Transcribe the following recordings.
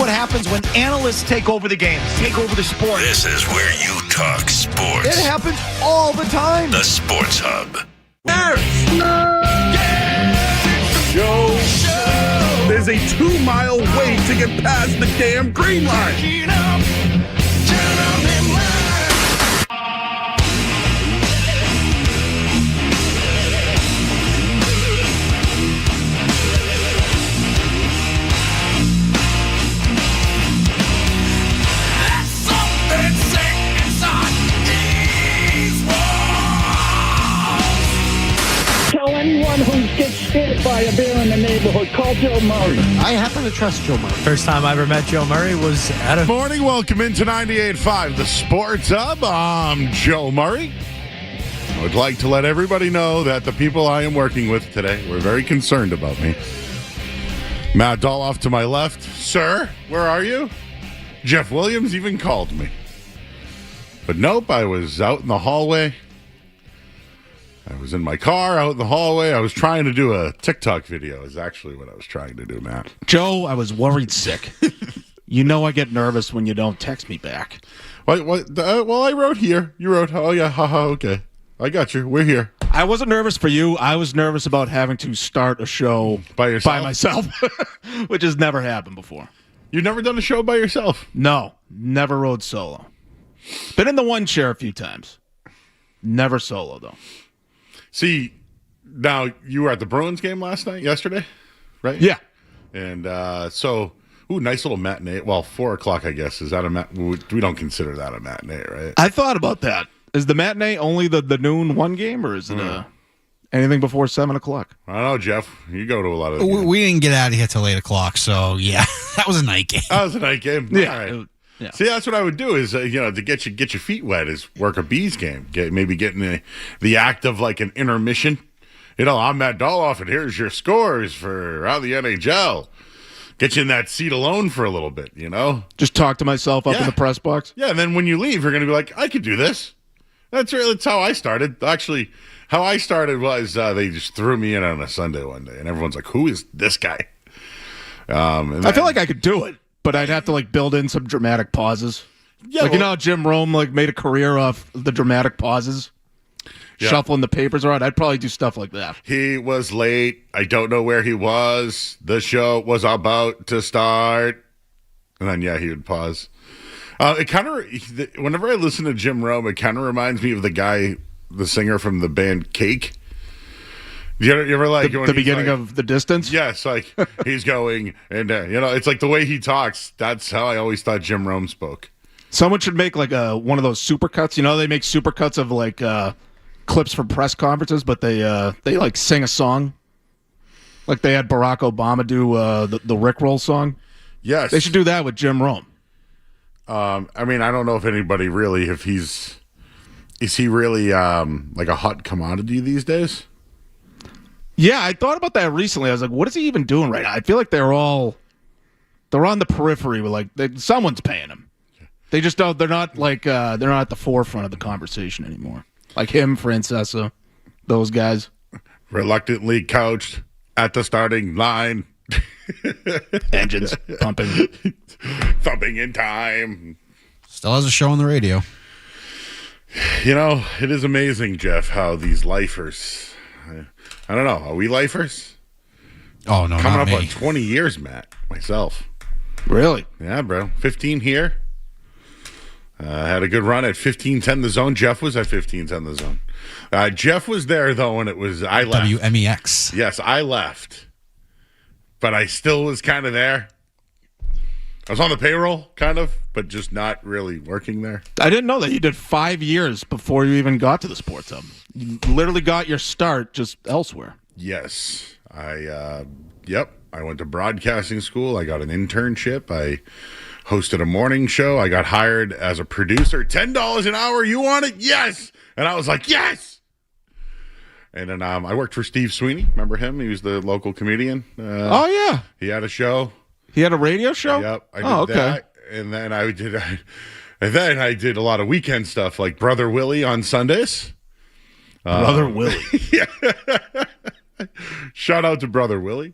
what happens when analysts take over the games, take over the sport. This is where you talk sports. It happens all the time. The Sports Hub. Joe, there's a 2-mile wait to get past the damn green line. Tell anyone who gets scared by a bear in the neighborhood, call Joe Murray. I happen to trust Joe Murray. First time I ever met Joe Murray was at a... Morning, welcome into 98.5, the Sports Hub. I'm Joe Murray. I would like to let everybody know that the people I am working with today were very concerned about me. Matt Dolloff to my left. Sir, where are you? Jeff Williams even called me. But nope, I was out in the hallway. I was in my car out in the hallway. I was trying to do a TikTok video is actually what I was trying to do, Matt. Joe, I was worried sick. You know I get nervous when you don't text me back. Well, I wrote here. You wrote, oh, yeah, haha, okay. I got you. We're here. I wasn't nervous for you. I was nervous about having to start a show By myself, which has never happened before. You've never done a show by yourself? No, never rode solo. Been in the one chair a few times. Never solo, though. See, now you were at the Bruins game yesterday, right? Yeah. And nice little matinee. Well, 4 o'clock, I guess. Is that a matinee? We don't consider that a matinee, right? I thought about that. Is the matinee only the noon one game, or is it anything before 7 o'clock? I don't know, Jeff. You go to a lot of the games. We didn't get out of here till 8 o'clock, so yeah, that was a night game. That was a night game? Yeah. All right. Yeah. See, that's what I would do is, to get your feet wet is work a Bees game. Maybe get in the act of like an intermission. I'm Matt Dolloff, and here's your scores for around the NHL. Get you in that seat alone for a little bit, Just talk to myself up in the press box? Yeah, and then when you leave, you're going to be like, I could do this. That's how I started. Actually, how I started was they just threw me in on a Sunday one day, and everyone's like, who is this guy? I feel like I could do it. But I'd have to build in some dramatic pauses. Yeah, how Jim Rome made a career off the dramatic pauses, shuffling the papers around. I'd probably do stuff like that. He was late. I don't know where he was. The show was about to start, and then he would pause. Whenever I listen to Jim Rome, it kind of reminds me of the singer from the band Cake. You ever the beginning of The Distance? Yes, he's going, and it's like the way he talks. That's how I always thought Jim Rome spoke. Someone should make one of those supercuts. They make supercuts of clips from press conferences, but they sing a song. Like they had Barack Obama do the Rickroll song. Yes, they should do that with Jim Rome. I don't know if anybody really, is he really like a hot commodity these days? Yeah, I thought about that recently. I was like, what is he even doing right now? I feel like they're on the periphery with someone's paying him. They just don't, they're not they're not at the forefront of the conversation anymore. Like him, Francesa, those guys. Reluctantly couched at the starting line. Engines pumping. Thumping in time. Still has a show on the radio. It is amazing, Jeff, how these lifers... I don't know. Are we lifers? Oh, no, Coming not up me. on 20 years, Matt, myself. Really? Yeah, bro. 15 here. Had a good run at 1510 The Zone. Jeff was at 1510 The Zone. Jeff was there, though, when I left. WMEX. Yes, I left. But I still was kind of there. I was on the payroll, kind of, but just not really working there. I didn't know that. You did 5 years before you even got to the Sports Hub. You literally got your start just elsewhere. Yes. I went to broadcasting school. I got an internship. I hosted a morning show. I got hired as a producer. $10 an hour. You want it? Yes. And I was like, yes. And then I worked for Steve Sweeney. Remember him? He was the local comedian. Oh, yeah. He had a show. He had a radio show? Yep. I did that. And then I did a lot of weekend stuff like Brother Willie on Sundays. Brother Willie. Yeah. Shout out to Brother Willie.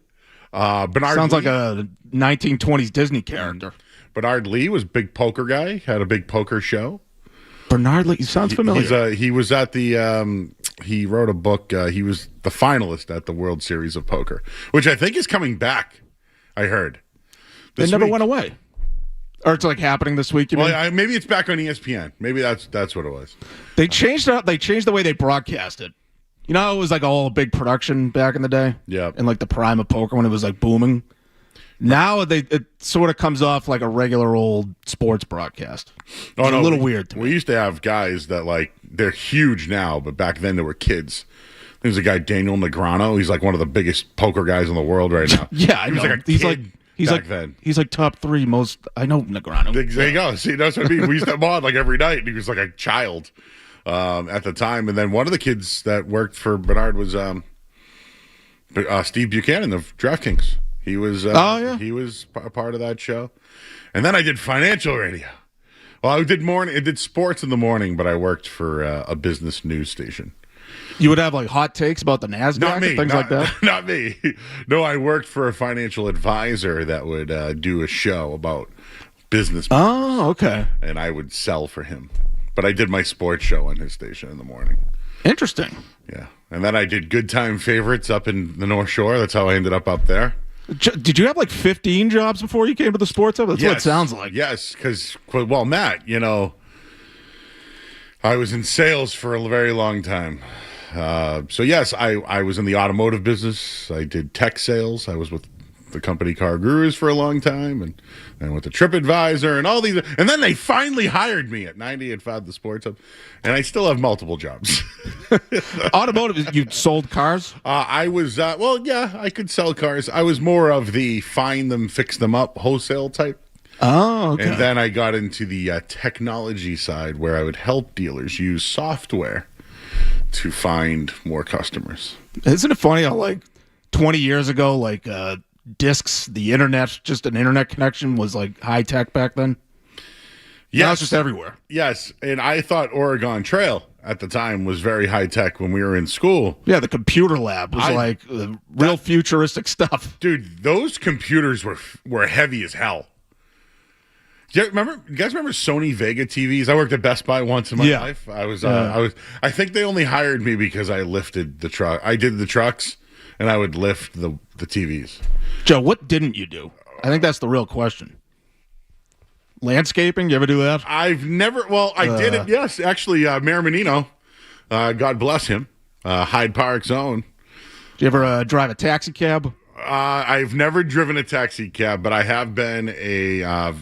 Bernard Sounds Lee. like a 1920s Disney character. Bernard Lee was a big poker guy, had a big poker show. Bernard Lee sounds familiar. He was at the. He wrote a book. He was the finalist at the World Series of Poker, which I think is coming back. I heard. It never went away. Or it's like happening this week. You mean? Maybe it's back on ESPN. Maybe that's what it was. They changed it. They changed the way they broadcast it. You know, it was like all a big production back in the day. Yeah. In like the prime of poker when it was like booming. Now it sort of comes off like a regular old sports broadcast. It's a little weird to me. We used to have guys that like they're huge now, but back then they were kids. There's a guy Daniel Negreanu. He's like one of the biggest poker guys in the world right now. Yeah, I know. He was like a kid back then. He's like top 3 most. I know Negreanu. There you go. See, that's what I mean. We used to have him on like every night, and he was like a child at the time. And then one of the kids that worked for Bernard was Steve Buchanan of DraftKings. He was he was a part of that show. And then I did financial radio. Well, I did sports in the morning, but I worked for a business news station. You would have like hot takes about the NASDAQ and things like that? Not me. No, I worked for a financial advisor that would do a show about business. Oh, okay. And I would sell for him. But I did my sports show on his station in the morning. Interesting. Yeah. And then I did Good Time Favorites up in the North Shore. That's how I ended up there. Did you have like 15 jobs before you came to the sports hub? That's what it sounds like. Yes, because, well, Matt, you know, I was in sales for a very long time. So, yes, I was in the automotive business. I did tech sales. I was with the company Car Gurus for a long time, and with the TripAdvisor and all these. And then they finally hired me at 98.5 The Sports Hub, and I still have multiple jobs. Automotive, you sold cars? I was, I could sell cars. I was more of the find them, fix them up wholesale type. Oh, okay. And then I got into the technology side where I would help dealers use software to find more customers. Isn't it funny how, like, 20 years ago, like, discs, the internet, just an internet connection was, like, high-tech back then? Yes. Now it's just everywhere. Yes, and I thought Oregon Trail at the time was very high-tech when we were in school. Yeah, the computer lab was, real futuristic stuff. Dude, those computers were heavy as hell. You guys remember Sony Vega TVs? I worked at Best Buy once in my life. I think they only hired me because I lifted the truck. I did the trucks, and I would lift the TVs. Joe, what didn't you do? I think that's the real question. Landscaping? You ever do that? I've never. Well, I did it. Yes, actually, Mayor Menino, God bless him, Hyde Park's own. Did you ever drive a taxi cab? I've never driven a taxi cab, but I have been a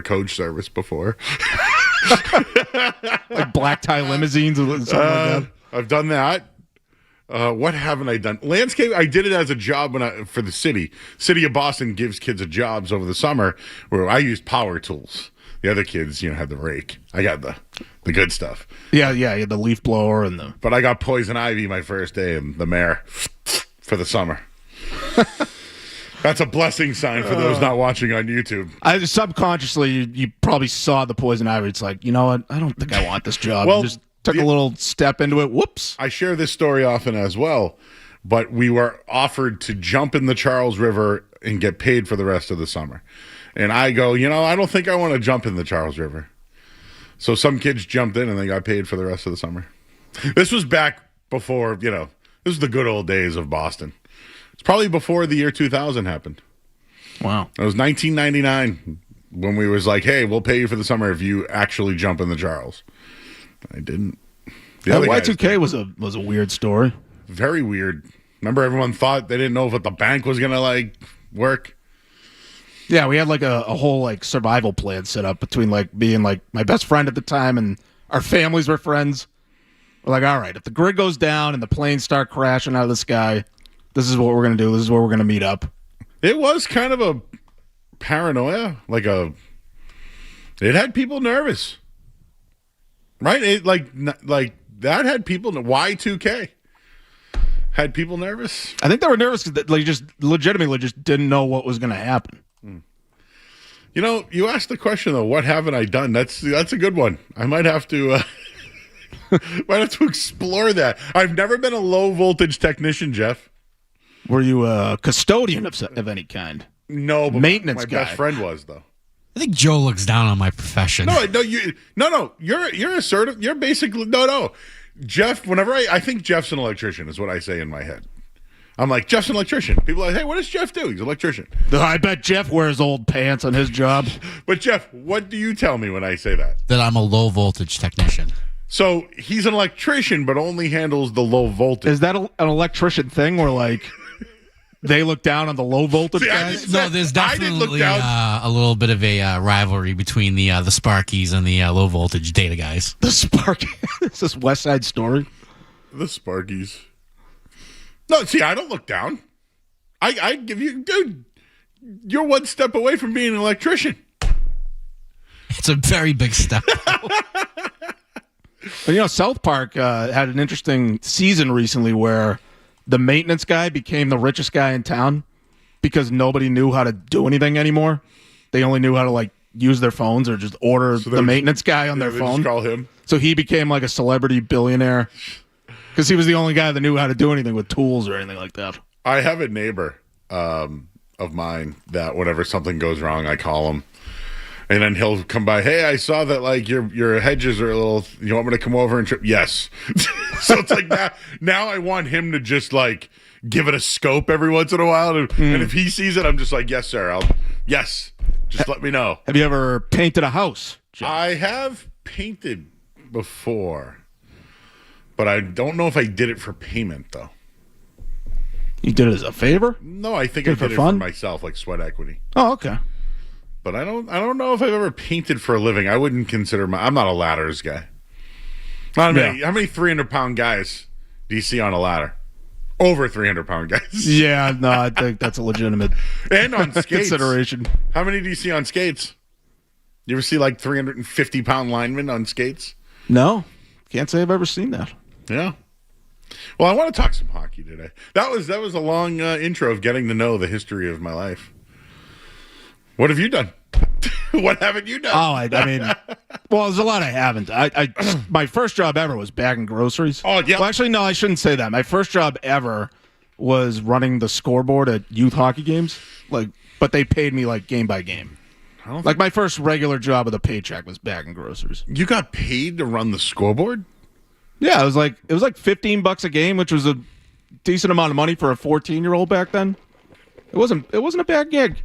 coach service before. Like black tie limousines or something like that? I've done that. What haven't I done? Landscape. I did it as a job for the city. City of Boston gives kids jobs over the summer where I used power tools. The other kids, had the rake. I got the good stuff. Yeah, the leaf blower and the. But I got poison ivy my first day in the mayor for the summer. That's a blessing sign for those not watching on YouTube. Subconsciously, you probably saw the poison ivy. It's like, you know what? I don't think I want this job. Well, just took a little step into it. Whoops. I share this story often as well, but we were offered to jump in the Charles River and get paid for the rest of the summer. And I go, I don't think I want to jump in the Charles River. So some kids jumped in and they got paid for the rest of the summer. This was back before, this was the good old days of Boston. It's probably before the year 2000 happened. Wow. It was 1999 when we was like, hey, we'll pay you for the summer if you actually jump in the Charles. I didn't. Y2K was a weird story. Very weird. Remember, everyone thought they didn't know if the bank was going to, work? Yeah, we had, a whole, survival plan set up between, being, my best friend at the time and our families were friends. We're like, all right, if the grid goes down and the planes start crashing out of the sky, this is what we're going to do. This is where we're going to meet up. It was kind of a paranoia. It had people nervous. Right? It that had people, Y2K had people nervous. I think they were nervous because they just legitimately just didn't know what was going to happen. You asked the question though, what haven't I done? That's a good one. I might have to explore that. I've never been a low voltage technician, Jeff. Were you a custodian of any kind? No, but maintenance my guy. best friend was though. I think Joe looks down on my profession. No, you're assertive. You're basically no. Jeff, whenever I think Jeff's an electrician is what I say in my head. I'm like, Jeff's an electrician. People are like, hey, what does Jeff do? He's an electrician. I bet Jeff wears old pants on his job. But Jeff, what do you tell me when I say that? That I'm a low voltage technician. So he's an electrician, but only handles the low voltage. Is that an electrician thing where, like, they look down on the low voltage See, guys? No, there's definitely a little bit of a rivalry between the Sparkies and the low voltage data guys. The Spark. Is this West Side Story? The Sparkies. No, see, I don't look down. I give you, dude, you're one step away from being an electrician. It's a very big step. But, South Park had an interesting season recently where the maintenance guy became the richest guy in town because nobody knew how to do anything anymore. They only knew how to, like, use their phones or just order the maintenance guy on their phone. Just call him. So he became like a celebrity billionaire because he was the only guy that knew how to do anything with tools or anything like that. I have a neighbor of mine that whenever something goes wrong, I call him. And then he'll come by, hey, I saw that, like, your hedges are a little, you want me to come over and trip? Yes. So it's like now I want him to just, like, give it a scope every once in a while. And if he sees it, I'm just like, yes, sir. Yes. Just let me know. Have you ever painted a house, Jeff? I have painted before, but I don't know if I did it for payment, though. You did it as a favor? No, I think I did it for myself, like sweat equity. Oh, okay. But I don't know if I've ever painted for a living. I wouldn't consider I'm not a ladders guy. How many 300-pound guys do you see on a ladder? Over 300-pound guys. Yeah, no, I think that's a legitimate and on skates consideration. How many do you see on skates? You ever see like 350-pound linemen on skates? No, can't say I've ever seen that. Yeah. Well, I want to talk some hockey today. That was a long intro of getting to know the history of my life. What have you done? What haven't you done? Oh, I mean, well, there's a lot I haven't. I my first job ever was bagging groceries. Oh, yeah. Well, actually, no, I shouldn't say that. My first job ever was running the scoreboard at youth hockey games. But they paid me like game by game. Like my first regular job with a paycheck was bagging groceries. You got paid to run the scoreboard? Yeah, it was like $15 a game, which was a decent amount of money for a 14-year-old back then. It wasn't a bad gig.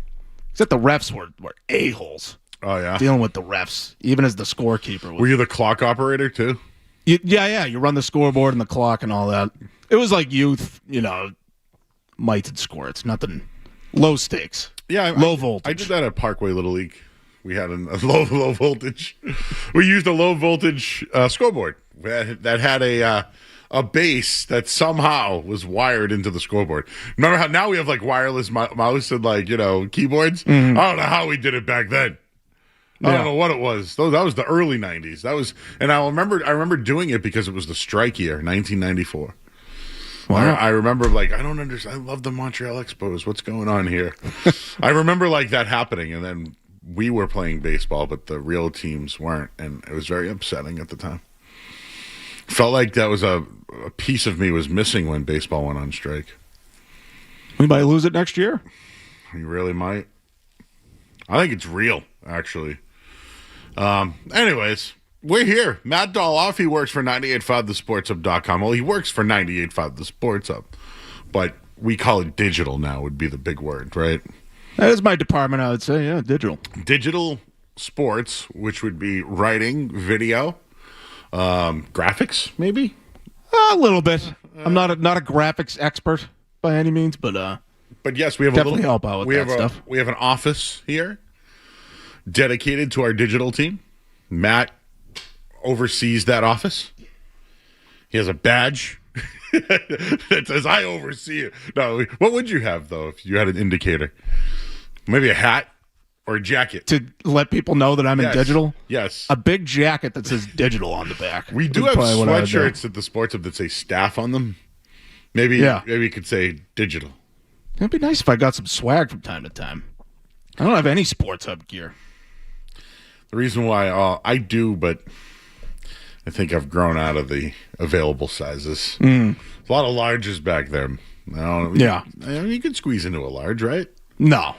Except the refs were a-holes. Oh, yeah? Dealing with the refs, even as the scorekeeper. Were you the clock operator, too? Yeah. You run the scoreboard and the clock and all that. It was like youth, mites and squirts. Nothing low stakes. Yeah. Low voltage. I did that at Parkway Little League. We had a low voltage. We used a low voltage scoreboard that had a base that somehow was wired into the scoreboard. Remember how now we have like wireless mouse and like, keyboards? Mm-hmm. I don't know how we did it back then. I don't know what it was. That was the early 90s. And I remember doing it because it was the strike year, 1994. Wow. I remember like, I don't understand. I love the Montreal Expos. What's going on here? I remember like that happening, and then we were playing baseball, but the real teams weren't, and it was very upsetting at the time. Felt like that was a piece of me was missing when baseball went on strike. We might lose it next year. You really might. I think it's real, actually. Anyways, we're here. Matt Dolloff, he works for 985thesportshub.com. Well, he works for 985 The Sports Hub, but we call it digital now would be the big word, right? That is my department, I would say. Yeah, digital. Digital sports, which would be writing, video, graphics, maybe? A little bit. I'm not a graphics expert by any means, but yes, we have definitely help out with that stuff. We have an office here dedicated to our digital team. Matt oversees that office. He has a badge that says, I oversee it. No, what would you have, though, if you had an indicator? Maybe a hat or a jacket. To let people know that I'm in digital? Yes. A big jacket that says digital on the back. We do have sweatshirts at the Sports Hub that say staff on them. Maybe you could say digital. It'd be nice if I got some swag from time to time. I don't have any Sports Hub gear. The reason why I do, but I think I've grown out of the available sizes. A lot of larges back there. Yeah. You could squeeze into a large, right? No.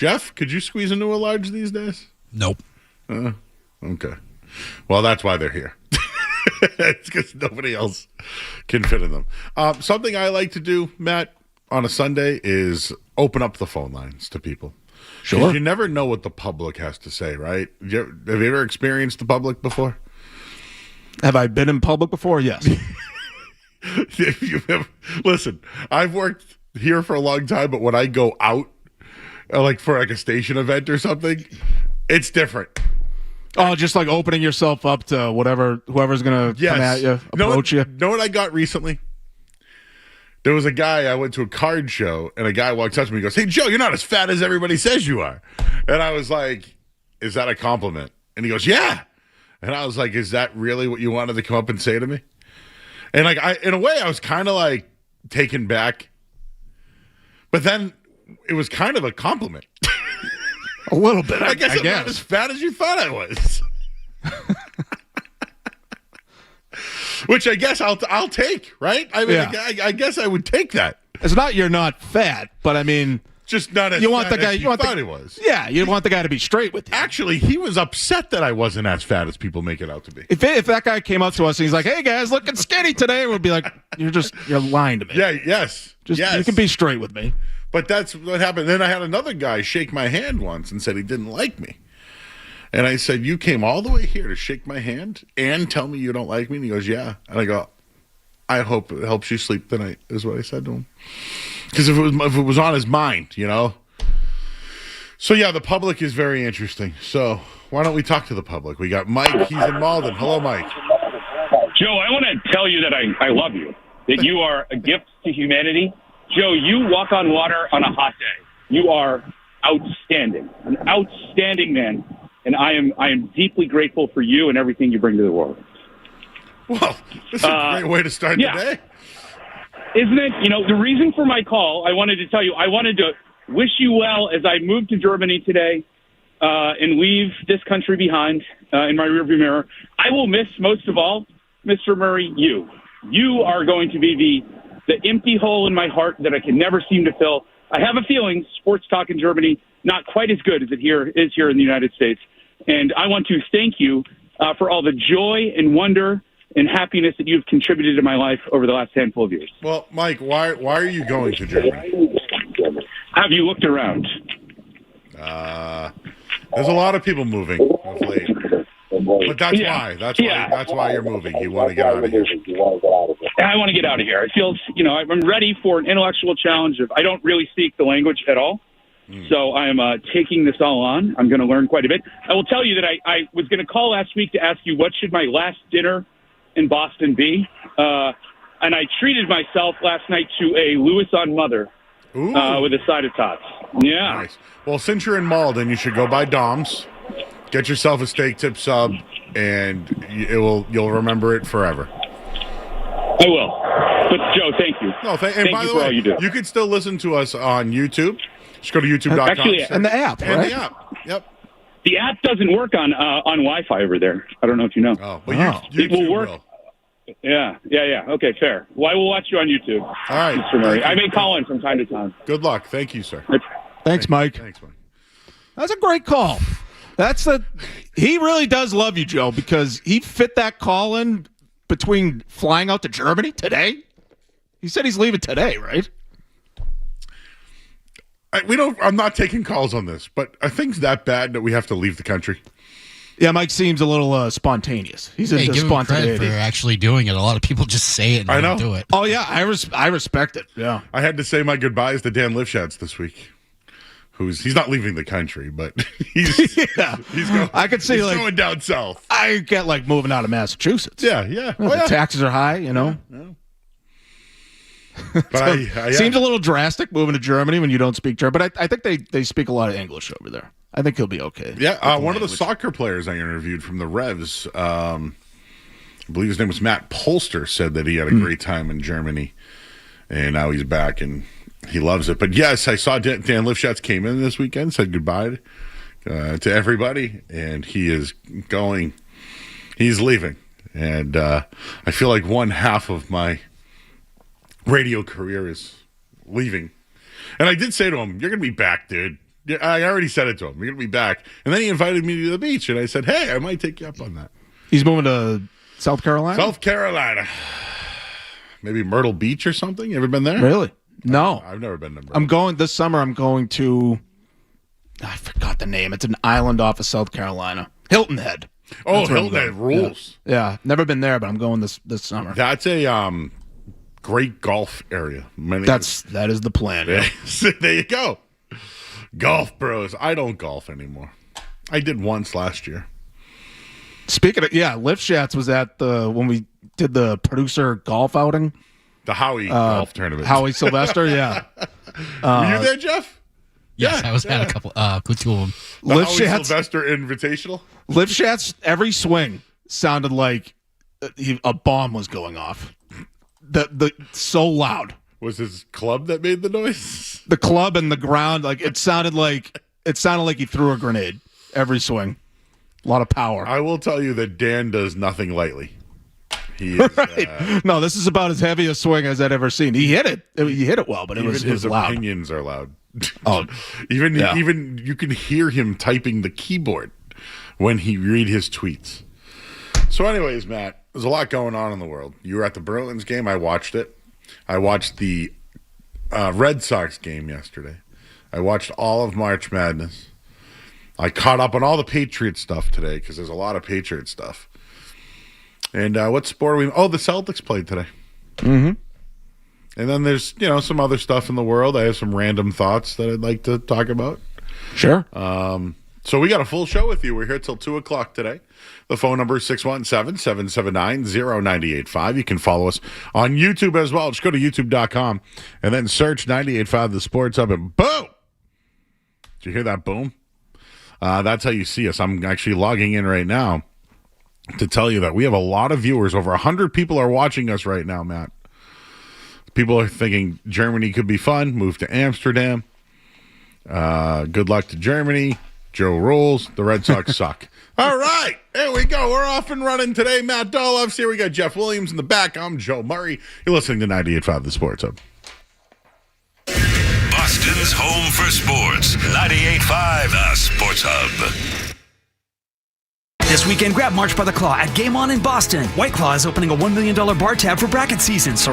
Jeff, could you squeeze into a large these days? Nope. Okay. Well, that's why they're here. It's because nobody else can fit in them. Something I like to do, Matt, on a Sunday is open up the phone lines to people. Sure. You never know what the public has to say, right? Have you ever experienced the public before? Have I been in public before? Yes. If you ever, listen, I've worked here for a long time, but when I go out, like for like a station event or something, it's different. Oh, just like opening yourself up to whoever's going to come at you, approach you. Know what I got recently? There was a guy, I went to a card show, and a guy walks up to me and goes, "Hey, Joe, you're not as fat as everybody says you are." And I was like, "Is that a compliment?" And he goes, "Yeah." And I was like, "Is that really what you wanted to come up and say to me?" And like, in a way, I was kind of like taken back. But then it was kind of a compliment. A little bit, I guess I'm not as fat as you thought I was. Which I guess I'll take, right? I mean, yeah. I guess I would take that. It's not you're not fat, but I mean, just not as you want fat the guy. As you want thought the, he was. Yeah, you want the guy to be straight with you. Actually, he was upset that I wasn't as fat as people make it out to be. If that guy came up to us and he's like, "Hey guys, looking skinny today," we'd be like, "You're lying to me." Yeah. Yes. You can be straight with me. But that's what happened. Then I had another guy shake my hand once and said he didn't like me. And I said, "You came all the way here to shake my hand and tell me you don't like me?" And he goes, "Yeah." And I go, "I hope it helps you sleep tonight," is what I said to him. Because if it was on his mind, you know. So yeah, the public is very interesting. So why don't we talk to the public? We got Mike. He's in Malden. Hello, Mike. Joe, I want to tell you that I love you. That you are a gift to humanity. Joe, you walk on water on a hot day. You are outstanding, an outstanding man. And I am deeply grateful for you and everything you bring to the world. Well, this is a great way to start the day. Isn't it? You know, the reason for my call, I wanted to tell you, I wanted to wish you well as I move to Germany today and leave this country behind in my rearview mirror. I will miss, most of all, Mr. Murray, you. You are going to be the empty hole in my heart that I can never seem to fill. I have a feeling sports talk in Germany not quite as good as it is here in the United States. And I want to thank you for all the joy and wonder and happiness that you've contributed to my life over the last handful of years. Well, Mike, why are you going to Germany? Have you looked around? There's a lot of people moving of late. But that's why. That's why you're moving. You want to get out of here. I want to get out of here. It feels, I'm ready for an intellectual challenge. I don't really speak the language at all. So I'm taking this all on. I'm going to learn quite a bit. I will tell you that I was going to call last week to ask you what should my last dinner in Boston be. And I treated myself last night to a Louis on Mother with a side of tots. Yeah. Nice. Well, since you're in Malden, you should go by Dom's, get yourself a steak tip sub, and you'll remember it forever. I will. But, Joe, thank you. No, thank by you the for way, all you do. You can still listen to us on YouTube. Just go to youtube.com. Actually, and the app, and right? the app. Yep. The app doesn't work on Wi-Fi over there. I don't know if you know. Oh, but YouTube it will work. Yeah. Okay, fair. Well, I will watch you on YouTube. All right, Mr. Murray. I may call in from time to time. Good luck. Thank you, sir. Thanks, Mike. Thanks, Mike. That's a great call. He really does love you, Joe, because he fit that call in between flying out to Germany today. He said he's leaving today, right? I'm not taking calls on this, but are things that bad that we have to leave the country? Yeah, Mike seems a little spontaneous. He's into give him credit spontaneity. for actually doing it. A lot of people just say it and I don't know. do it. Oh yeah, I respect it. Yeah, I had to say my goodbyes to Dan Lifshitz this week. He's not leaving the country, but he's going. I could see he's like going down south. I get like moving out of Massachusetts. Yeah. The taxes are high, Yeah. But seems a little drastic moving to Germany when you don't speak German. But I think they speak a lot of English over there. I think he'll be okay. Yeah, one of the soccer players I interviewed from the Revs, I believe his name was Matt Polster, said that he had a great time in Germany, and now he's back and he loves it. But yes, I saw Dan Lifshitz came in this weekend, said goodbye to everybody, and he is going. He's leaving, and I feel like one half of my radio career is leaving. And I did say to him, "You're going to be back, dude. Yeah, I already said it to him. We're going to be back. And then he invited me to the beach, and I said, hey, I might take you up on that. He's moving to South Carolina? South Carolina. Maybe Myrtle Beach or something? You ever been there? Really? No. I've never been to Myrtle. I'm going this summer. I'm going to. I forgot the name. It's an island off of South Carolina. Hilton Head. Oh, That's where I'm Hilton Head going. rules. Yeah, never been there, but I'm going this summer. That's a great golf area. That is the plan. Yeah. There you go. Golf bros. I don't golf anymore. I did once last year. Speaking of, Lift Shats was at when we did the producer golf outing. The Howie golf tournament. Howie Sylvester, yeah. Were you there, Jeff? Yes, Yeah, I was at a couple, two of them. The Lift Howie Shats, Sylvester Invitational. Lift Shats, every swing sounded like a bomb was going off. The so loud. Was his club that made the noise? The club and the ground, like it sounded like he threw a grenade every swing. A lot of power. I will tell you that Dan does nothing lightly. He is, right. No, this is about as heavy a swing as I'd ever seen. He hit it. He hit it well, but it even was his loud. opinions are loud. Oh, even you can hear him typing the keyboard when he read his tweets. So, anyways, Matt, there's a lot going on in the world. You were at the Bruins game. I watched it. I watched the Red Sox game yesterday. I watched all of March Madness. I caught up on all the Patriot stuff today because there's a lot of Patriot stuff. And what sport are we? Oh, the Celtics played today. Mm-hmm. And then there's, some other stuff in the world. I have some random thoughts that I'd like to talk about. Sure. So we got a full show with you. We're here till 2 o'clock today. The phone number is 617-779-0985. You can follow us on YouTube as well. Just go to youtube.com and then search 98.5 The Sports Hub, and boom! Did you hear that boom? That's how you see us. I'm actually logging in right now to tell you that we have a lot of viewers. Over 100 people are watching us right now, Matt. People are thinking Germany could be fun. Move to Amsterdam. Good luck to Germany. Joe rules. The Red Sox suck. All right. Here we go. We're off and running today. Matt Dolloff's here. We got Jeff Williams in the back. I'm Joe Murray. You're listening to 98.5 The Sports Hub. Boston's home for sports. 98.5 The Sports Hub. This weekend, grab March by the Claw at Game On in Boston. White Claw is opening a $1 million bar tab for bracket season, so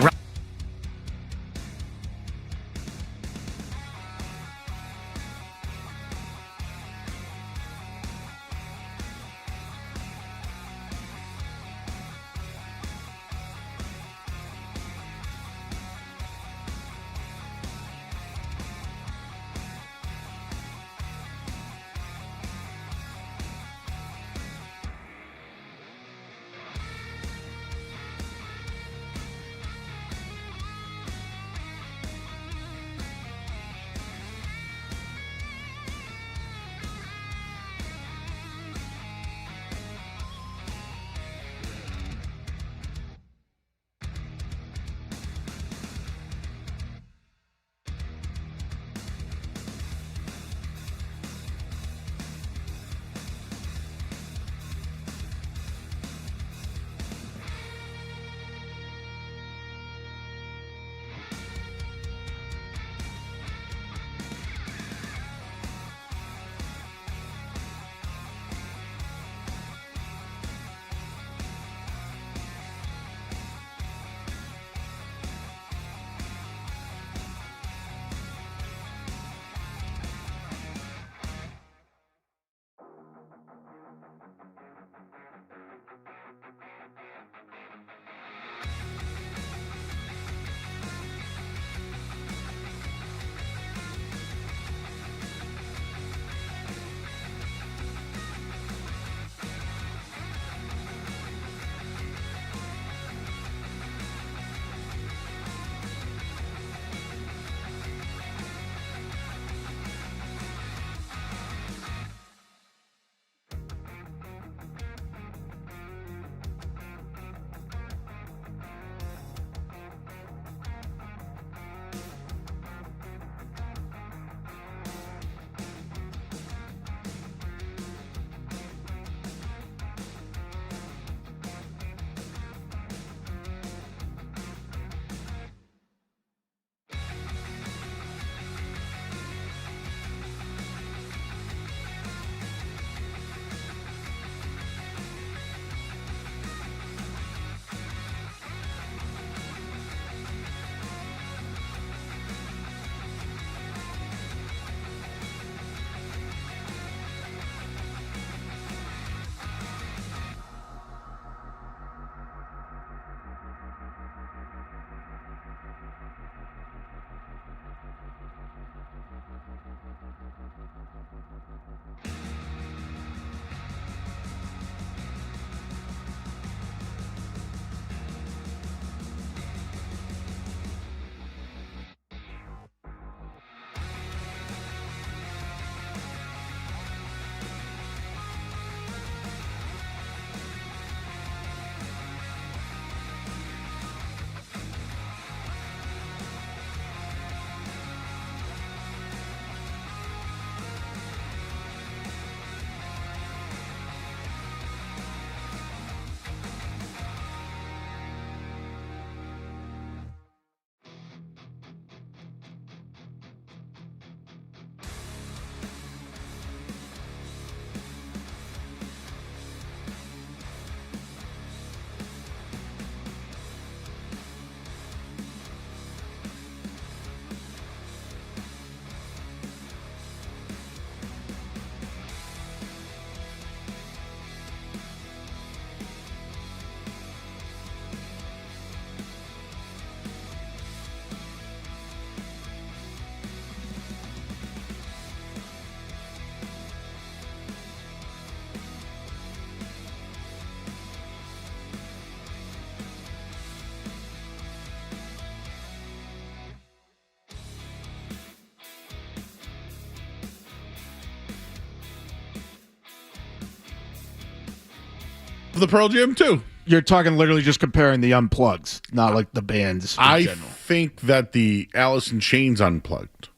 the Pearl Jam too. You're talking literally just comparing the unplugs, not like the bands in I general. think that the Alice in Chains Unplugged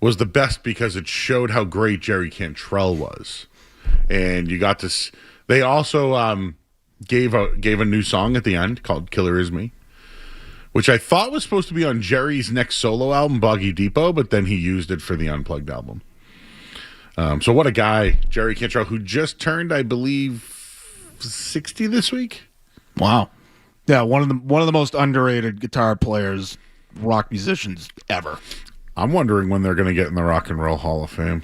was the best because it showed how great Jerry Cantrell was, and you got to. They also gave a new song at the end called "Killer Is Me," which I thought was supposed to be on Jerry's next solo album, Boggy Depot, but then he used it for the Unplugged album. So what a guy, Jerry Cantrell, who just turned, I believe, 60 this week. Wow. Yeah, one of the most underrated guitar players, rock musicians ever. I'm wondering when they're going to get in the Rock and Roll Hall of Fame.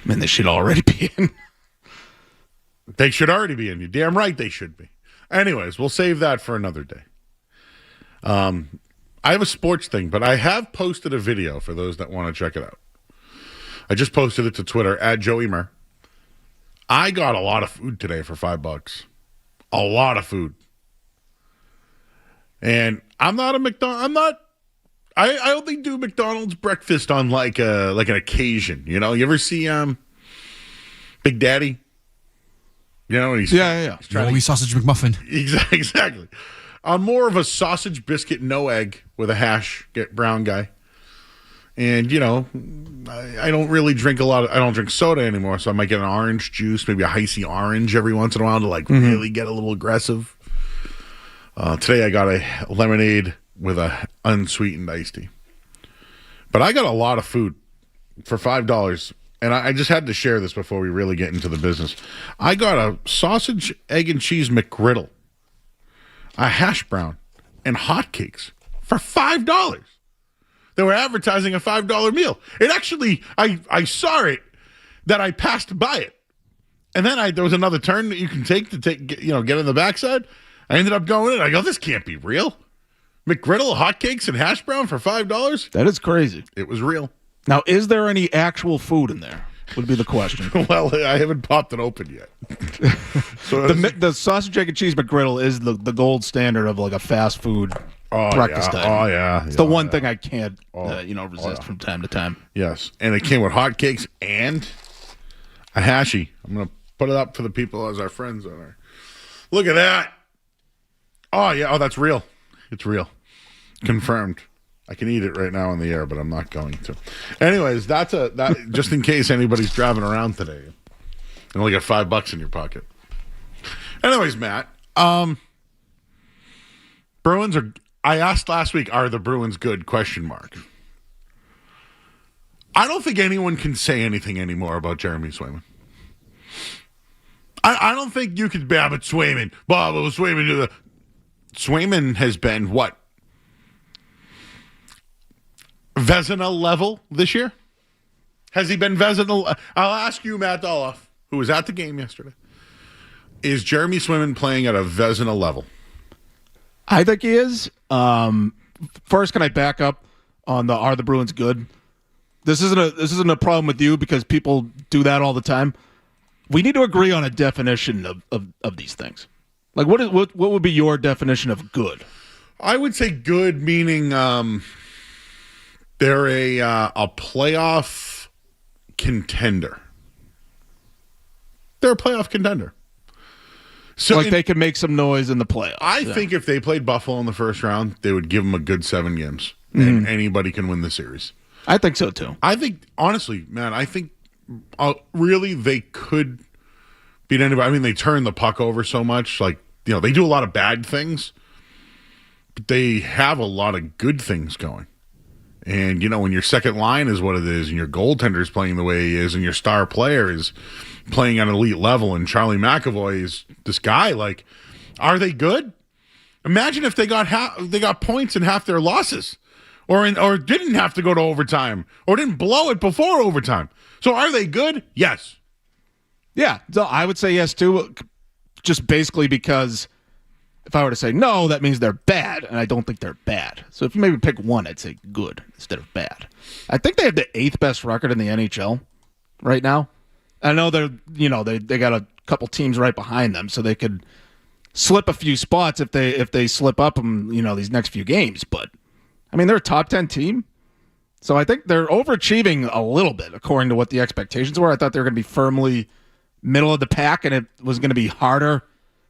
I mean, they should already be in. They should already be in. You're damn right they should be. Anyways, we'll save that for another day. I have a sports thing, but I have posted a video for those that want to check it out. I just posted it to Twitter at Joey Mer. I got a lot of food today for $5. A lot of food. And I'm not a McDonald's. I only do McDonald's breakfast on like an occasion. You know, you ever see Big Daddy? You know, he's yeah. The only sausage McMuffin. Exactly. I'm more of a sausage biscuit, no egg with a hash, get brown guy. And, you know, I don't really drink I don't drink soda anymore, so I might get an orange juice, maybe a Heisey orange every once in a while to, like, really get a little aggressive. Today I got a lemonade with a unsweetened iced tea. But I got a lot of food for $5, and I just had to share this before we really get into the business. I got a sausage, egg, and cheese McGriddle, a hash brown, and hotcakes for $5. They were advertising a $5 meal. It actually, I saw it, that I passed by it. And then there was another turn that you can take to get in the backside. I ended up going in. I go, this can't be real. McGriddle, hotcakes, and hash brown for $5? That is crazy. It was real. Now, is there any actual food in there? Would be the question. Well, I haven't popped it open yet. So the sausage, egg, and cheese McGriddle is the gold standard of like a fast food breakfast item. Oh, yeah. It's the one thing I can't resist from time to time. Yes. And it came with hotcakes and a hashie. I'm going to put it up for the people as our friends on there. Look at that. Oh, yeah. Oh, that's real. It's real. Confirmed. I can eat it right now on the air, but I'm not going to. Anyways, that just in case anybody's driving around today. You only got $5 in your pocket. Anyways, Matt, Bruins are. I asked last week, are the Bruins good? ? I don't think anyone can say anything anymore about Jeremy Swayman. I don't think you could. But Swayman, Swayman has been what? Vezina level this year? Has he been Vezina? I'll ask you, Matt Dolloff, who was at the game yesterday. Is Jeremy Swayman playing at a Vezina level? I think he is. First, can I back up on are the Bruins good? This isn't a problem with you because people do that all the time. We need to agree on a definition of these things. Like what would be your definition of good? I would say good meaning they're a playoff contender. They're a playoff contender. So they could make some noise in the playoffs. I think if they played Buffalo in the first round, they would give them a good 7 games, and anybody can win the series. I think so too. I think honestly, man, really they could beat anybody. I mean, they turn the puck over so much. Like they do a lot of bad things, but they have a lot of good things going. And, when your second line is what it is, and your goaltender is playing the way he is, and your star player is playing at an elite level, and Charlie McAvoy is this guy, are they good? Imagine if they got points in half their losses, or didn't have to go to overtime, or didn't blow it before overtime. So are they good? Yes. Yeah, so I would say yes, too, just basically because if I were to say no, that means they're bad, and I don't think they're bad. So if you maybe pick one, I'd say good instead of bad. I think they have the 8th best record in the NHL right now. I know they got a couple teams right behind them, so they could slip a few spots if they slip up them, these next few games. But I mean, they're a top 10 team, so I think they're overachieving a little bit according to what the expectations were. I thought they were going to be firmly middle of the pack and it was going to be harder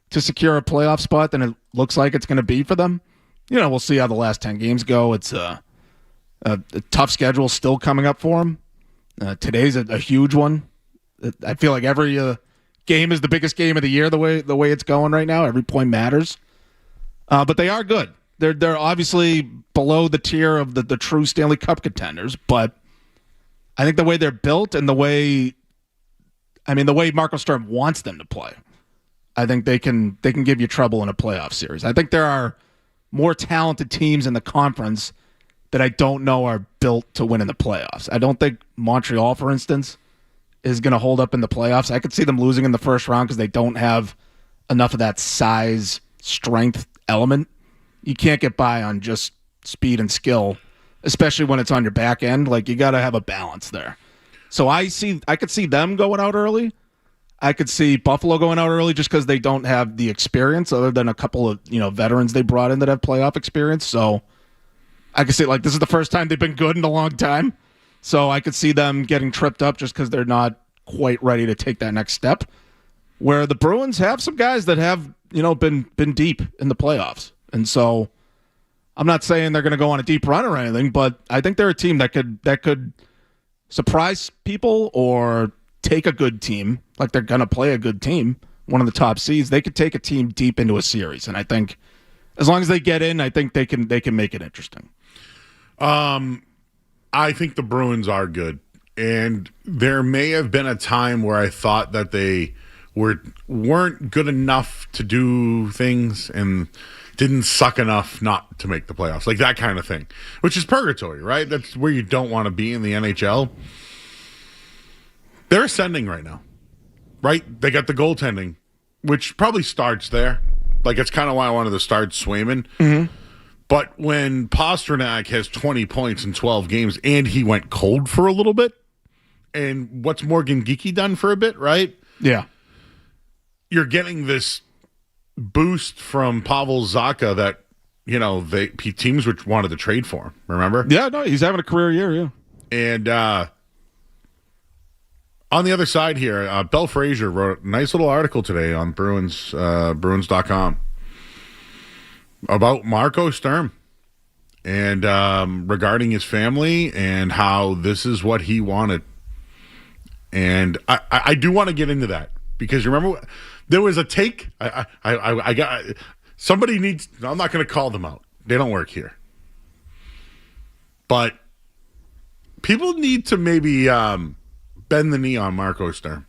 to secure a playoff spot than it looks like it's going to be for them. We'll see how the last 10 games go. It's a tough schedule still coming up for them. Today's a huge one. I feel like every game is the biggest game of the year the way it's going right now. Every point matters. But they are good. They're obviously below the tier of the true Stanley Cup contenders, but I think the way they're built and the way Marco Sturm wants them to play, I think they can give you trouble in a playoff series. I think there are more talented teams in the conference that I don't know are built to win in the playoffs. I don't think Montreal, for instance, is going to hold up in the playoffs. I could see them losing in the first round because they don't have enough of that size, strength element. You can't get by on just speed and skill, especially when it's on your back end. Like, you got to have a balance there. So I could see them going out early. I could see Buffalo going out early just because they don't have the experience other than a couple of veterans they brought in that have playoff experience. So I could see this is the first time they've been good in a long time. So I could see them getting tripped up just because they're not quite ready to take that next step. Where the Bruins have some guys that have been deep in the playoffs, and so I'm not saying they're going to go on a deep run or anything, but I think they're a team that could surprise people or take a good team, like they're going to play a good team, one of the top seeds. They could take a team deep into a series, and I think as long as they get in, I think they can make it interesting. I think the Bruins are good, and there may have been a time where I thought that they weren't good enough to do things and didn't suck enough not to make the playoffs, like that kind of thing, which is purgatory, right? That's where you don't want to be in the NHL. They're ascending right now, right? They got the goaltending, which probably starts there. Like, it's kind of why I wanted to start Swayman. Mm-hmm. But when Pasternak has 20 points in 12 games and he went cold for a little bit, and what's Morgan Geekie done for a bit, right? Yeah. You're getting this boost from Pavel Zacha that, teams which wanted to trade for him, remember? Yeah, no, he's having a career year, yeah. And on the other side here, Bell Frazier wrote a nice little article today on Bruins.com about Marco Sturm and regarding his family and how this is what he wanted. And I do want to get into that because remember there was a take. I got somebody needs. I'm not going to call them out. They don't work here, but people need to maybe bend the knee on Marco Sturm.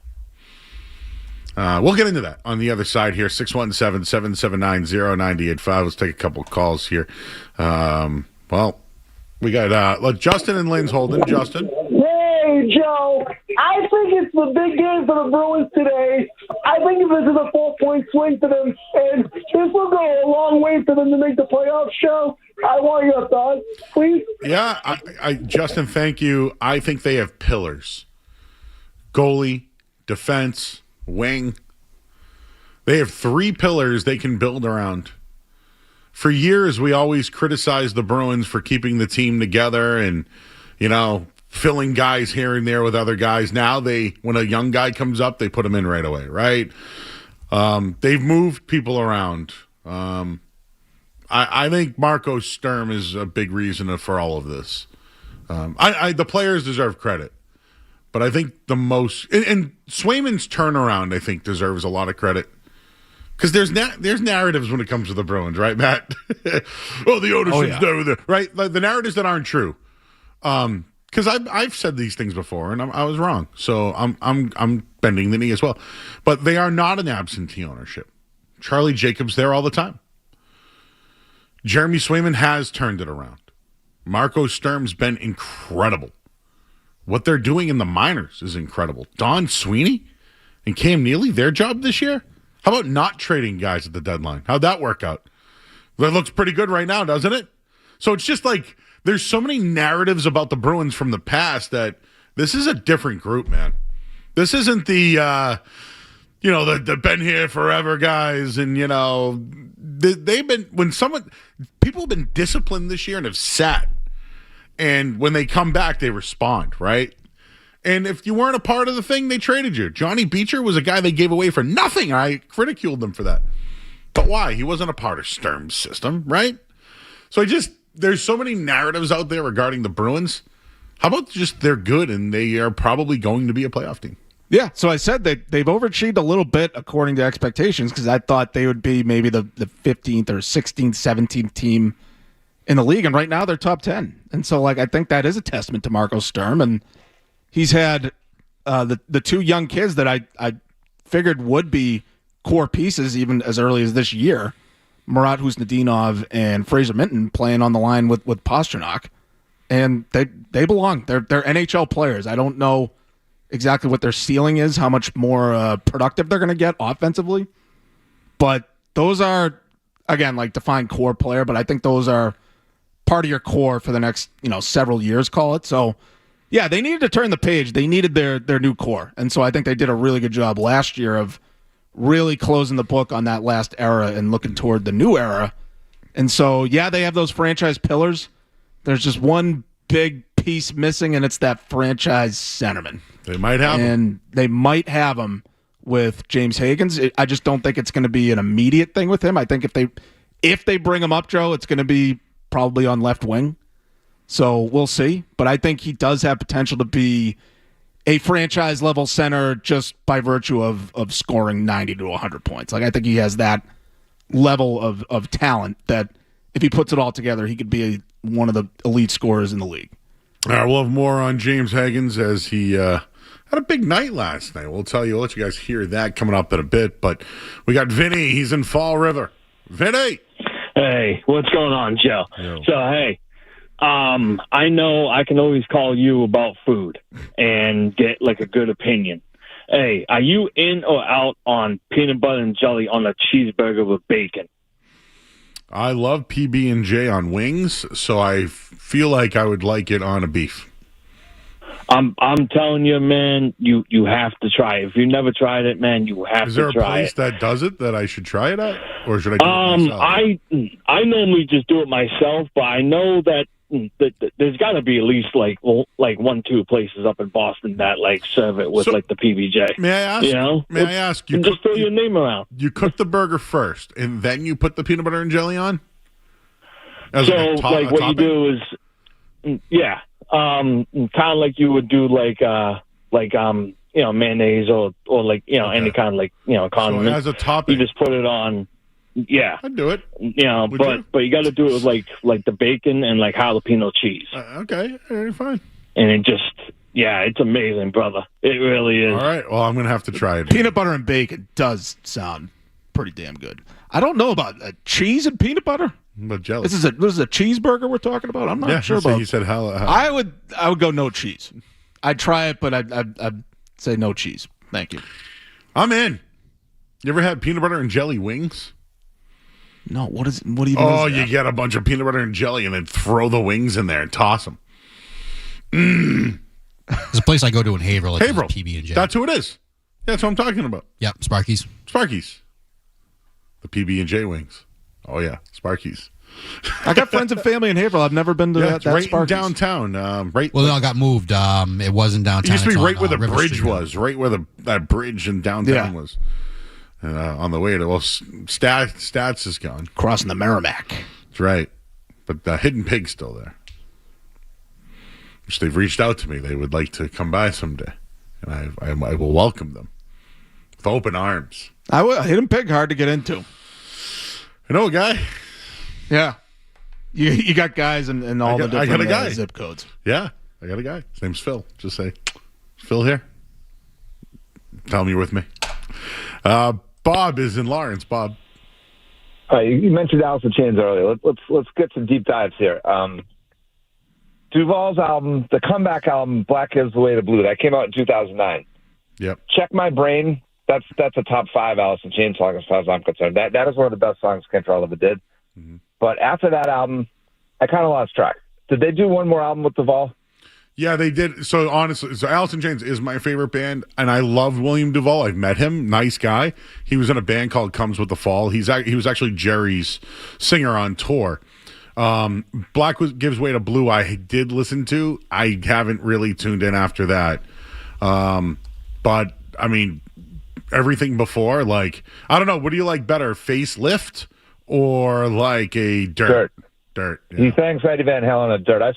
We'll get into that on the other side here. 617-779-0985. Let's take a couple of calls here. We got Justin and Lynn's holding. Justin. Hey, Joe. I think it's the big game for the Bruins today. I think this is a 4-point swing for them, and this will go a long way for them to make the playoffs, Joe. I want your thoughts, please. Yeah, Justin, thank you. I think they have pillars. Goalie, defense, wing. They have 3 pillars they can build around. For years, we always criticized the Bruins for keeping the team together and, filling guys here and there with other guys. Now when a young guy comes up, they put him in right away, right? They've moved people around. I think Marco Sturm is a big reason for all of this. The players deserve credit. But I think the most and Swayman's turnaround, I think, deserves a lot of credit because there's narratives when it comes to the Bruins, right, Matt? The ownership's never there, right? Like, the narratives that aren't true. Because I've said these things before and I was wrong, so I'm bending the knee as well. But they are not an absentee ownership. Charlie Jacobs there all the time. Jeremy Swayman has turned it around. Marco Sturm's been incredible. What they're doing in the minors is incredible. Don Sweeney and Cam Neely, their job this year? How about not trading guys at the deadline? How'd that work out? That looks pretty good right now, doesn't it? So it's just like there's so many narratives about the Bruins from the past that this is a different group, man. This isn't the been here forever guys, and they've been people have been disciplined this year and have sat. And when they come back, they respond, right? And if you weren't a part of the thing, they traded you. Johnny Beecher was a guy they gave away for nothing. I ridiculed them for that. But why? He wasn't a part of Sturm's system, right? So there's so many narratives out there regarding the Bruins. How about just they're good and they are probably going to be a playoff team? Yeah, so I said they've overachieved a little bit according to expectations because I thought they would be maybe the 15th or 16th, 17th team in the league, and right now they're top 10. And so, I think that is a testament to Marco Sturm, and he's had the two young kids that I figured would be core pieces even as early as this year, Murat Husnudinov and Fraser Minton playing on the line with Pasternak, and they belong. They're NHL players. I don't know exactly what their ceiling is, how much more productive they're going to get offensively. But those are, again, defined core player, but I think those are part of your core for the next, several years, call it. So, yeah, they needed to turn the page. They needed their new core. And so I think they did a really good job last year of really closing the book on that last era and looking toward the new era. And so, yeah, they have those franchise pillars. There's just one big piece missing, and it's that franchise centerman. They might have him. And they might have him with James Higgins. I just don't think it's going to be an immediate thing with him. I think if they bring him up, Joe, it's going to be probably on left wing. So we'll see. But I think he does have potential to be a franchise-level center just by virtue of scoring 90 to 100 points. I think he has that level of talent that if he puts it all together, he could be one of the elite scorers in the league. All right, we'll have more on James Higgins as he had a big night last night. We'll let you guys hear that coming up in a bit. But we got Vinny. He's in Fall River. Vinny! Hey, what's going on, Joe? Yo. So, hey, I know I can always call you about food and get a good opinion. Hey, are you in or out on peanut butter and jelly on a cheeseburger with bacon? I love PB&J on wings, so I feel like I would like it on a beef. I'm telling you, man, you have to try it. If you never tried it, man, you have to try it. Is there a place that does it that I should try it at, or should I do it myself? I normally just do it myself, but I know that there's got to be at least 1-2 places up in Boston that serve it with the PBJ. May I ask? May I ask you? Just throw your name around. You cook the burger first, and then you put the peanut butter and jelly on. So what you do is, kind of like you would do mayonnaise or any kind of condiment. So as a topping, you just put it on. Yeah, I'd do it. But you got to do it with the bacon and jalapeno cheese. Okay, fine. And it just, it's amazing, brother. It really is. All right, well, I'm gonna have to try it. Peanut butter and bacon does sound pretty damn good. I don't know about cheese and peanut butter. But jelly. This is a cheeseburger we're talking about. I'm not sure about. You said how? I would go no cheese. I'd try it, but I'd say no cheese. Thank you. I'm in. You ever had peanut butter and jelly wings? No, what even is that? You get a bunch of peanut butter and jelly and then throw the wings in there and toss them. There's a place I go to in Haverhill. Haverhill. PB&J. That's who it is. That's what I'm talking about. Yep, Sparky's. Sparky's. The PB&J wings. Oh, yeah, Sparky's. I got friends and family in Haverhill. I've never been to that right Sparky's. In downtown. Well, it all got moved. It wasn't downtown. It used to be right where the River bridge Street was. Right where that bridge in downtown was. And on the way to, Stats is gone. Crossing the Merrimack. That's right. But the Hidden Pig's still there. Which they've reached out to me. They would like to come by someday. And I will welcome them with open arms. Hidden Pig, hard to get into. I know a guy. Yeah. You got guys in all the different zip codes. Yeah, I got a guy. His name's Phil. Just say, Phil here. Tell him you're with me. Bob is in Lawrence. Bob. You mentioned Alice in Chains earlier. Let's get some deep dives here. Duvall's album, the comeback album, Black Gives the Way to Blue, that came out in 2009. Yep. Check My Brain. That's a top 5 Alice in Chains song as far as I'm concerned. That is one of the best songs Cantrell ever did. Mm-hmm. But after that album, I kind of lost track. Did they do one more album with Duvall? Yeah, they did. So honestly, Alice in Chains is my favorite band, and I love William Duvall. I've met him, nice guy. He was in a band called Comes with the Fall. He was actually Jerry's singer on tour. Gives Way to Blue I did listen to. I haven't really tuned in after that. But I mean, everything before, like, I don't know. What do you like better, facelift or like a dirt? Dirt. Yeah. He thanks Eddie Van Halen at Dirt. I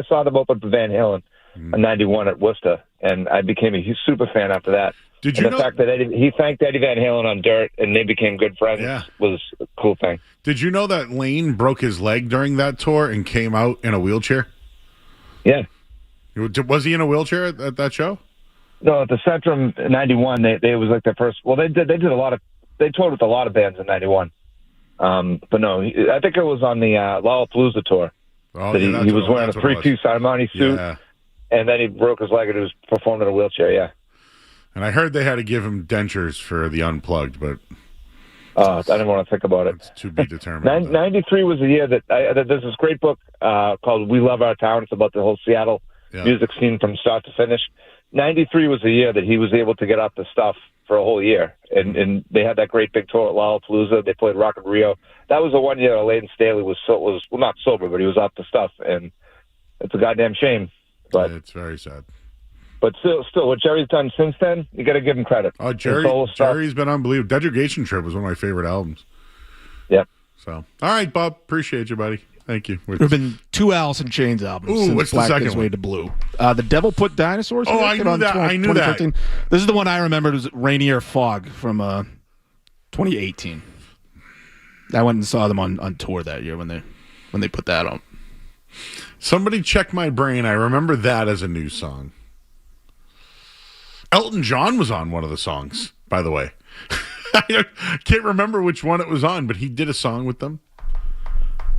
saw them open for Van Halen in '91 at Worcester, and I became a super fan after that. Did you know the fact that he thanked Eddie Van Halen on Dirt and they became good friends was a cool thing. Did you know that Lane broke his leg during that tour and came out in a wheelchair? Yeah. Was he in a wheelchair at that show? No, at the Centrum '91, they was like their first. Well, they did a lot of. They toured with a lot of bands in '91. But no, I think it was on the Lollapalooza tour that he was wearing a three-piece Armani suit, and then he broke his leg and he was performing in a wheelchair. Yeah. And I heard they had to give him dentures for the Unplugged, but I didn't want to think about it. It's to be determined. 93 was the year that there's this great book called "We Love Our Town." It's about the whole Seattle music scene from start to finish. 93 was the year that he was able to get up the stuff for a whole year, and they had that great big tour at Lollapalooza. They played Rock in Rio. That was the one year that Layden Staley was not sober, but he was off the stuff, and it's a goddamn shame. But it's very sad. But still, what Jerry's done since then, you got to give him credit. Oh, Jerry's been unbelievable. Degradation Trip was one of my favorite albums. Yep. So, all right, Bob, appreciate you, buddy. Thank you. There have been 2 Alice in Chains albums since what's the Black second His Way one? to Blue. The Devil Put Dinosaurs. Oh, I knew that. I knew that. This is the one I remembered was Rainier Fog from 2018. I went and saw them on tour that year when they put that on. Somebody check my brain. I remember that as a new song. Elton John was on one of the songs, by the way. I can't remember which one it was on, but he did a song with them.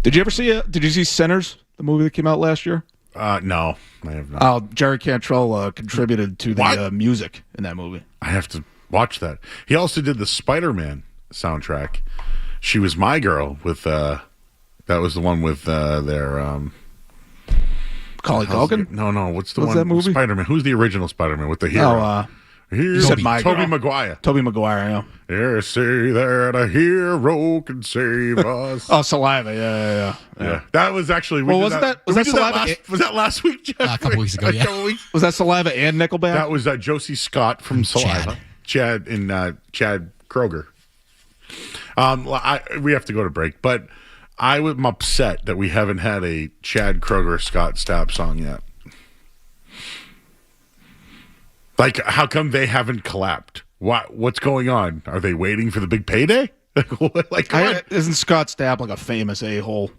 Did you see Sinners, the movie that came out last year? No, I have not. Oh, Jerry Cantrell contributed to the music in that movie. I have to watch that. He also did the Spider-Man soundtrack. She Was My Girl with that was the one with their Macaulay Culkin? No. What's the one? That movie? Spider-Man. Who's the original Spider-Man with the hero? You said Tobey Maguire. Tobey Maguire, yeah. Yes, say that a hero can save us. Oh, Saliva, yeah. That was actually. Was that Saliva? Was that last week, Jeff? A couple weeks ago, yeah. Was that Saliva and Nickelback? That was Josie Scott from Saliva. Chad Kroger. We have to go to break, but I'm upset that we haven't had a Chad Kroger Scott Stapp song yet. Like, how come they haven't collabed? What's going on? Are they waiting for the big payday? Isn't Scott Stapp like a famous a-hole?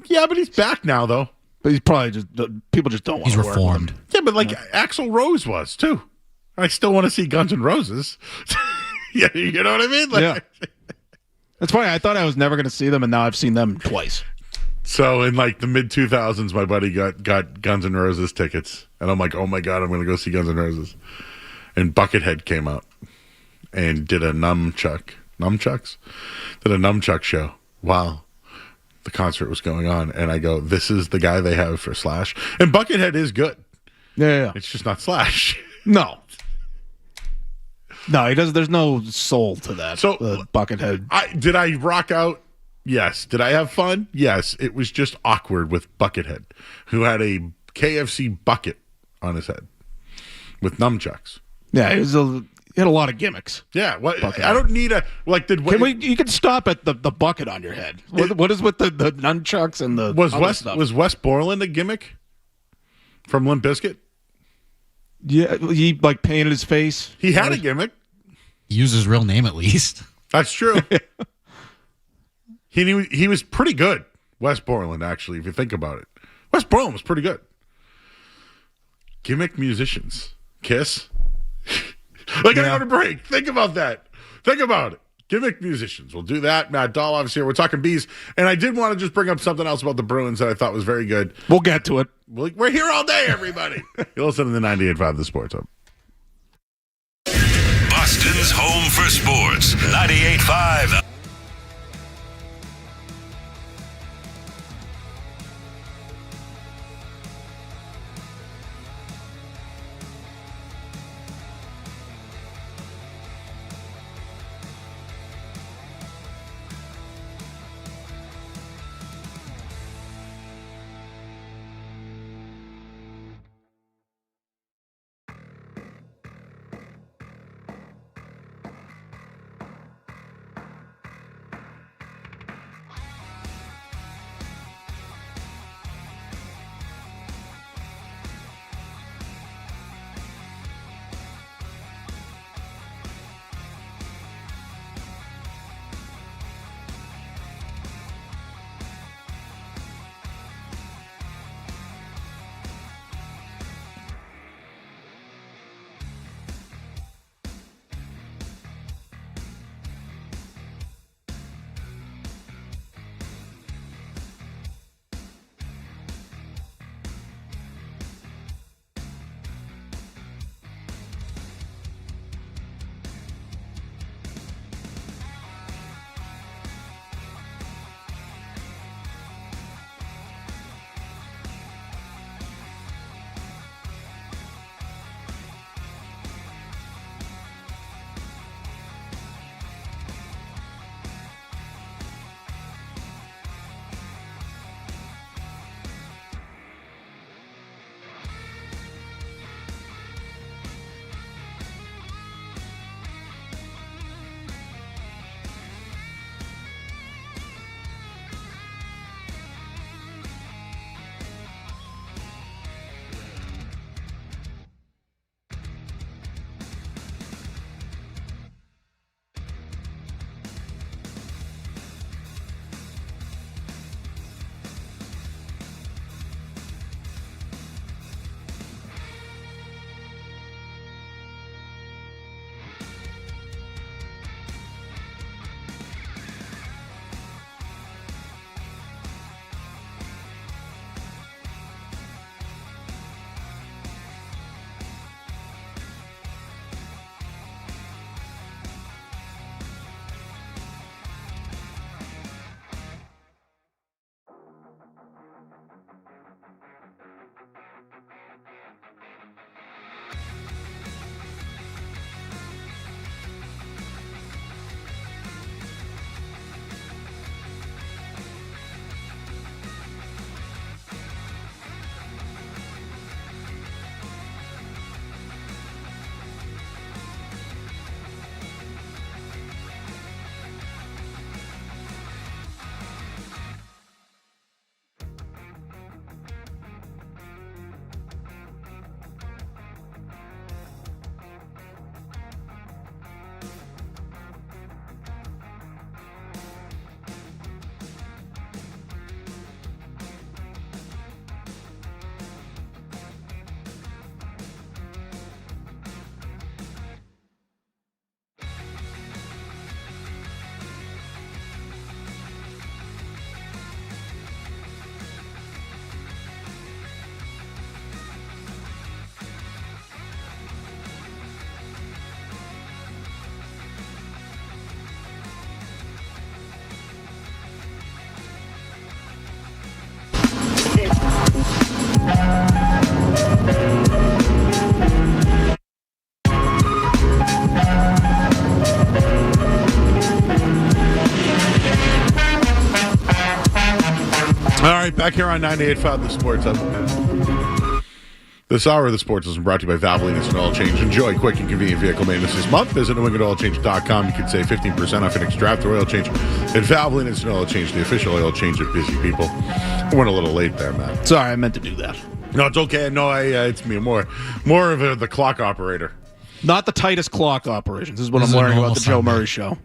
Yeah, but he's back now, though. But he's probably people just don't want to work with him. He's reformed. Yeah, but Axl Rose was, too. I still want to see Guns N' Roses. Yeah, you know what I mean? Yeah. That's funny. I thought I was never going to see them, and now I've seen them twice. So in the mid-2000s, my buddy got Guns N' Roses tickets. And I'm like, oh, my God, I'm going to go see Guns N' Roses. And Buckethead came out and did a nunchuck show while the concert was going on. And I go, this is the guy they have for Slash. And Buckethead is good. Yeah. It's just not Slash. No, he does. There's no soul to that. So Buckethead. Did I rock out? Yes. Did I have fun? Yes. It was just awkward with Buckethead, who had a KFC bucket on his head with nunchucks. Yeah, he had a lot of gimmicks. Yeah. I don't need You can stop at the bucket on your head. What is with the nunchucks and the was Wes Borland a gimmick from Limp Bizkit? Yeah, he painted his face. He had a gimmick. He used his real name at least. That's true. He was pretty good, Wes Borland, actually, if you think about it. Wes Borland was pretty good. Gimmick musicians. Kiss. I gotta go to break. Think about that. Think about it. Gimmick musicians. We'll do that. Matt Dolloff is here. We're talking bees. And I did want to just bring up something else about the Bruins that I thought was very good. We'll get to it. We're here all day, everybody. You're listening to the 98.5 The Sports Hub. Boston's home for sports. 98.5. Back here on 98.5 The Sports Hub. This hour of the Sports is brought to you by Valvoline Instant Oil Change. Enjoy quick and convenient vehicle maintenance this month. Visit NewEnglandOilChange.com. You can save 15% off an extra draft oil change at Valvoline Instant Oil Change, the official oil change of busy people. I went a little late there, Matt. Sorry, I meant to do that. No, it's okay. No, it's me. More of the clock operator. Not the tightest clock operations. This is what I'm learning about the Joe Murray Show.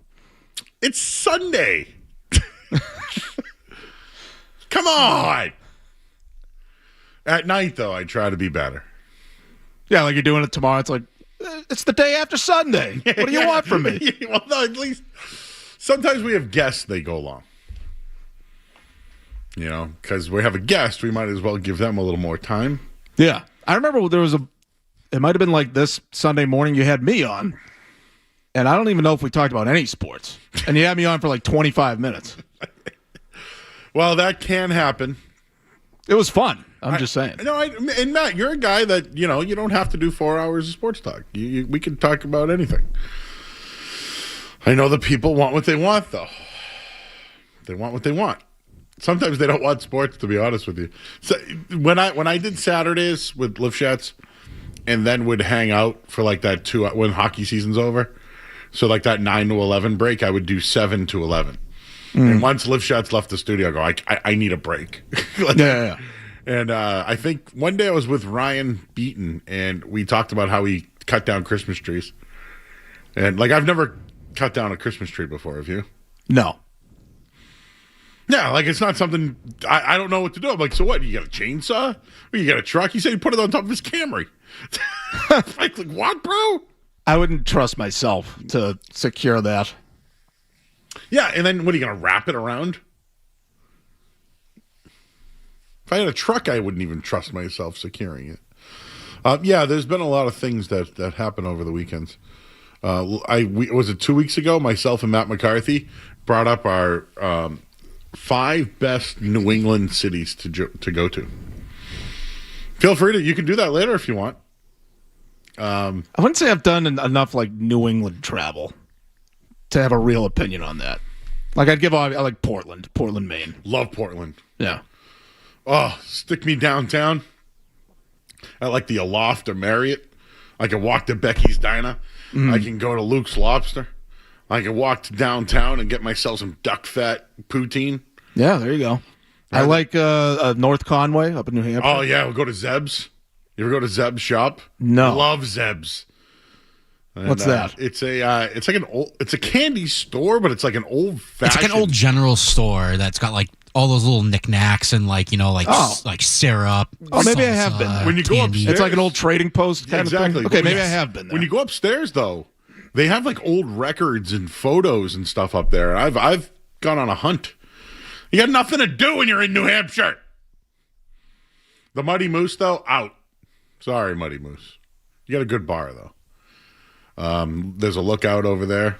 It's Sunday. Come on. At night, though, I try to be better. Yeah, like you're doing it tomorrow. It's like, it's the day after Sunday. What do you want from me? Well, no, at least sometimes we have guests, they go long. You know, because we have a guest, we might as well give them a little more time. Yeah. I remember there was it might have been like this Sunday morning you had me on, and I don't even know if we talked about any sports. And you had me on for like 25 minutes. Well, that can happen. It was fun. I'm just saying. No, and Matt, you're a guy that, you don't have to do 4 hours of sports talk. We can talk about anything. I know the people want what they want, though. They want what they want. Sometimes they don't want sports, to be honest with you. So when I did Saturdays with Lifshats and then would hang out for like that 2 when hockey season's over, so like that 9 to 11 break, I would do 7 to 11. And once Lifshats left the studio, I go, I need a break. Yeah. And I think one day I was with Ryan Beaton, and we talked about how we cut down Christmas trees. And, I've never cut down a Christmas tree before, have you? No. Yeah, it's not something, I don't know what to do. I'm like, so what, you got a chainsaw? Or you got a truck? He said he put it on top of his Camry. like, what, bro? I wouldn't trust myself to secure that. Yeah, and then what, are you going to wrap it around? If I had a truck, I wouldn't even trust myself securing it. Yeah, there's been a lot of things that happen over the weekends. Was it 2 weeks ago? Myself and Matt McCarthy brought up our 5 best New England cities to go to. Feel free you can do that later if you want. I wouldn't say I've done enough New England travel to have a real opinion on that. I like Portland, Maine. Love Portland. Yeah. Oh, stick me downtown. I like the Aloft or Marriott. I can walk to Becky's Diner. I can go to Luke's Lobster. I can walk to downtown and get myself some duck fat poutine. Yeah, there you go. I like North Conway up in New Hampshire. Oh, yeah, we'll go to Zeb's. You ever go to Zeb's shop? No. Love Zeb's. And, what's that? It's a candy store, but it's like an old fashioned. It's like an old general store that's got all those little knickknacks and like syrup. Oh, maybe I have been there. When you go upstairs, it's like an old trading post kind of thing. Okay, maybe I have been there. When you go upstairs, though, they have old records and photos and stuff up there. I've gone on a hunt. You got nothing to do when you're in New Hampshire. The Muddy Moose, though, out. Sorry, Muddy Moose. You got a good bar, though. There's a lookout over there.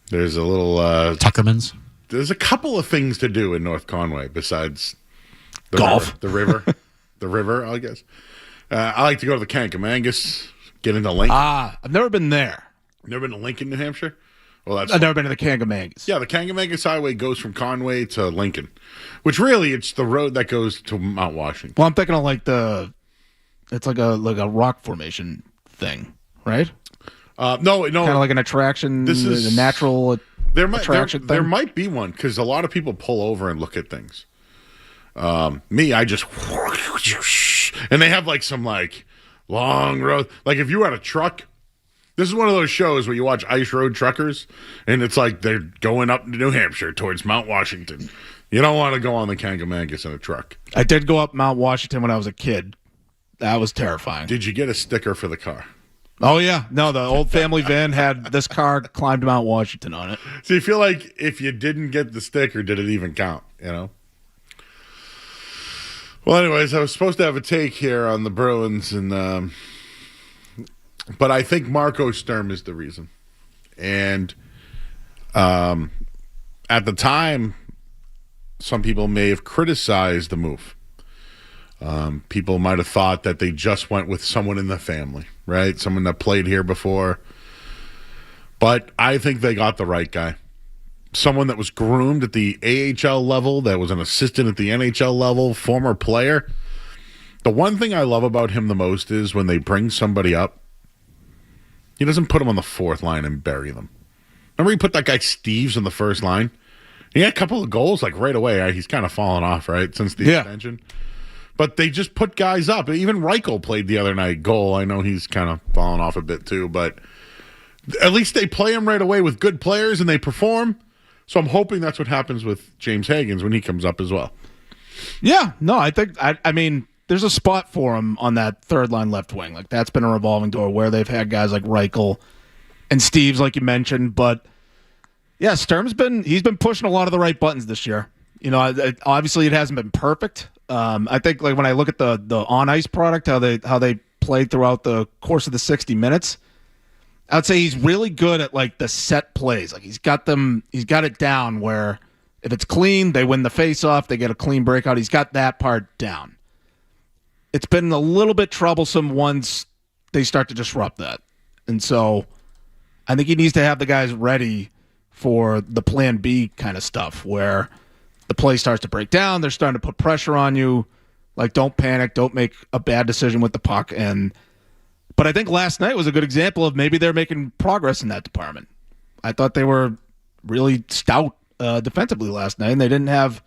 There's a little Tuckerman's. There's a couple of things to do in North Conway besides the golf, the river. I guess. I like to go to the Kankamangas, get into Lincoln. I've never been there. Never been to Lincoln, New Hampshire. Well, I've never been to the Kankamangas. Yeah, the Kankamangas Highway goes from Conway to Lincoln, which really it's the road that goes to Mount Washington. Well, I'm thinking of it's like a rock formation thing. Right? No. Kind of like an attraction. This is a natural attraction. There might be one because a lot of people pull over and look at things. I just and they have some long road. If you had a truck, this is one of those shows where you watch Ice Road Truckers, and it's they're going up to New Hampshire towards Mount Washington. You don't want to go on the Kankamangas in a truck. I did go up Mount Washington when I was a kid. That was terrifying. Did you get a sticker for the car? Oh, yeah. No, the old family van had this car climbed Mount Washington on it. So you feel like if you didn't get the sticker, did it even count, Well, anyways, I was supposed to have a take here on the Bruins, but I think Marco Sturm is the reason. And at the time, some people may have criticized the move. People might have thought that they just went with someone in the family, right? Someone that played here before. But I think they got the right guy. someone that was groomed at the AHL level, that was an assistant at the NHL level, former player. The one thing I love about him the most is when they bring somebody up, he doesn't put them on the fourth line and bury them. Remember he put that guy Steves on the first line? He had a couple of goals like right away. He's kind of fallen off, right, since the extension. But they just put guys up. Even Reichel played the other night goal. I know he's kind of fallen off a bit too, but at least they play him right away with good players and they perform. So I'm hoping that's what happens with James Higgins when he comes up as well. Yeah, no, I mean, there's a spot for him on that third line left wing. Like that's been a revolving door where they've had guys like Reichel and Steves, like you mentioned. But yeah, Sturm's been pushing a lot of the right buttons this year. You know, obviously it hasn't been perfect. I think like when I look at the on ice product, how they played throughout the course of the 60 minutes. I'd say he's really good at like the set plays. Like he's got it down where if it's clean, they win the face-off, they get a clean breakout. He's got that part down. It's been a little bit troublesome once they start to disrupt that. And so I think he needs to have the guys ready for the plan B kind of stuff where the play starts to break down, they're starting to put pressure on you. Like don't panic, don't make a bad decision with the puck. But I think last night was a good example of maybe they're making progress in that department. I thought they were really stout defensively last night, and they didn't have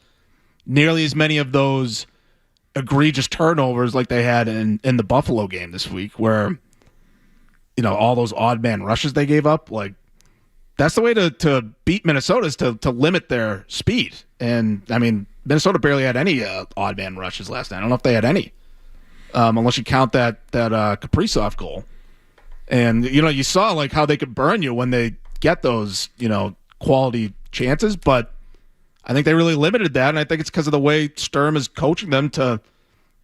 nearly as many of those egregious turnovers like they had in the Buffalo game this week where, you know, all those odd man rushes they gave up. Like, that's the way to beat Minnesota is to limit their speed. And, I mean, Minnesota barely had any odd man rushes last night. I don't know if they had any. Unless you count that Kaprizov goal. And, you know, you saw like how they could burn you when they get those, you know, quality chances, but I think they really limited that, and I think it's because of the way Sturm is coaching them to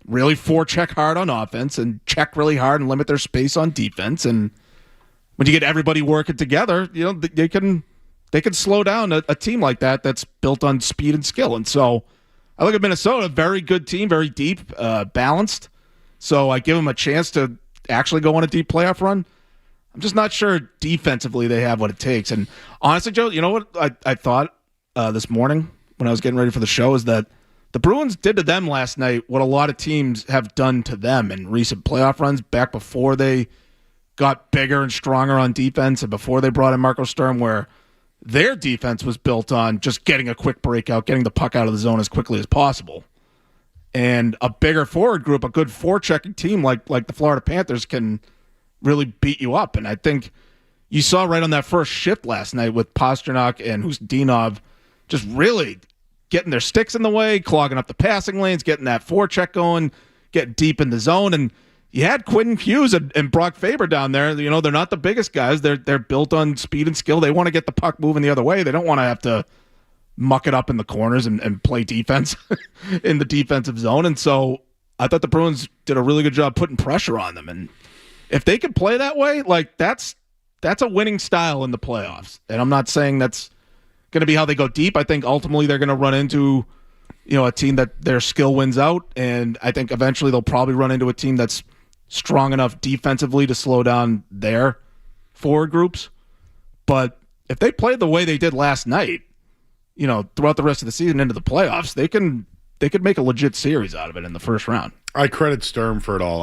really forecheck hard on offense and check really hard and limit their space on defense. And when you get everybody working together, you know, they can slow down a team like that that's built on speed and skill. And so I look at Minnesota, very good team, very deep, balanced. So I give them a chance to actually go on a deep playoff run. I'm just not sure defensively they have what it takes. And honestly, Joe, you know what I thought this morning when I was getting ready for the show is that the Bruins did to them last night what a lot of teams have done to them in recent playoff runs back before they got bigger and stronger on defense and before they brought in Marco Sturm, where their defense was built on just getting a quick breakout, getting the puck out of the zone as quickly as possible. And a bigger forward group, a good forechecking team like the Florida Panthers can really beat you up. And I think you saw right on that first shift last night with Pasternak and Ustinov just really getting their sticks in the way, clogging up the passing lanes, getting that forecheck going, getting deep in the zone. And you had Quinn Hughes and Brock Faber down there. You know, they're not the biggest guys. They're built on speed and skill. They want to get the puck moving the other way. They don't want to have to muck it up in the corners and play defense in the defensive zone. And so I thought the Bruins did a really good job putting pressure on them. And if they could play that way, like that's a winning style in the playoffs. And I'm not saying that's going to be how they go deep. I think ultimately they're going to run into, you know, a team that their skill wins out. And I think eventually they'll probably run into a team that's strong enough defensively to slow down their forward groups. But if they play the way they did last night, you know, throughout the rest of the season into the playoffs, they could make a legit series out of it in the first round. I credit Sturm for it all.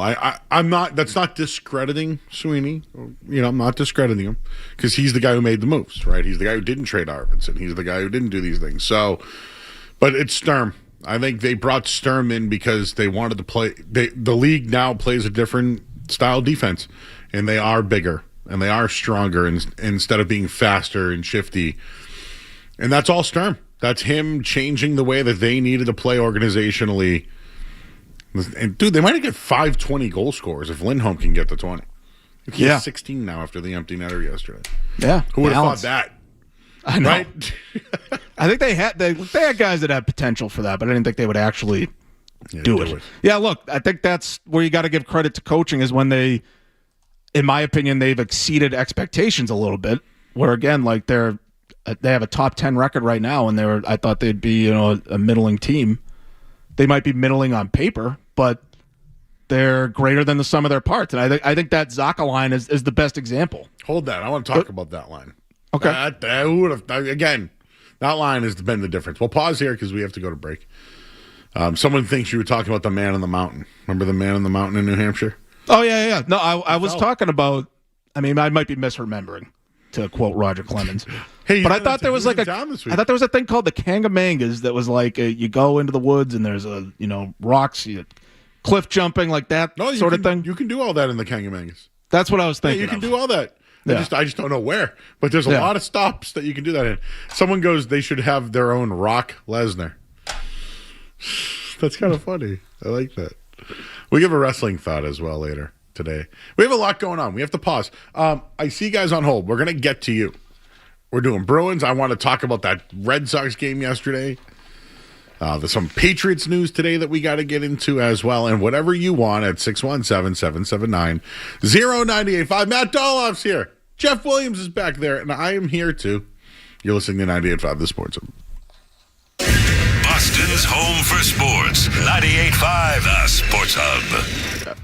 I'm not. That's not discrediting Sweeney. You know, I'm not discrediting him because he's the guy who made the moves, right? He's the guy who didn't trade Arvidsson. He's the guy who didn't do these things. So, but it's Sturm. I think they brought Sturm in because they wanted to play. The league now plays a different style defense, and they are bigger and they are stronger instead of being faster and shifty. And that's all Sturm. That's him changing the way that they needed to play organizationally. And, dude, they might get 5-20 goal scorers if Lindholm can get to 20. He has 16 now after the empty netter yesterday. Yeah. Who would have thought that? I know. Right? I think they had guys that had potential for that, but I didn't think they would actually do it. Yeah, look, I think that's where you got to give credit to coaching is when they, in my opinion, they've exceeded expectations a little bit, where, again, like they have a top 10 record right now, and I thought they'd be, you know, a middling team. They might be middling on paper, but they're greater than the sum of their parts. And I think that Zaka line is the best example. Hold that. I want to talk about that line. Okay. Again, That line has been the difference. We'll pause here because we have to go to break. Someone thinks you were talking about the man on the mountain. Remember the man on the mountain in New Hampshire? Oh, yeah. No, I was talking about, I might be misremembering, to quote Roger Clemens. Hey, but I thought there was I thought there was a thing called the Kangamangas that was like you go into the woods and there's rocks, cliff jumping like that sort of thing. You can do all that in the Kangamangas. That's what I was thinking. Yeah, you can do all that. Yeah. I just don't know where. But there's a lot of stops that you can do that in. Someone goes, they should have their own Rock Lesnar. That's kind of funny. I like that. We give a wrestling thought as well later today. We have a lot going on. We have to pause. I see you guys on hold. We're going to get to you. We're doing Bruins. I want to talk about that Red Sox game yesterday. There's some Patriots news today that we got to get into as well. And whatever you want at 617-779-0985. Matt Dolloff's here. Jeff Williams is back there. And I am here too. You're listening to 98.5 The Sports Hub. Boston's home for sports. 98.5 The Sports Hub.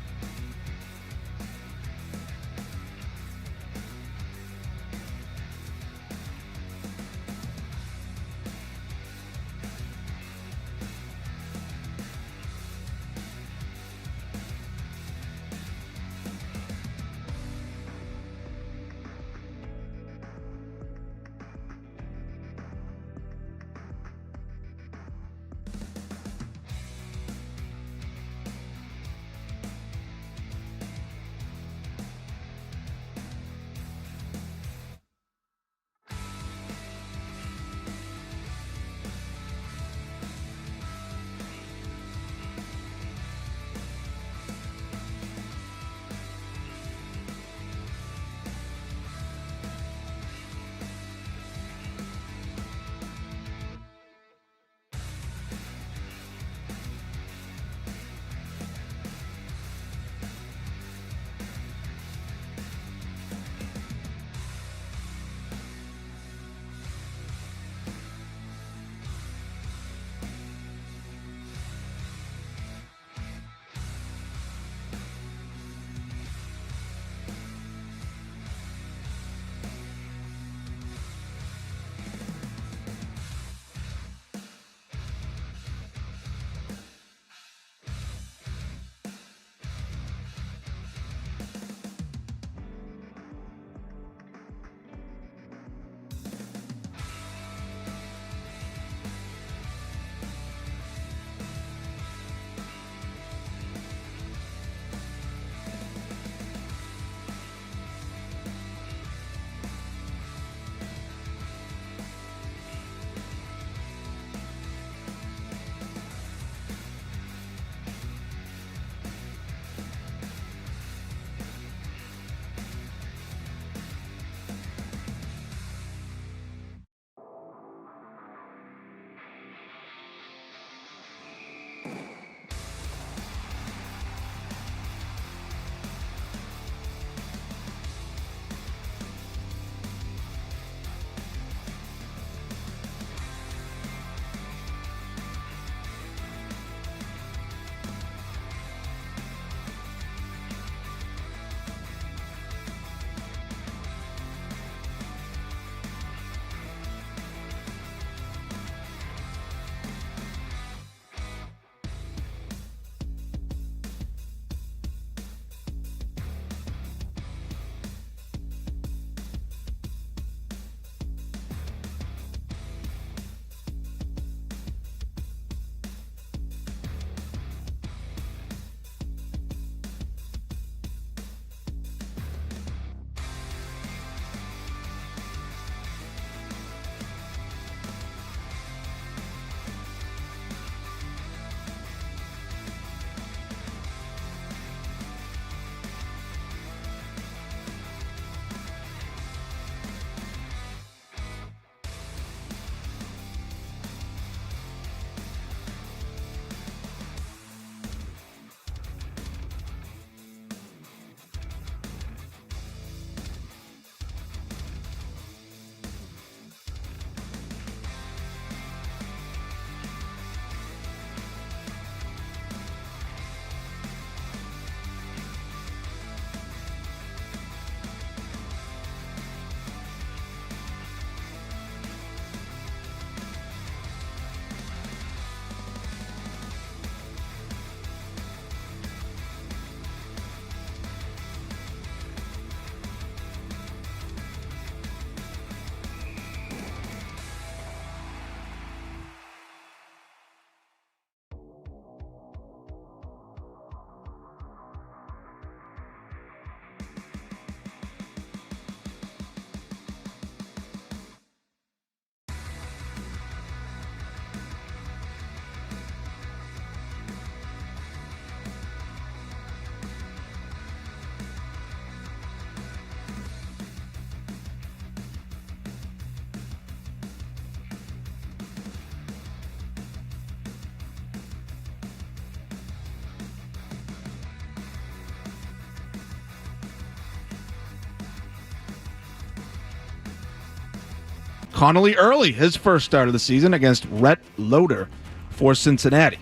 Connolly early, his first start of the season against Rhett Loader for Cincinnati.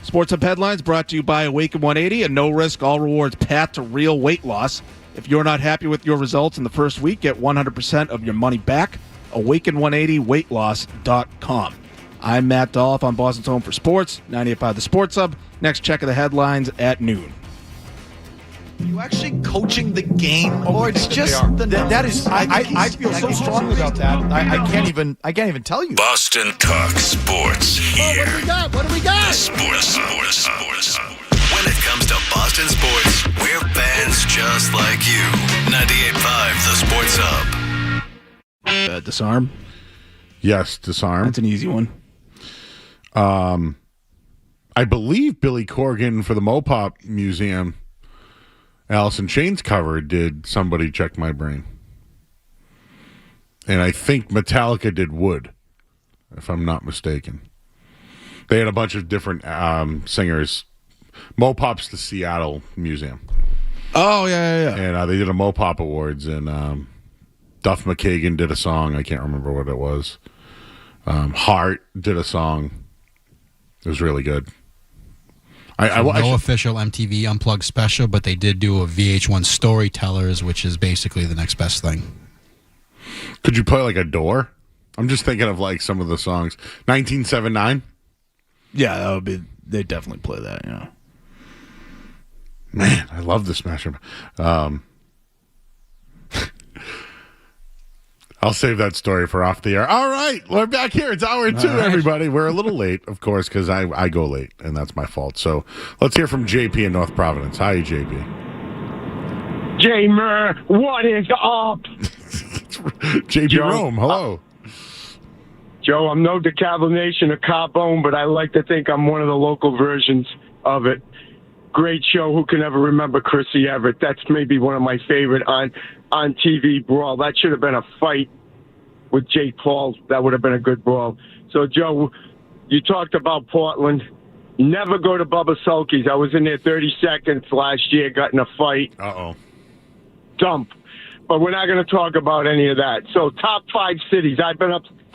Sports Hub headlines brought to you by Awaken 180, a no-risk, all-rewards path to real weight loss. If you're not happy with your results in the first week, get 100% of your money back. Awaken180weightloss.com. I'm Matt Dolloff on Boston's Home for Sports, 98.5 The Sports Hub. Next check of the headlines at noon. Are you actually coaching the game, or it's just that is? I feel so strongly about that. I can't even tell you. Boston Talk Sports here. What do we got? The Sports Hub. When it comes to Boston sports, we're fans just like you. 98.5 The Sports Hub. Disarm. Yes, Disarm. That's an easy one. I believe Billy Corgan for the Mopop Museum, Alice in Chains cover did Somebody Check My Brain. And I think Metallica did Wood, if I'm not mistaken. They had a bunch of different singers. Mopop's the Seattle Museum. Oh, yeah. And they did a Mopop Awards, and Duff McKagan did a song. I can't remember what it was. Hart did a song. It was really good. No official MTV Unplugged special, but they did do a VH1 Storytellers, which is basically the next best thing. Could you play like a door? I'm just thinking of like some of the songs. 1979? Yeah, that would be. They definitely play that, yeah. Man, I love the Smasher. I'll save that story for off the air. All right, we're back here. It's hour 2, everybody. We're a little late, of course, because I go late, and that's my fault. So let's hear from JP in North Providence. Hi, JP. J-Mer, what is up? JP Joe, Rome, hello. Joe, I'm no decablination of Carbone, but I like to think I'm one of the local versions of it. Great show. Who can ever remember Chrissy Everett? That's maybe one of my favorite on TV brawl. That should have been a fight with Jake Paul. That would have been a good brawl. So, Joe, you talked about Portland. Never go to Bubba Sulky's. I was in there 30 seconds last year, got in a fight. Uh-oh. Dump. But we're not going to talk about any of that. So, top 5 cities. I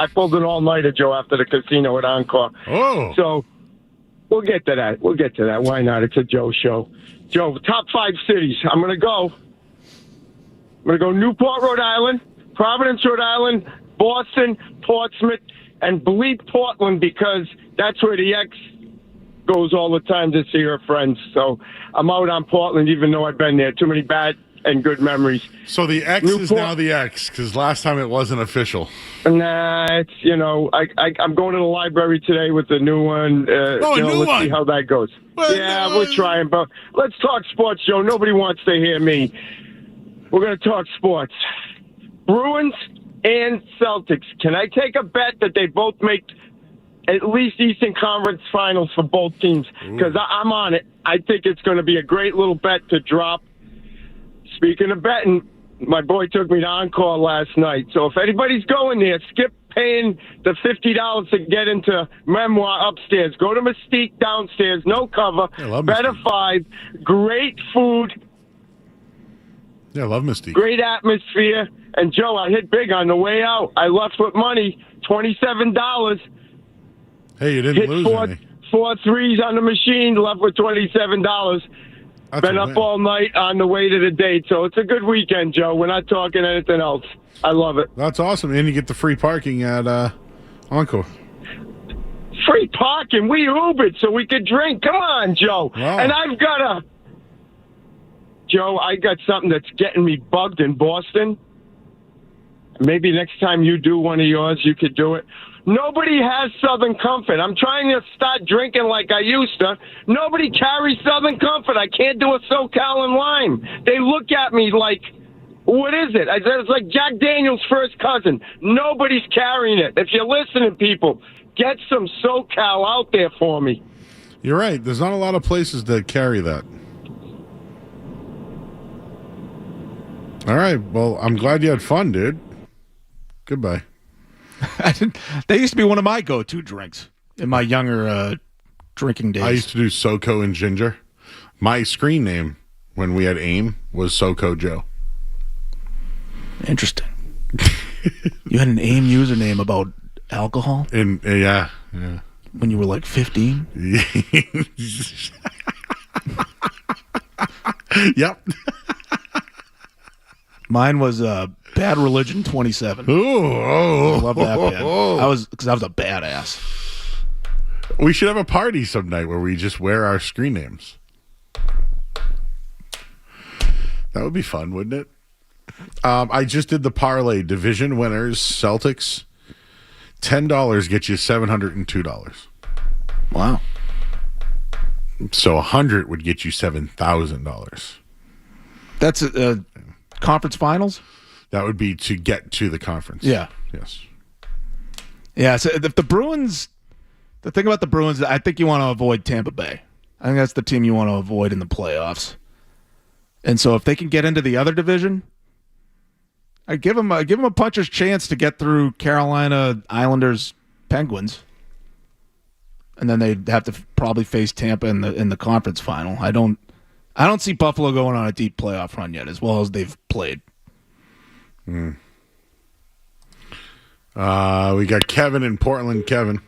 pulled an all-nighter, Joe, after the casino at Encore. Oh. So, we'll get to that. Why not? It's a Joe show. Joe, top 5 cities. I'm going to go Newport, Rhode Island, Providence, Rhode Island, Boston, Portsmouth, and bleep Portland because that's where the ex goes all the time to see her friends. So I'm out on Portland even though I've been there. Too many bad and good memories. So the ex is now the ex because last time it wasn't official. Nah, it's, I'm going to the library today with the new one. Let's see how that goes. We're trying, but let's talk sports, Joe. Nobody wants to hear me. We're going to talk sports. Bruins and Celtics. Can I take a bet that they both make at least Eastern Conference Finals for both teams? Because I'm on it. I think it's going to be a great little bet to drop. Speaking of betting, my boy took me to Encore last night. So if anybody's going there, skip paying the $50 to get into Memoir upstairs. Go to Mystique downstairs, no cover, better Mystique. 5, great food. Yeah, I love Mystique. Great atmosphere. And, Joe, I hit big on the way out. I left with money, $27. Hey, you didn't lose any. 4 threes on the machine, left with $27. Been up all night on the way to the date. So it's a good weekend, Joe. We're not talking anything else. I love it. That's awesome. And you get the free parking at Encore. Free parking? We Ubered so we could drink. Come on, Joe. Wow. And I got something that's getting me bugged in Boston. Maybe next time you do one of yours, you could do it. Nobody has Southern Comfort. I'm trying to start drinking like I used to. Nobody carries Southern Comfort. I can't do a SoCal and Lime. They look at me like, what is it? It's like Jack Daniel's first cousin. Nobody's carrying it. If you're listening, people, get some SoCal out there for me. You're right. There's not a lot of places that carry that. All right. Well, I'm glad you had fun, dude. Goodbye. They used to be one of my go-to drinks in my younger drinking days. I used to do SoCo and ginger. My screen name when we had AIM was SoCo Joe. Interesting. You had an AIM username about alcohol? Yeah. When you were like 15? Yep. Mine was Bad Religion 27. Ooh, I love that band. Because I was a badass. We should have a party some night where we just wear our screen names. That would be fun, wouldn't it? I just did the parlay division winners, Celtics. $10 gets you $702. Wow. So 100 would get you $7,000. That's conference finals? That would be to get to the conference. Yeah. Yes. Yeah, so if the Bruins, the thing about the Bruins, I think you want to avoid Tampa Bay. I think that's the team you want to avoid in the playoffs. And so if they can get into the other division, I give them a puncher's chance to get through Carolina, Islanders, Penguins. And then they'd have to probably face Tampa in the conference final. I don't see Buffalo going on a deep playoff run yet, as well as they've played. We got Kevin in Portland. Kevin.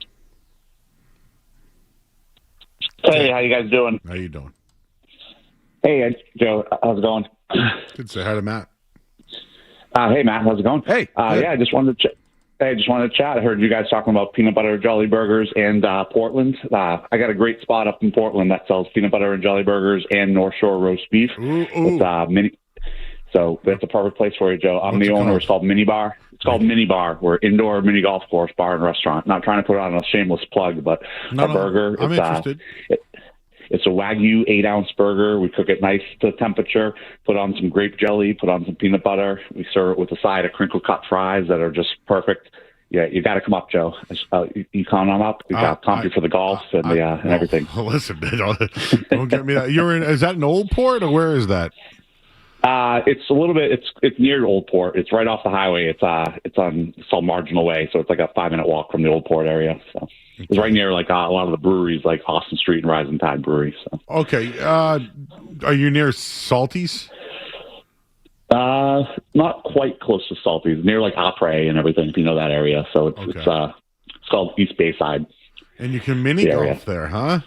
Hey, how you guys doing? How you doing? Hey, Joe. How's it going? Good. Say hi to Matt. Hey, Matt. How's it going? Hey. Yeah, I just wanted to chat. I heard you guys talking about peanut butter jelly burgers and Portland. I got a great spot up in Portland that sells peanut butter and jelly burgers and North Shore roast beef. Ooh. It's mini. So that's a perfect place for you, Joe. I'm the owner. It's called Mini Bar. It's called Mini Bar. We're indoor mini golf course, bar, and restaurant. Not trying to put on a shameless plug, but our burger. I'm interested. It's a Wagyu 8-ounce burger. We cook it nice to temperature, put on some grape jelly, put on some peanut butter. We serve it with a side of crinkle cut fries that are just perfect. Yeah, you got to come up, Joe. You come on up. We got comfy for the golf and everything. Listen, don't get me that. Is that in Old Port or where is that? It's a little bit. It's near Old Port. It's right off the highway. It's called Marginal Way, so it's like a 5-minute walk from the Old Port area. So it's right near like a lot of the breweries, like Austin Street and Rising Tide Brewery. So okay, are you near Salty's? Not quite close to Salty's. Near like Opry and everything, if you know that area. So it's called East Bayside. And you can mini golf there, huh?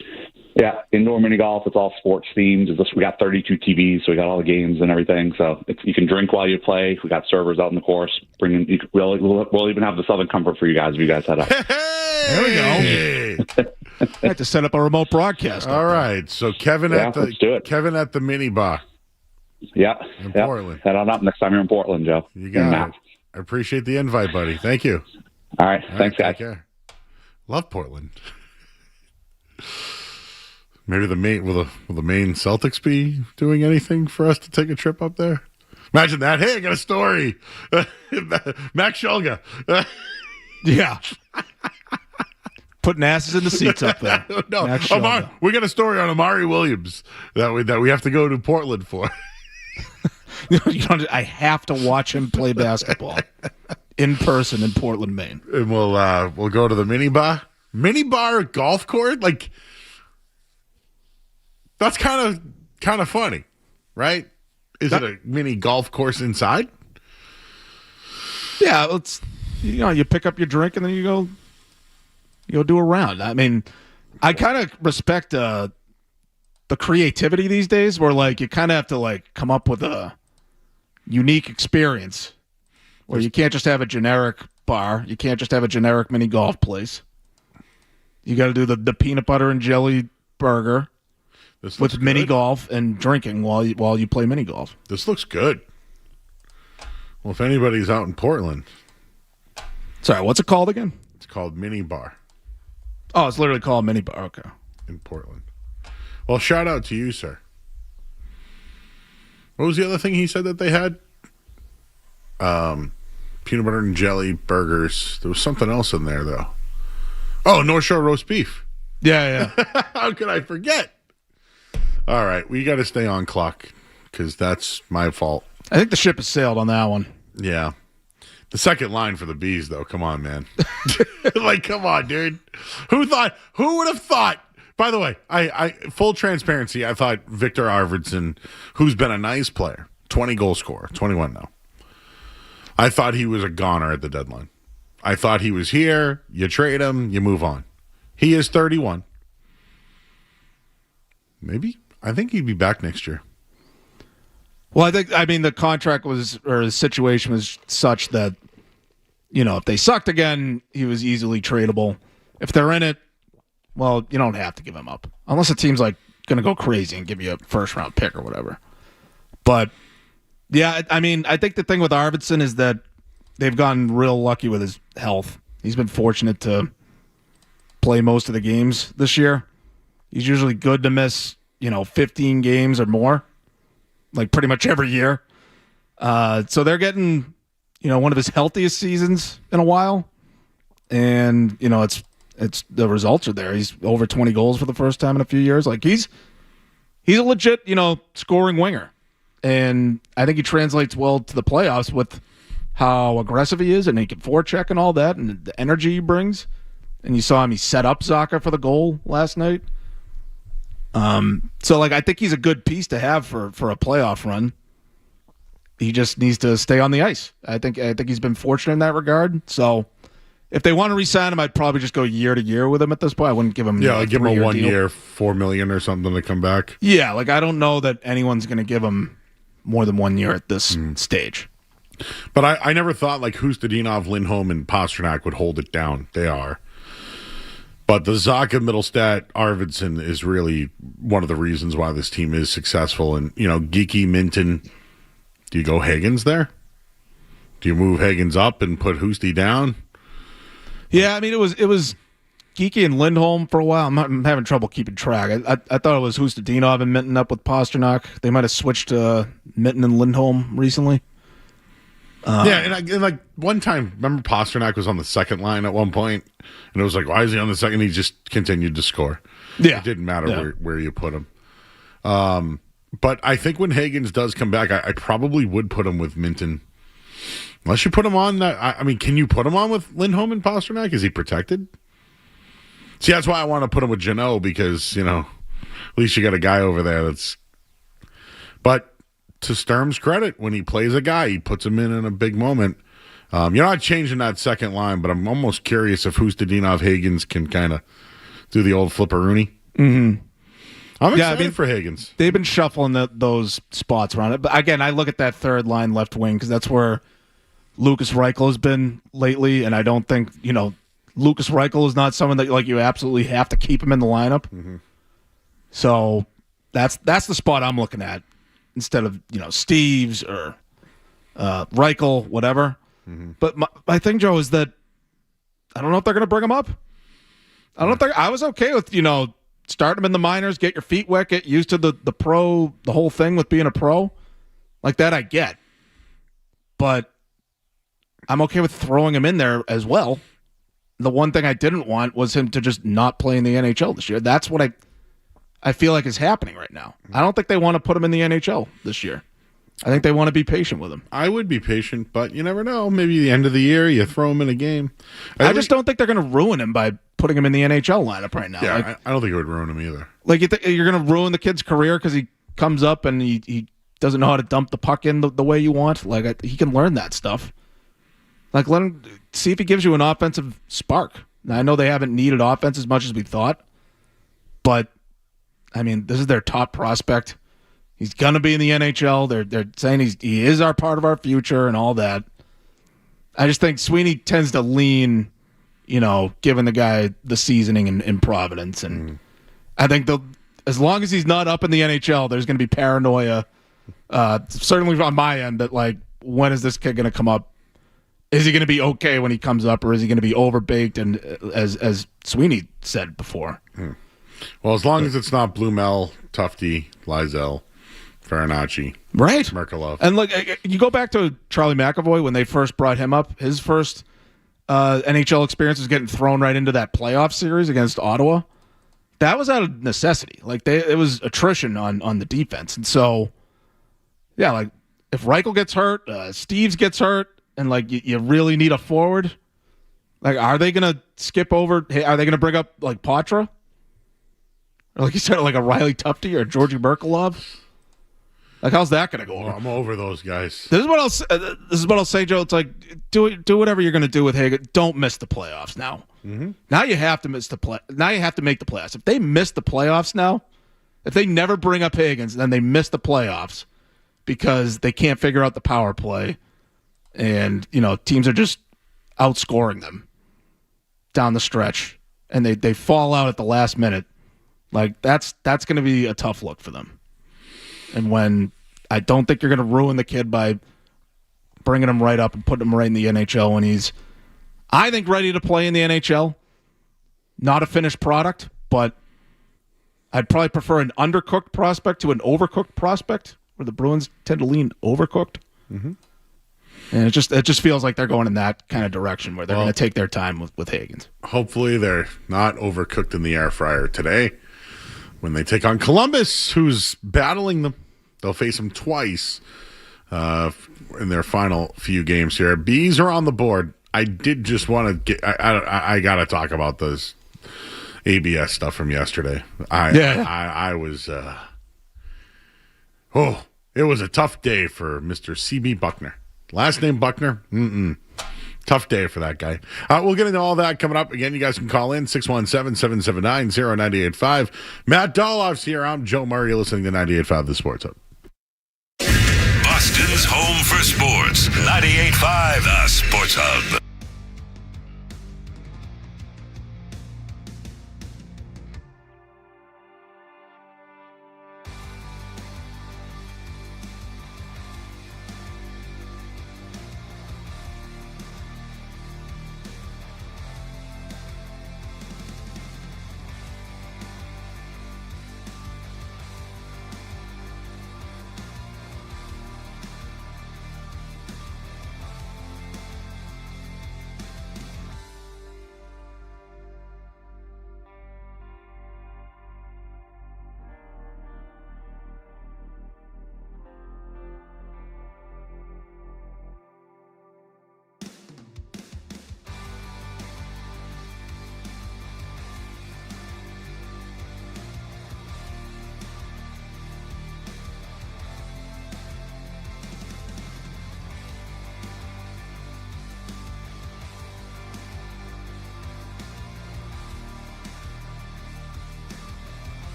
Yeah, indoor mini golf. It's all sports themed. We got 32 TVs, so we got all the games and everything. So you can drink while you play. We got servers out in the course. We'll even have the Southern Comfort for you guys if you guys head up. There we go. I have to set up a remote broadcast. All right. So Kevin at the mini bar. Yeah. In Portland. Head on up next time you're in Portland, Joe. You got it. I appreciate the invite, buddy. Thank you. All right. Thanks, guys. Take care. Love Portland. Maybe the will the Maine Celtics be doing anything for us to take a trip up there? Imagine that. Hey, I got a story. Max Shulga. Yeah. Putting asses in the seats up there. No, we got a story on Amari Williams that we have to go to Portland for. I have to watch him play basketball in person in Portland, Maine. And we'll go to the mini bar golf court. Like that's kind of funny, right? Is it a mini golf course inside? Yeah, you pick up your drink and then you go do a round. I mean, I kind of respect the creativity these days, where like you kind of have to like come up with a unique experience, where you can't just have a generic bar, you can't just have a generic mini golf place. You got to do the peanut butter and jelly burger with mini golf and drinking while you play mini golf. This looks good. Well, if anybody's out in Portland. Sorry, what's it called again? It's called Mini Bar. Oh, it's literally called Mini Bar. Okay. In Portland. Well, shout out to you, sir. What was the other thing he said that they had? Peanut butter and jelly burgers. There was something else in there, though. Oh, North Shore roast beef. Yeah. How could I forget? All right, we got to stay on clock because that's my fault. I think the ship has sailed on that one. Yeah. The second line for the Bees, though. Come on, man. Like, come on, dude. Who would have thought? By the way, I full transparency, I thought Victor Arvidsson, who's been a nice player, 20 goal scorer, 21 now. I thought he was a goner at the deadline. I thought he was here. You trade him, you move on. He is 31. Maybe. I think he'd be back next year. Well, the contract or the situation was such that, if they sucked again, he was easily tradable. If they're in it, well, you don't have to give him up. Unless the team's going to go crazy and give you a first-round pick or whatever. But, yeah, I think the thing with Arvidsson is that they've gotten real lucky with his health. He's been fortunate to play most of the games this year. He's usually good to miss, 15 games or more, like pretty much every year. So they're getting, one of his healthiest seasons in a while. And, it's the results are there. He's over 20 goals for the first time in a few years. Like he's a legit, scoring winger. And I think he translates well to the playoffs with how aggressive he is, and he can forecheck and all that, and the energy he brings. And you saw him; he set up Zacha for the goal last night. So I think he's a good piece to have for a playoff run. He just needs to stay on the ice. I think he's been fortunate in that regard. So if they want to re-sign him, I'd probably just go year to year with him at this point. I wouldn't give him give him a 1 deal. year, $4 million or something to come back. Yeah, I don't know that anyone's going to give him more than 1 year at this stage. But I never thought Hustadinov, Lindholm, and Pasternak would hold it down. They are. But the Zacha, Middlestat, Arvidsson is really one of the reasons why this team is successful. And, Geeky, Minton, do you go Higgins there? Do you move Higgins up and put Husty down? Yeah, it was Geeky and Lindholm for a while. I'm having trouble keeping track. I thought it was Hustadinov and Minton up with Pasternak. They might have switched to Minton and Lindholm recently. And one time, remember Pasternak was on the second line at one point, and it was why is he on the second? He just continued to score. Yeah, it didn't matter where you put him. But I think when Higgins does come back, I probably would put him with Minton, unless you put him on. Can you put him on with Lindholm and Pasternak? Is he protected? See, that's why I want to put him with Jeannot because at least you got a guy over there that's. But to Sturm's credit, when he plays a guy, he puts him in a big moment. You're not changing that second line, but I'm almost curious if Hustadinov, Higgins can kind of do the old flipperoonie. Mm-hmm. I'm excited for Higgins. They've been shuffling those spots around it. But again, I look at that third line left wing because that's where Lucas Reichel has been lately, and I don't think, Lucas Reichel is not someone that you absolutely have to keep him in the lineup. Mm-hmm. So that's the spot I'm looking at. Instead of Steves or Reichel, whatever. Mm-hmm. But my thing, Joe, is that I don't know if they're going to bring him up. I don't know if I was okay with start him in the minors, get your feet wet, get used to the pro, the whole thing with being a pro, like that. I get, but I'm okay with throwing him in there as well. The one thing I didn't want was him to just not play in the NHL this year. That's what I feel like is happening right now. I don't think they want to put him in the NHL this year. I think they want to be patient with him. I would be patient, but you never know. Maybe the end of the year, you throw him in a game. I just don't think they're going to ruin him by putting him in the NHL lineup right now. Yeah, I don't think it would ruin him either. You're going to ruin the kid's career because he comes up and he doesn't know how to dump the puck in the way you want. He can learn that stuff. Let him see if he gives you an offensive spark. Now, I know they haven't needed offense as much as we thought, but this is their top prospect. He's going to be in the NHL. They're saying he is our part of our future and all that. I just think Sweeney tends to lean, giving the guy the seasoning in Providence. And I think as long as he's not up in the NHL, there's going to be paranoia, certainly on my end, that when is this kid going to come up? Is he going to be okay when he comes up, or is he going to be overbaked? And as Sweeney said before. Well, as long as it's not Blumel, Tufte, Lysell, Farinacci, right, Merkelov. And you go back to Charlie McAvoy when they first brought him up. His first NHL experience was getting thrown right into that playoff series against Ottawa. That was out of necessity. It was attrition on the defense. And so, yeah, if Reichel gets hurt, Steves gets hurt, and you really need a forward, are they going to skip over? Are they going to bring up Poitras? Or like you said, a Riley Tufte or Georgi Merkelov? Like, how's that going to go over? I'm over those guys. This is what I'll say, Joe. It's like, do whatever you're going to do with Hagen. Don't miss the playoffs now. Mm-hmm. Now you have to Now you have to make the playoffs. If they miss the playoffs now, if they never bring up Higgins, then they miss the playoffs because they can't figure out the power play, and teams are just outscoring them down the stretch, and they fall out at the last minute. Like, that's going to be a tough look for them. And when I don't think you're going to ruin the kid by bringing him right up and putting him right in the NHL when he's, I think, ready to play in the NHL. Not a finished product, but I'd probably prefer an undercooked prospect to an overcooked prospect, where the Bruins tend to lean overcooked. Mm-hmm. And it just feels like they're going in that kind of direction where they're going to take their time with Higgins. Hopefully they're not overcooked in the air fryer today. When they take on Columbus, who's battling them, they'll face them twice in their final few games here. Bees are on the board. I did just want to get. I got to talk about this ABS stuff from yesterday. I was. It was a tough day for Mr. CB Buckner. Last name Buckner. Tough day for that guy. We'll get into all that coming up. Again, you guys can call in 617-779-0985. Matt Dolloff's here. I'm Joe Murray. You're listening to 98.5 The Sports Hub. Boston's home for sports. 98.5 The Sports Hub.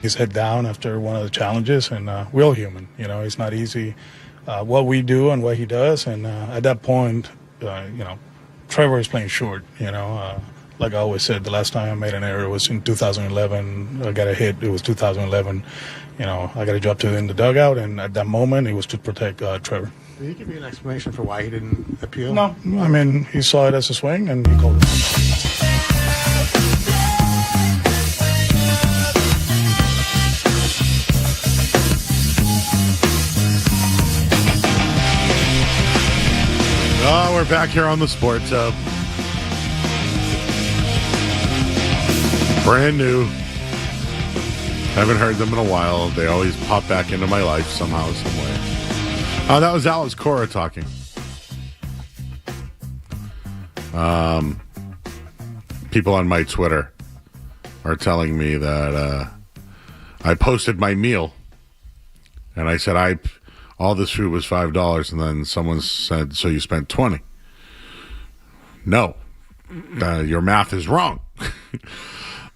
his head down after one of the challenges, and we're all human. It's not easy what we do and what he does, and at that point, Trevor is playing short. Like I always said, the last time I made an error was in 2011. I got a hit. It was 2011. I got a job to in the dugout, and at that moment, it was to protect Trevor. Did he give you an explanation for why he didn't appeal? No. I mean, he saw it as a swing, and he called it. Oh, we're back here on the Sports Hub. Brand new. Haven't heard them in a while. They always pop back into my life somehow, some way. That was Alex Cora talking. People on my Twitter are telling me that I posted my meal, and I said all this food was $5, and then someone said, so you spent $20. No, your math is wrong.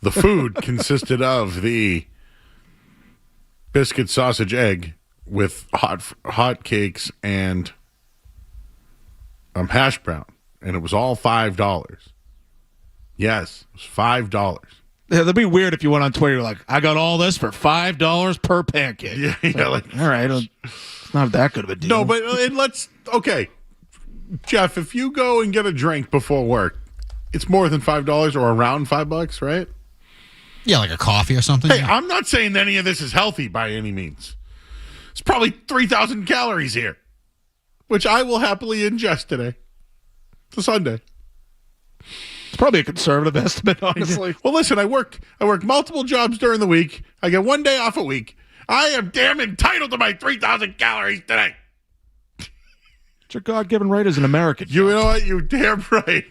The food consisted of the biscuit, sausage, egg with hot cakes and hash brown, and it was all $5. Yes, it was $5. Yeah, that'd be weird if you went on Twitter. You're like, I got all this for $5 per pancake. Yeah, all right, it's not that good of a deal. No, but okay, Jeff, if you go and get a drink before work, it's more than $5 or around $5, right? Yeah, like a coffee or something. Hey, yeah. I'm not saying any of this is healthy by any means. It's probably 3,000 calories here, which I will happily ingest today. It's a Sunday. It's probably a conservative estimate, honestly. Well, listen, I work multiple jobs during the week. I get one day off a week. I am damn entitled to my 3,000 calories today. It's your God-given right as an American. You know what? You're damn right.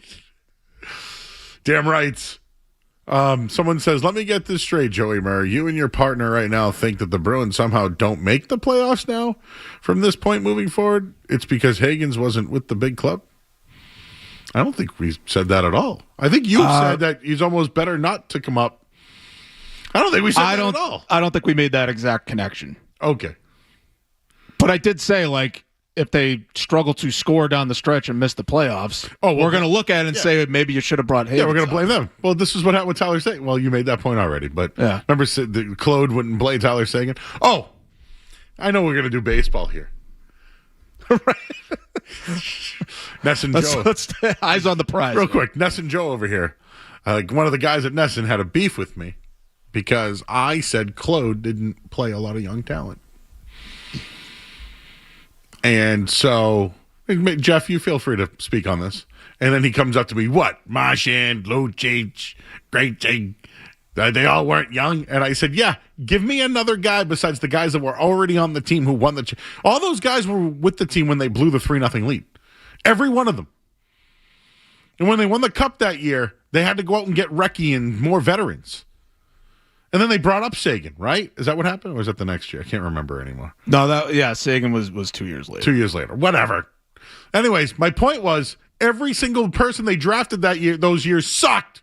Damn right. Someone says, let me get this straight, Joey Murray. You and your partner right now think that the Bruins somehow don't make the playoffs now from this point moving forward? It's because Higgins wasn't with the big club? I don't think we said that at all. I think you said that he's almost better not to come up. I don't think we said that at all. I don't think we made that exact connection. Okay. But I did say, if they struggle to score down the stretch and miss the playoffs, we're going to look at it and say maybe you should have brought Higgins. Yeah, we're going to blame them. Well, this is what Tyler saying. Well, you made that point already, but remember Claude wouldn't blame Tyler Sagan? Oh, I know we're going to do baseball here. Ness and Joe. Let's eyes on the prize. Real quick, Ness and Joe over here. One of the guys at Nesson had a beef with me because I said Claude didn't play a lot of young talent. And so, Jeff, you feel free to speak on this. And then he comes up to me, what? Marchand, Lucic, great thing. They all weren't young. And I said, yeah, give me another guy besides the guys that were already on the team who won the all those guys were with the team when they blew the 3-0 lead. Every one of them. And when they won the cup that year, they had to go out and get Recchi and more veterans. And then they brought up Sagan, right? Is that what happened? Or was that the next year? I can't remember anymore. No, Sagan was 2 years later. 2 years later. Whatever. Anyways, my point was every single person they drafted those years sucked.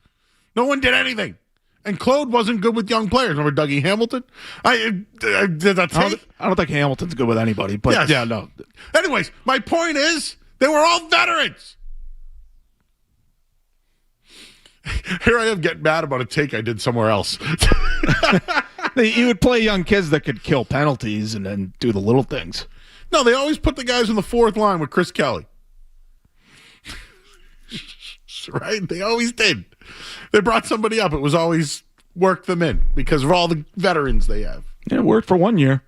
No one did anything. And Claude wasn't good with young players. Remember Dougie Hamilton? I don't think Hamilton's good with anybody, but yes. Yeah, no. Anyways, my point is they were all veterans. Here I am getting mad about a take I did somewhere else. You would play young kids that could kill penalties and then do the little things. No, they always put the guys on the fourth line with Chris Kelly. Right? They always did. They brought somebody up. It was always work them in because of all the veterans they have. Yeah, it worked for 1 year.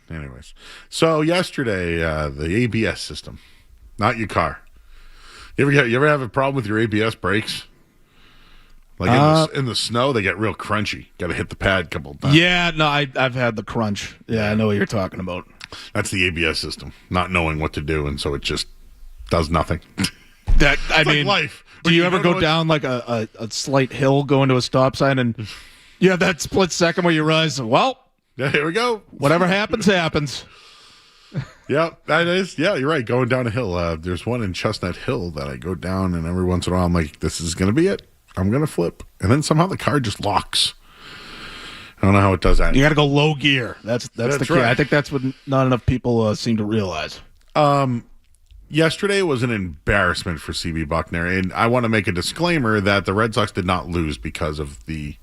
Anyways. So yesterday, the ABS system, not your car. You ever have a problem with your ABS brakes? Like in the snow, they get real crunchy. Got to hit the pad a couple of times. Yeah, no, I've had the crunch. Yeah, I know what you're talking about. That's the ABS system, not knowing what to do, and so it just does nothing. Like life. Do you ever go down like a slight hill going to a stop sign and you have that split second where you realize, well, yeah, here we go. Whatever happens, happens. Yeah, that is. Yeah, you're right. Going down a hill. There's one in Chestnut Hill that I go down, and every once in a while I'm like, this is going to be it. I'm going to flip. And then somehow the car just locks. I don't know how it does that. You got to go low gear. That's the key. right. I think that's what not enough people seem to realize. Yesterday was an embarrassment for CB Buckner, and I want to make a disclaimer that the Red Sox did not lose because of the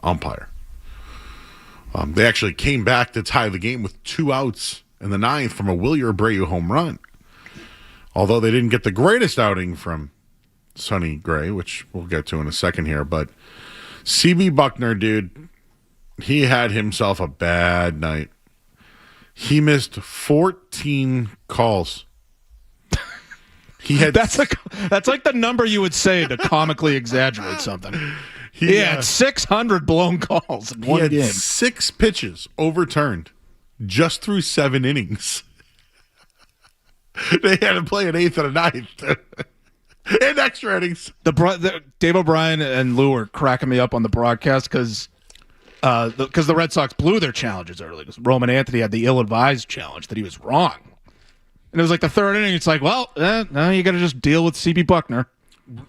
umpire. They actually came back to tie the game with 2 outs in the 9th from a Wilyer Abreu home run. Although they didn't get the greatest outing from Sonny Gray, which we'll get to in a second here, but CB Buckner, dude, he had himself a bad night. He missed 14 calls. He had that's like the number you would say to comically exaggerate something. He had 600 blown calls in one game. 6 pitches overturned just through 7 innings. They had to play an 8th and a 9th. And extra innings. Dave O'Brien and Lou were cracking me up on the broadcast because the Red Sox blew their challenges early. Roman Anthony had the ill-advised challenge that he was wrong. And it was like the 3rd inning. It's like, well, now you got to just deal with CB Buckner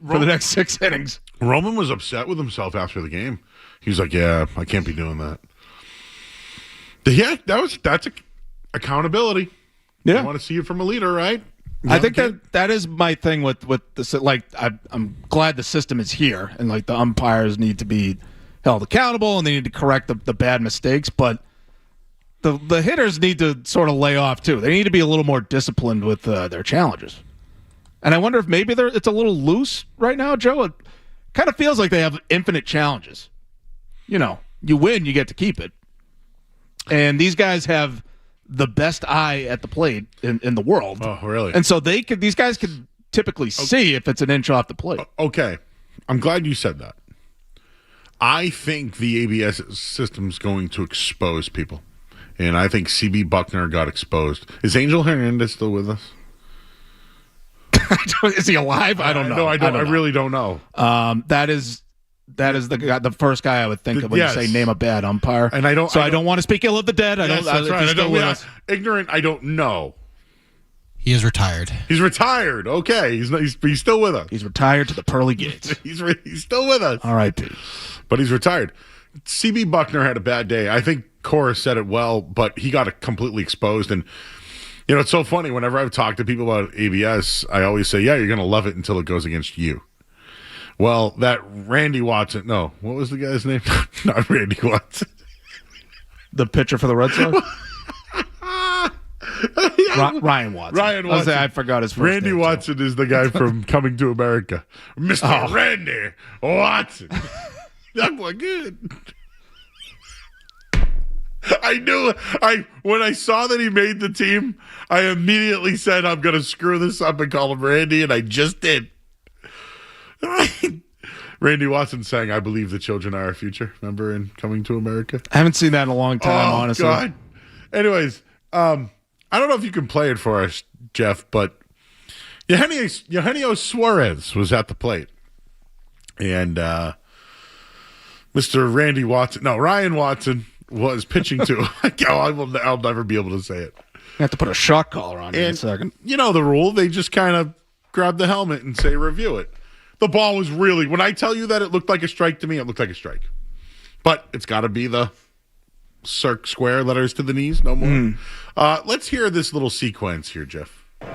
for the next 6 innings. Roman was upset with himself after the game. He was like, yeah, I can't be doing that. Yeah, that's accountability. Yeah. I want to see it from a leader, right? I think that is my thing with this. Like, I'm glad the system is here, and like the umpires need to be held accountable, and they need to correct the bad mistakes. But the hitters need to sort of lay off too. They need to be a little more disciplined with their challenges. And I wonder if maybe it's a little loose right now, Joe. It kind of feels like they have infinite challenges. You know, you win, you get to keep it, and these guys have the best eye at the plate in the world. Oh, really? And so these guys could typically see if it's an inch off the plate. Okay. I'm glad you said that. I think the ABS system's going to expose people. And I think CB Buckner got exposed. Is Angel Hernandez still with us? Is he alive? I don't know. No, I really don't know. That is the first guy I would think of when you say name a bad umpire. And I don't want to speak ill of the dead. That's right. Ignorant. I don't know. He is retired. He's retired. Okay, he's still with us. He's retired to the pearly gates. he's still with us. All right, Pete. But he's retired. CB Buckner had a bad day. I think Cora said it well, but he got completely exposed. And you know, it's so funny. Whenever I've talked to people about ABS, I always say, "Yeah, you're going to love it until it goes against you." Well, that Randy Watson. No, what was the guy's name? Not Randy Watson. The pitcher for the Red Sox? Ryan Watson. Ryan Watson. I forgot his first Randy name. Watson is the guy from Coming to America. Mr. Randy Watson. I'm like, good. I knew. When I saw that he made the team, I immediately said, I'm going to screw this up and call him Randy, and I just did. Randy Watson sang, I believe the children are our future. Remember in Coming to America? I haven't seen that in a long time, honestly. God. Anyways, I don't know if you can play it for us, Jeff, but Eugenio Suarez was at the plate. And Ryan Watson was pitching to I'll never be able to say it. You have to put a shock collar on in a second. You know the rule. They just kind of grab the helmet and say review it. The ball was really, when I tell you that it looked like a strike to me, it looked like a strike. But it's got to be the square letters to the knees, no more. Let's hear this little sequence here, Jeff. Got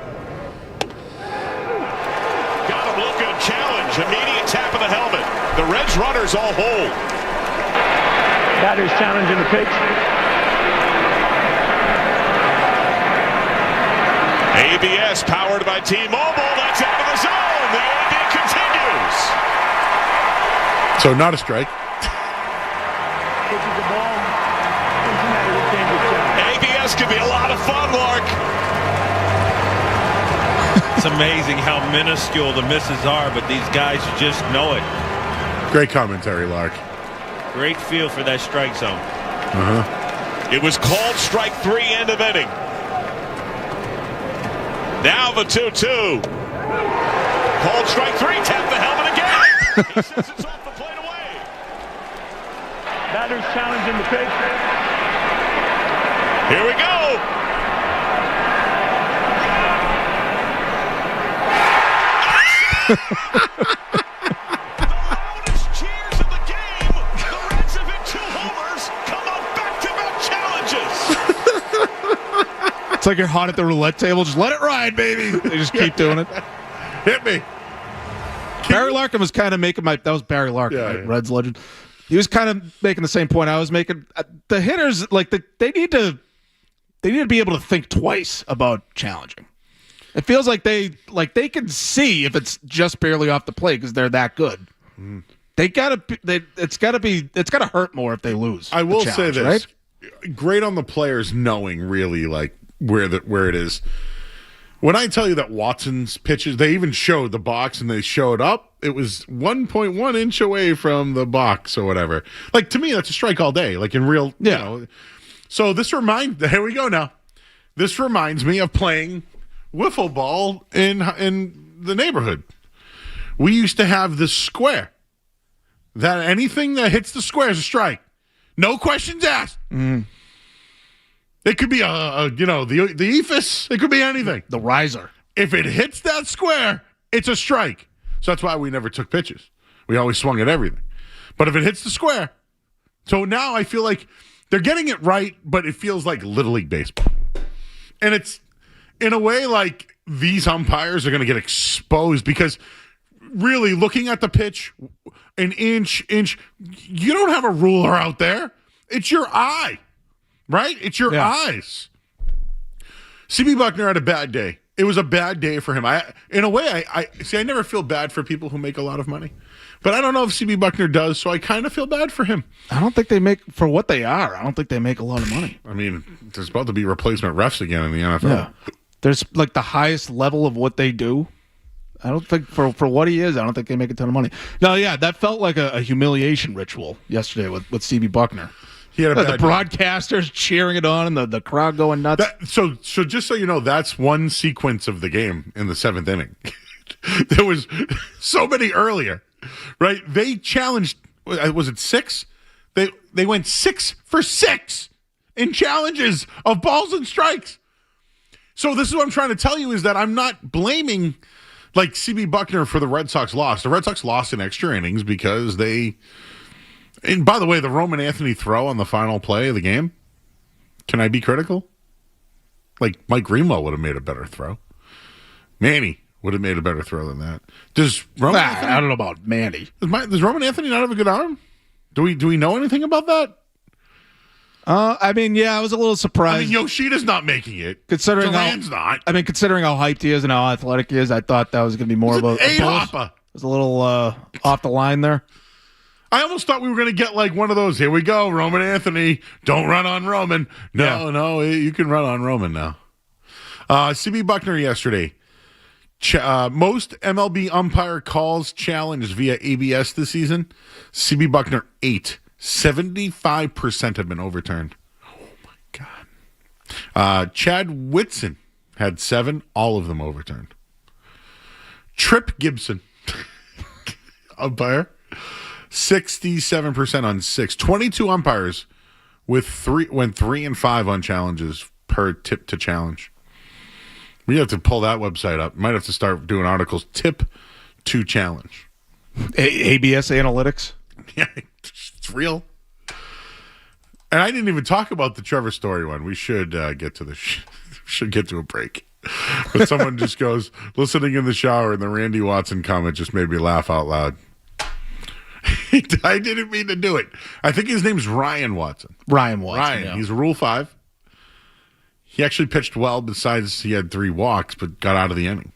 him looking, challenge, immediate tap of the helmet. The Reds runners all hold. Batter's challenging the pitch. ABS powered by T-Mobile. That's out of the zone. The AB continues. So not a strike. ABS could be a lot of fun, Lark. It's amazing how minuscule the misses are, but these guys just know it. Great commentary, Lark. Great feel for that strike zone. It was called strike 3, end of inning. Now the 2-2. Called strike 3, tap the helmet again. He says it's off the plate away. Batter's challenging the pitch. Here we go. The loudest cheers of the game. The Reds have hit 2 homers It's like you're hot at the roulette table. Just let it ride, baby. They just keep doing it. Hit me. Barry Larkin was kind of making that was Barry Larkin, Yeah, right? yeah. Reds legend. He was kind of making the same point I was making. The hitters, like, they need to be able to think twice about challenging. It feels like they can see if it's just barely off the plate because they're that good. It's gotta hurt more if they lose. I will the say challenge, this: right? great on the players knowing really like where it is. When I tell you that Watson's pitches, they even showed the box and they showed up. It was 1.1 inch away from the box or whatever. Like to me, that's a strike all day. Like in real, you know. So here we go now. This reminds me of playing wiffle ball in the neighborhood. We used to have this square that anything that hits the square is a strike. No questions asked. It could be the ephes. It could be anything. The riser. If it hits that square, it's a strike. So that's why we never took pitches. We always swung at everything. But if it hits the square, so now I feel like they're getting it right, but it feels like Little League baseball. And it's in a way like these umpires are going to get exposed because really looking at the pitch, an inch, you don't have a ruler out there. It's your eye, right? It's your eyes. CB Buckner had a bad day. It was a bad day for him. I never feel bad for people who make a lot of money. But I don't know if CB Buckner does, so I kind of feel bad for him. I don't think they make, for what they are, I don't think they make a lot of money. I mean, there's about to be replacement refs again in the NFL. Yeah. There's like the highest level of what they do. I don't think for what he is, I don't think they make a ton of money. No, yeah, that felt like a humiliation ritual yesterday with CB Buckner. He had the broadcasters cheering it on and the crowd going nuts. So just so you know, that's one sequence of the game in the seventh inning. There was so many earlier, right? They challenged, was it 6? They went 6 for 6 in challenges of balls and strikes. So this is what I'm trying to tell you is that I'm not blaming like CB Buckner for the Red Sox loss. The Red Sox lost in extra innings because and by the way, the Roman Anthony throw on the final play of the game, can I be critical? Like Mike Greenwell would have made a better throw. Manny would have made a better throw than that. Does Roman Anthony, I don't know about Manny. Does Roman Anthony not have a good arm? Do we know anything about that? I mean, yeah, I was a little surprised. I mean, Yoshida's not making it. Considering Duran's not. I mean, considering how hyped he is and how athletic he is, I thought that was going to be more of a hopper. It was a little off the line there. I almost thought we were going to get like one of those. Here we go, Roman Anthony. Don't run on Roman. No, you can run on Roman now. CB Buckner yesterday. Most MLB umpire calls challenged via ABS this season. CB Buckner 8. 75% have been overturned. Oh my God. Chad Whitson had 7, all of them overturned. Trip Gibson, umpire, 67% on 6. 22 umpires went 3 and 5 on challenges per tip to challenge. We have to pull that website up. Might have to start doing articles. Tip to challenge. ABS analytics. Yeah, it's real. And I didn't even talk about the Trevor Story one. We should get to should get to a break. But someone just goes, listening in the shower, and the Randy Watson comment just made me laugh out loud. I didn't mean to do it. I think his name's Ryan Watson. Ryan Watson. Yeah. He's a Rule 5. He actually pitched well. Besides, he had 3 walks, but got out of the inning.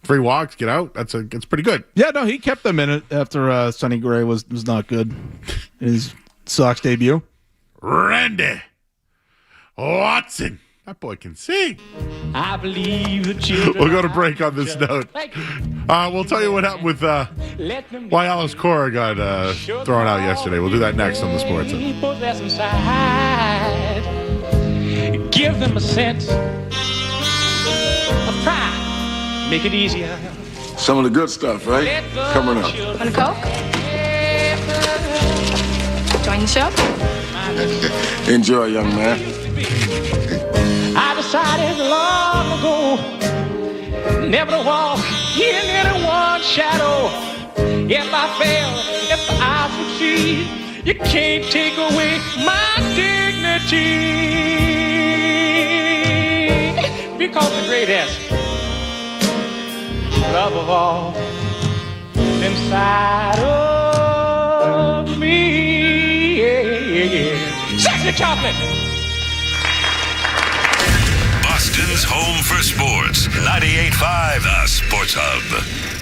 3 walks, get out. That's pretty good. Yeah, no, he kept them in it after Sonny Gray was not good in his Sox debut. Randy Watson. That boy can sing. I believe the children. We'll go to break on this note. We'll tell you what happened with why Alice Cora got thrown out yesterday. We'll do that next on the Sports Hub. Possess inside. Give them a sense of pride. Make it easier. Some of the good stuff, right? Coming up. Want a Coke? Join the show? Enjoy, young man. I decided long ago never to walk in anyone's shadow. If I fail, if I succeed, you can't take away my dignity. because the greatest love of all is inside of me. Yeah. Sexy chocolate. Boston's home for sports. 98.5 The Sports Hub.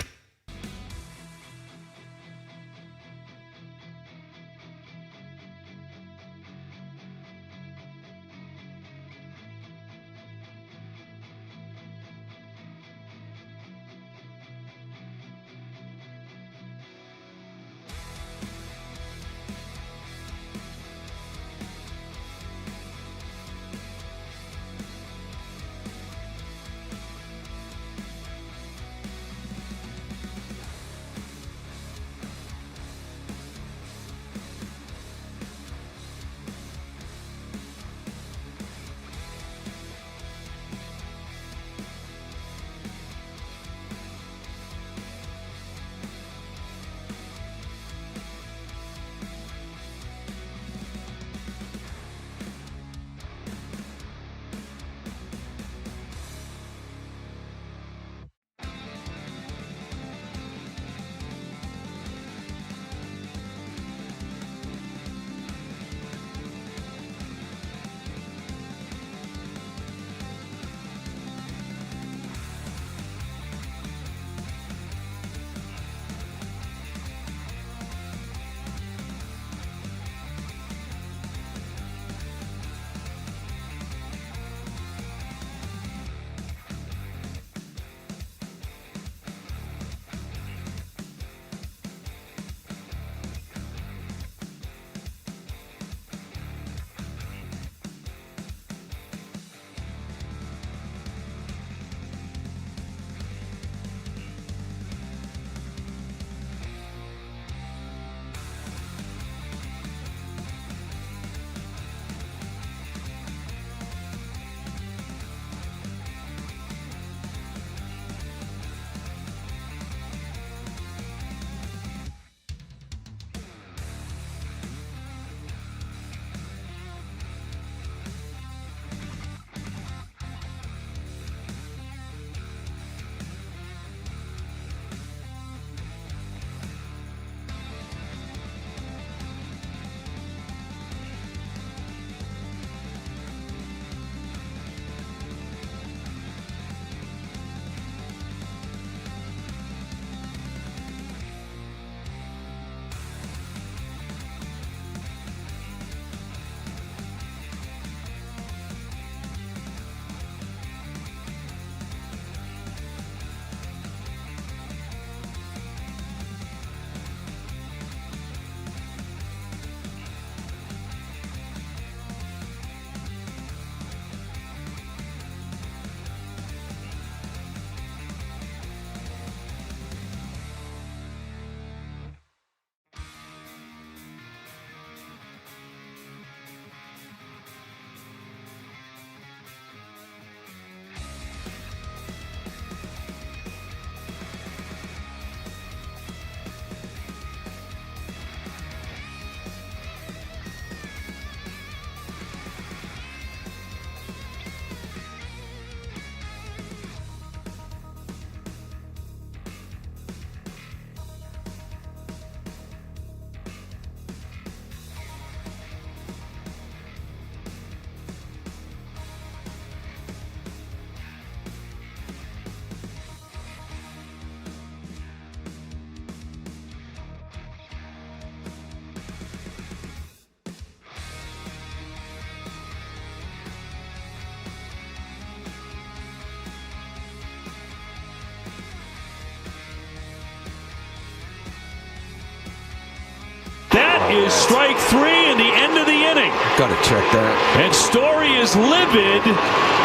is strike three and the end of the inning. Got to check that. And Story is livid.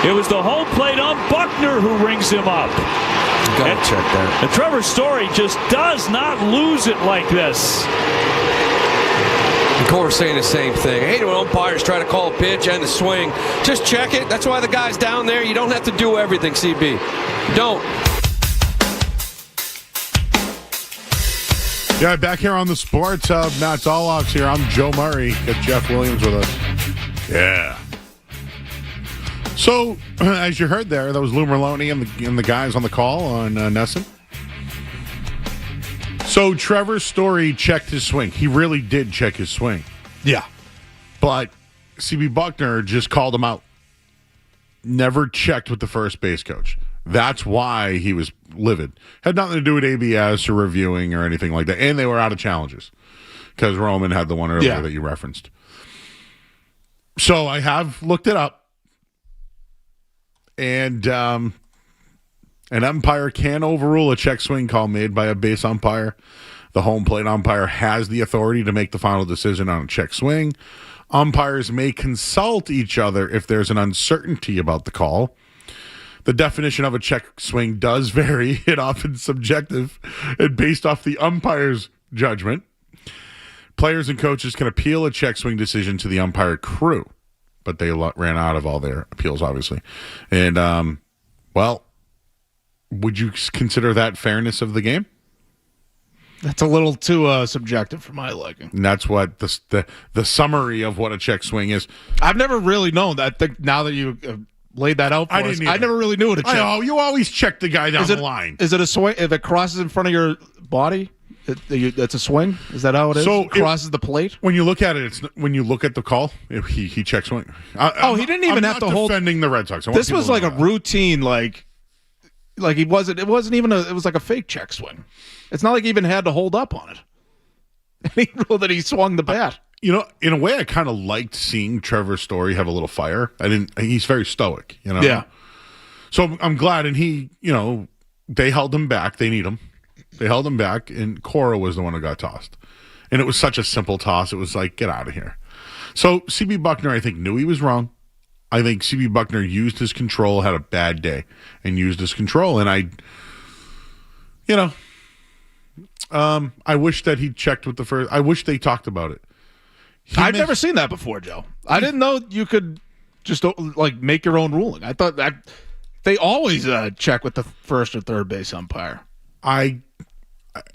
It was the home plate ump Buckner who rings him up. Got to check that. And Trevor Story just does not lose it like this. And Core's saying the same thing. I hate when umpires try to call a pitch and a swing. Just check it. That's why the guy's down there. You don't have to do everything, CB. Don't. Yeah, back here on the Sports Hub. Matt Dolloff's here. I'm Joe Murray. Got Jeff Williams with us. Yeah. So, as you heard there, that was Lou Merlone and the guys on the call on Nesson. So, Trevor Story checked his swing. He really did check his swing. Yeah. But CB Buckner just called him out. Never checked with the first base coach. That's why he was livid. Had nothing to do with ABS or reviewing or anything like that. And they were out of challenges because Roman had the one earlier that you referenced. So, I have looked it up. And an umpire can overrule a check swing call made by a base umpire. The home plate umpire has the authority to make the final decision on a check swing. Umpires may consult each other if there's an uncertainty about the call. The definition of a check swing does vary. It often subjective and based off the umpire's judgment. Players and coaches can appeal a check swing decision to the umpire crew. But they ran out of all their appeals, obviously. And, well, would you consider that fairness of the game? That's a little too subjective for my liking. And that's what the summary of what a check swing is. I've never really known that. Now that you laid that out for us, I never really knew what a check. Oh, you always check the guy down the line. Is it a swing? If it crosses in front of your body, it's a swing? Is that how it is? So it crosses the plate? When you look at it, when you look at the call, he checks swing. He didn't even have to hold. Defending the Red Sox. This was like a routine, like he wasn't. It wasn't even it was like a fake check swing. It's not like he even had to hold up on it. And he ruled that he swung the bat. In a way, I kind of liked seeing Trevor Story have a little fire. He's very stoic, Yeah. So I'm glad, and they held him back. They need him. They held him back, and Cora was the one who got tossed. And it was such a simple toss. It was like, get out of here. So CB Buckner, I think, knew he was wrong. I think CB Buckner used his control, had a bad day, and used his control. And I wish that he checked with the first. I wish they talked about it. I've never seen that before, Joe. I didn't know you could just make your own ruling. I thought that they always check with the first or third base umpire. I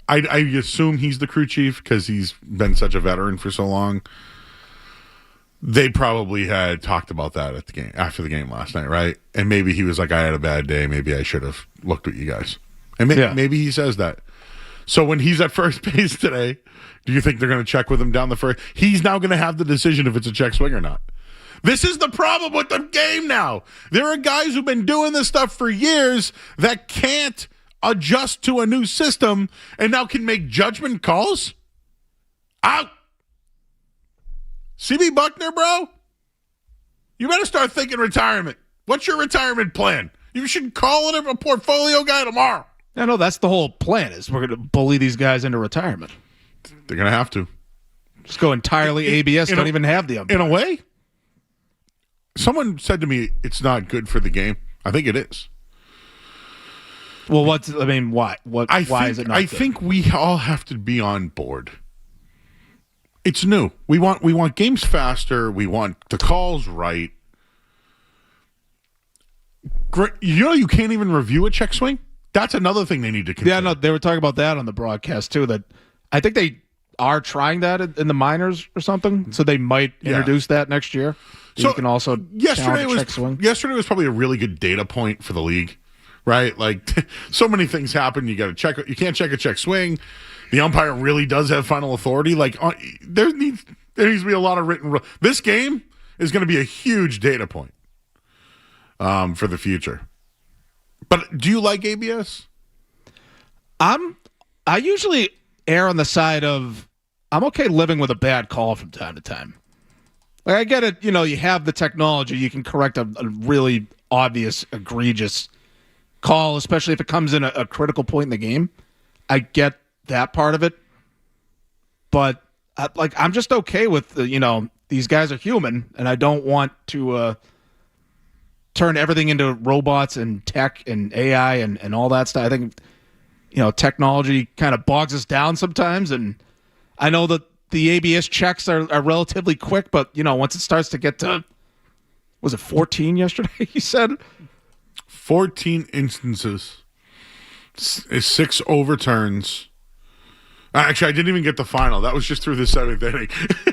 assume he's the crew chief because he's been such a veteran for so long. They probably had talked about that at the game after the game last night, right? And maybe he was like, "I had a bad day. Maybe I should have looked at you guys." And maybe he says that. So when he's at first base today, do you think they're going to check with him down the first? He's now going to have the decision if it's a check swing or not. This is the problem with the game now. There are guys who've been doing this stuff for years that can't adjust to a new system and now can make judgment calls. Out. CB Buckner, bro, you better start thinking retirement. What's your retirement plan? You should call it a portfolio guy tomorrow. I know that's the whole plan is we're going to bully these guys into retirement. They're going to have to. Just go entirely ABS, don't even have the umpire. In a way, someone said to me it's not good for the game. I think it is. Well, why? Why is it not good? think we all have to be on board. It's new. We want games faster. We want the calls right. You can't even review a check swing? That's another thing they need to consider. Yeah, no, they were talking about that on the broadcast, too, that I think they are trying that in the minors or something, so they might introduce that next year. So you can also challenge a check swing. Yesterday was probably a really good data point for the league, right? Like, so many things happen. You got to check. You can't check a check swing. The umpire really does have final authority. Like, there needs to be a lot of written. This game is going to be a huge data point for the future. But do you like ABS? I usually err on the side of I'm okay living with a bad call from time to time. Like, I get it, you have the technology, you can correct a really obvious, egregious call, especially if it comes in a critical point in the game. I get that part of it, but I'm just okay with these guys are human, and I don't want to turn everything into robots and tech and AI and all that stuff. I think technology kind of bogs us down sometimes, and I know that the ABS checks are relatively quick, but once it starts to get to, was it 14 yesterday? You said 14 instances, 6 overturns. Actually, I didn't even get the final. That was just through the 7th inning.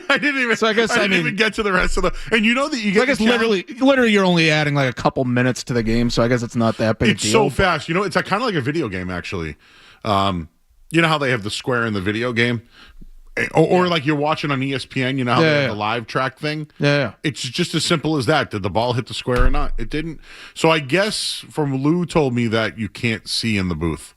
I didn't even. So I guess I didn't mean, even get to the rest of the. And you know that you get. I guess literally, you're only adding like a couple minutes to the game. So I guess it's not that big. It's a deal, so fast. You know, it's kind of like a video game actually. You know how they have the square in the video game, or like you're watching on ESPN. You know how they have the live track thing. Yeah. It's just as simple as that. Did the ball hit the square or not? It didn't. So I guess from Lou told me that you can't see in the booth.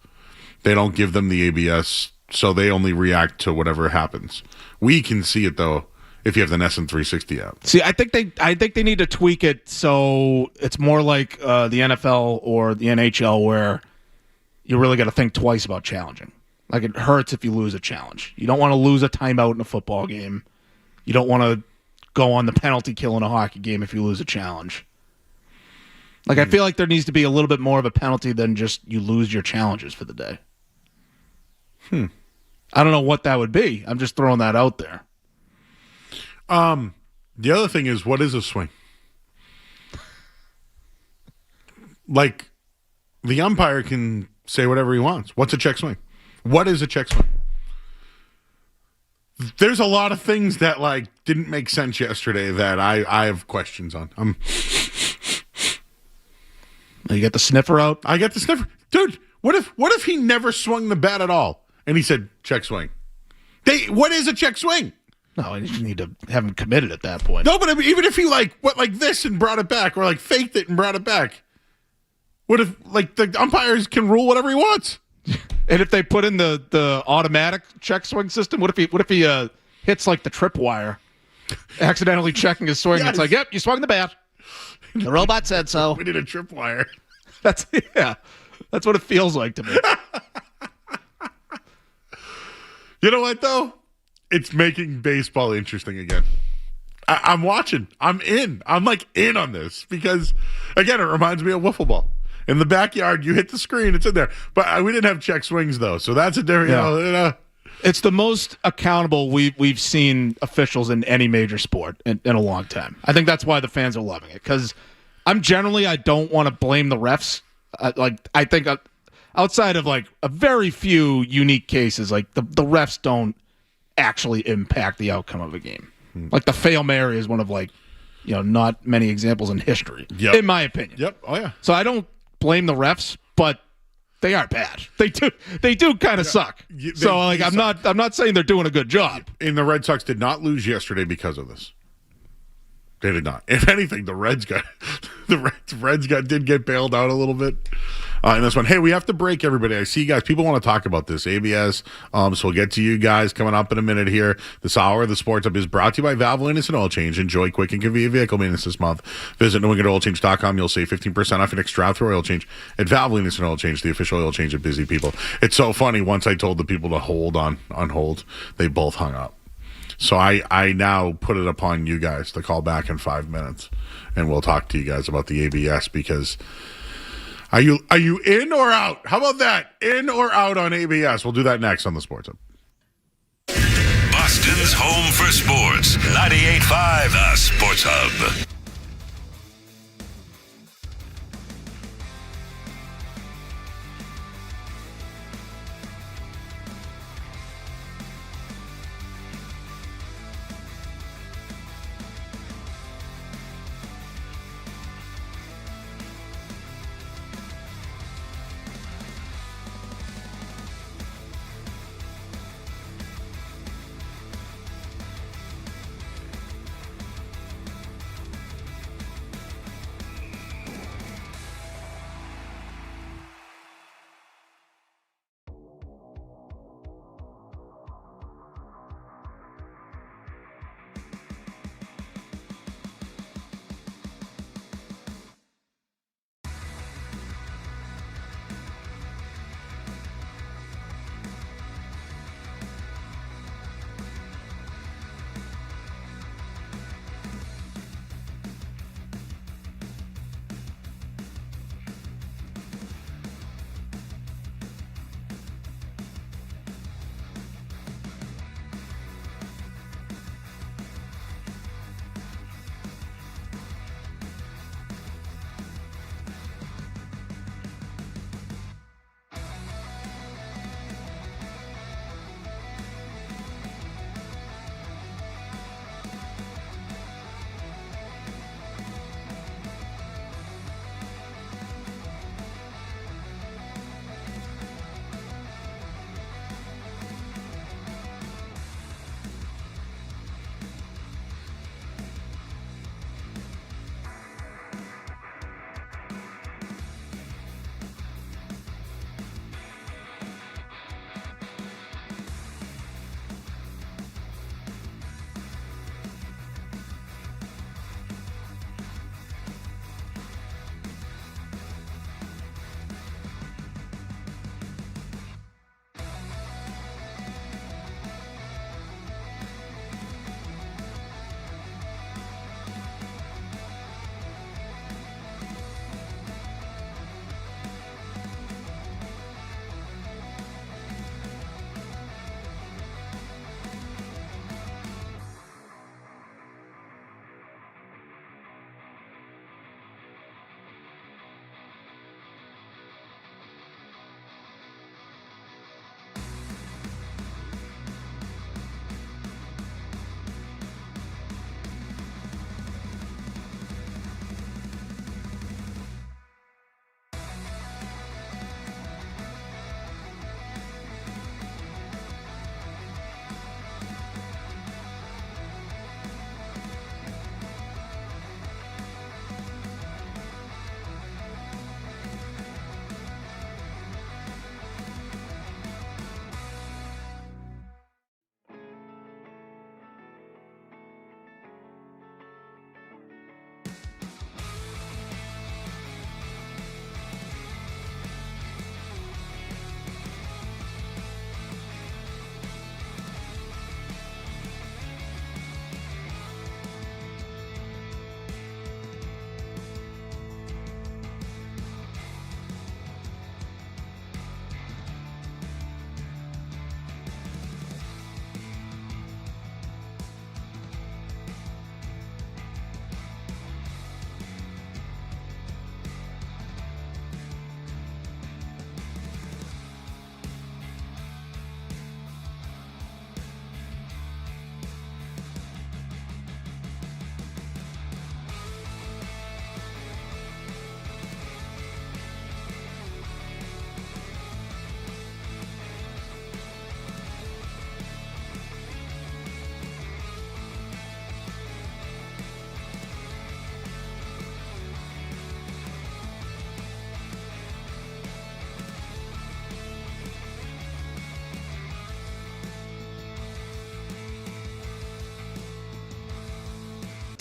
They don't give them the ABS. So they only react to whatever happens. We can see it though if you have the NESN 360 app. See, I think they need to tweak it so it's more like the NFL or the NHL where you really got to think twice about challenging. Like it hurts if you lose a challenge. You don't want to lose a timeout in a football game. You don't want to go on the penalty kill in a hockey game if you lose a challenge. Like I feel like there needs to be a little bit more of a penalty than just you lose your challenges for the day. I don't know what that would be. I'm just throwing that out there. The other thing is, what is a swing? Like, the umpire can say whatever he wants. What's a check swing? What is a check swing? There's a lot of things that, like, didn't make sense yesterday that I have questions on. You got the sniffer out? I got the sniffer. Dude, what if he never swung the bat at all? And he said, check swing. What is a check swing? No, you need to have him committed at that point. No, but I mean, even if he went like this and brought it back, or like faked it and brought it back, what if like the umpires can rule whatever he wants? And if they put in the automatic check swing system, what if he hits like the tripwire, accidentally checking his swing? Yes. It's like, yep, you swung the bat. The robot said so. We need a tripwire. That's what it feels like to me. You know what, though? It's making baseball interesting again. I'm watching. I'm in. I'm, like, in on this because, again, it reminds me of wiffle ball. In the backyard, you hit the screen. It's in there. But we didn't have check swings, though, so that's a different, you know. It's the most accountable we've seen officials in any major sport in a long time. I think that's why the fans are loving it because I don't want to blame the refs. I think outside of like a very few unique cases, like the refs don't actually impact the outcome of a game. Like the Fail Mary is one of not many examples in history, in my opinion. Yep. Oh yeah. So I don't blame the refs, but they are bad. They do kind of suck. I'm not saying they're doing a good job. And the Red Sox did not lose yesterday because of this. They did not. If anything, the Reds did get bailed out a little bit in this one. Hey, we have to break, everybody. I see you guys. People want to talk about this ABS. So we'll get to you guys coming up in a minute here. This hour of the Sports Up is brought to you by Valvoline Instant Oil Change. Enjoy quick and convenient vehicle maintenance this month. Visit NewEnglandOilChange.com. You'll save 15% off your next drive-through oil change at Valvoline Instant Oil Change, the official oil change of busy people. It's so funny. Once I told the people to hold on hold, they both hung up. So I now put it upon you guys to call back in 5 minutes, and we'll talk to you guys about the ABS because are you in or out? How about that? In or out on ABS? We'll do that next on the Sports Hub. Boston's home for sports. 98.5 The Sports Hub.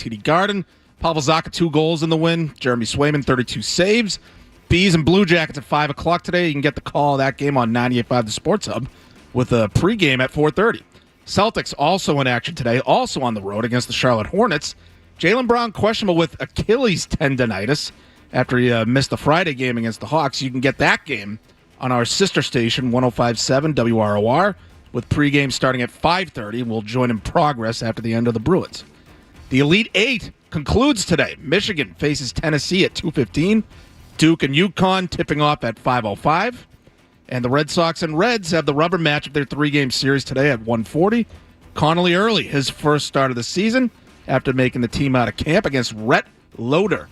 TD Garden. Pavel Zacha, 2 goals in the win. Jeremy Swayman, 32 saves. Bees and Blue Jackets at 5 o'clock today. You can get the call of that game on 98.5 The Sports Hub with a pregame at 4:30. Celtics also in action today, also on the road against the Charlotte Hornets. Jaylen Brown questionable with Achilles tendonitis after he missed the Friday game against the Hawks. You can get that game on our sister station, 105.7 WROR, with pregame starting at 5:30. We'll join in progress after the end of the Bruins. The Elite Eight concludes today. Michigan faces Tennessee at 2:15. Duke and UConn tipping off at 5:05. And the Red Sox and Reds have the rubber match of their 3-game series today at 1:40. Connolly Early, his first start of the season after making the team out of camp against Rhett Loader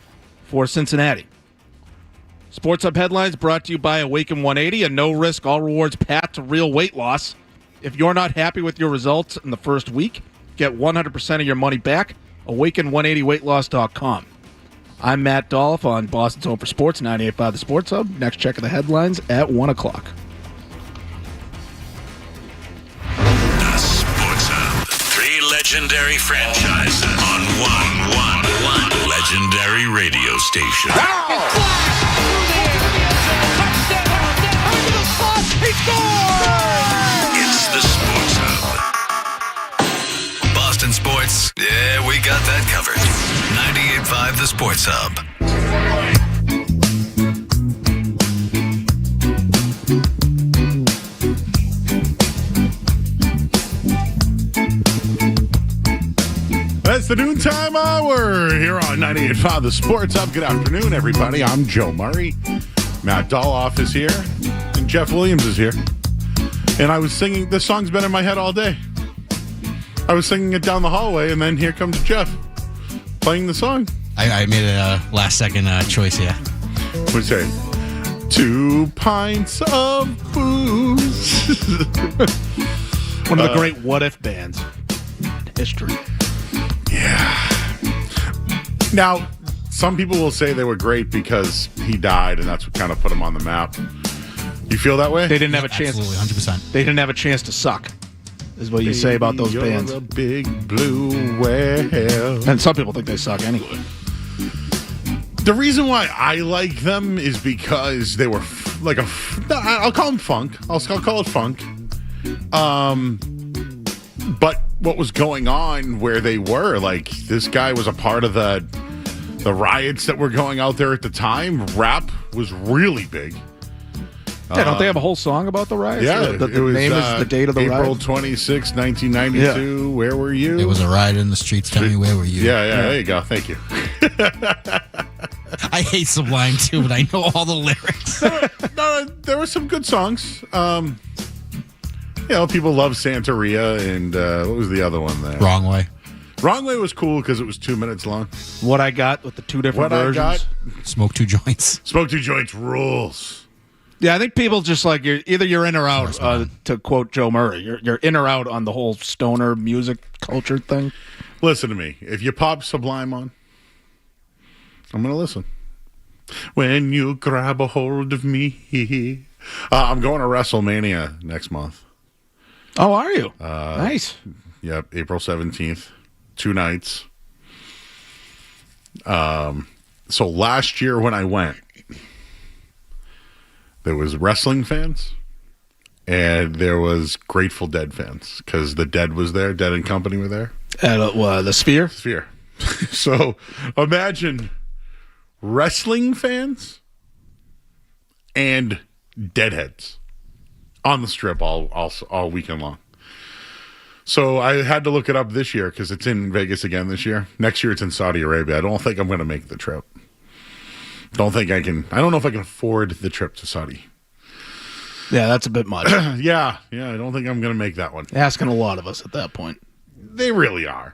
for Cincinnati. Sports Hub headlines brought to you by Awaken 180, a no-risk, all-rewards path to real weight loss. If you're not happy with your results in the first week, get 100% of your money back. Awaken180weightloss.com. I'm Matt Dolloff on Boston's Home for Sports, 98.5 The Sports Hub. Next check of the headlines at 1 o'clock. The Sports Hub. 3 legendary franchises on one legendary radio station. He scores! It's the Sports Hub. Boston sports, yeah, we got that covered. 98.5 The Sports Hub. That's the noontime hour here on 98.5 The Sports Hub. Good afternoon, everybody. I'm Joe Murray. Matt Dolloff is here, and Jeff Williams is here. And I was singing, this song's been in my head all day. I was singing it down the hallway, and then here comes Jeff playing the song. I made a last-second choice here. What'd you say? 2 pints of booze. One of the great what-if bands in history. Yeah. Now, some people will say they were great because he died, and that's what kind of put him on the map. You feel that way? They didn't have a chance. Absolutely, 100%. They didn't have a chance to suck, is what you say about those You're bands. a big blue whale. And some people think they suck anyway. The reason why I like them is because they were I'll call them funk. I'll call it funk. But what was going on where they were, like, this guy was a part of the riots that were going out there at the time. Rap was really big. Yeah, don't they have a whole song about the riots? Yeah, The name is the date of the riot. April 26, 1992. Yeah. Where were you? It was a riot in the streets. Tell me, where were you? Yeah, there you go. Thank you. I hate Sublime too, but I know all the lyrics. There were some good songs. People love Santeria, and what was the other one there? Wrong Way. Wrong Way was cool because it was 2 minutes long. What I Got with the 2 different versions. Smoke 2 joints. Smoke 2 joints rules. Yeah, I think people just like you're in or out. To quote Joe Murray, you're in or out on the whole stoner music culture thing. Listen to me. If you pop Sublime on, I'm gonna listen. When you grab a hold of me, I'm going to WrestleMania next month. Oh, are you? Nice. Yep, April 17th, 2 nights. So last year when I went, there was wrestling fans and there was Grateful Dead fans because the Dead was there. Dead and Company were there. At the Sphere? Sphere. So imagine wrestling fans and Deadheads on the strip all weekend long. So I had to look it up this year because it's in Vegas again this year. Next year it's in Saudi Arabia. I don't think I'm going to make the trip. Don't think I can. I don't know if I can afford the trip to Saudi. Yeah, that's a bit much. Yeah. I don't think I'm going to make that one. Asking a lot of us at that point. They really are.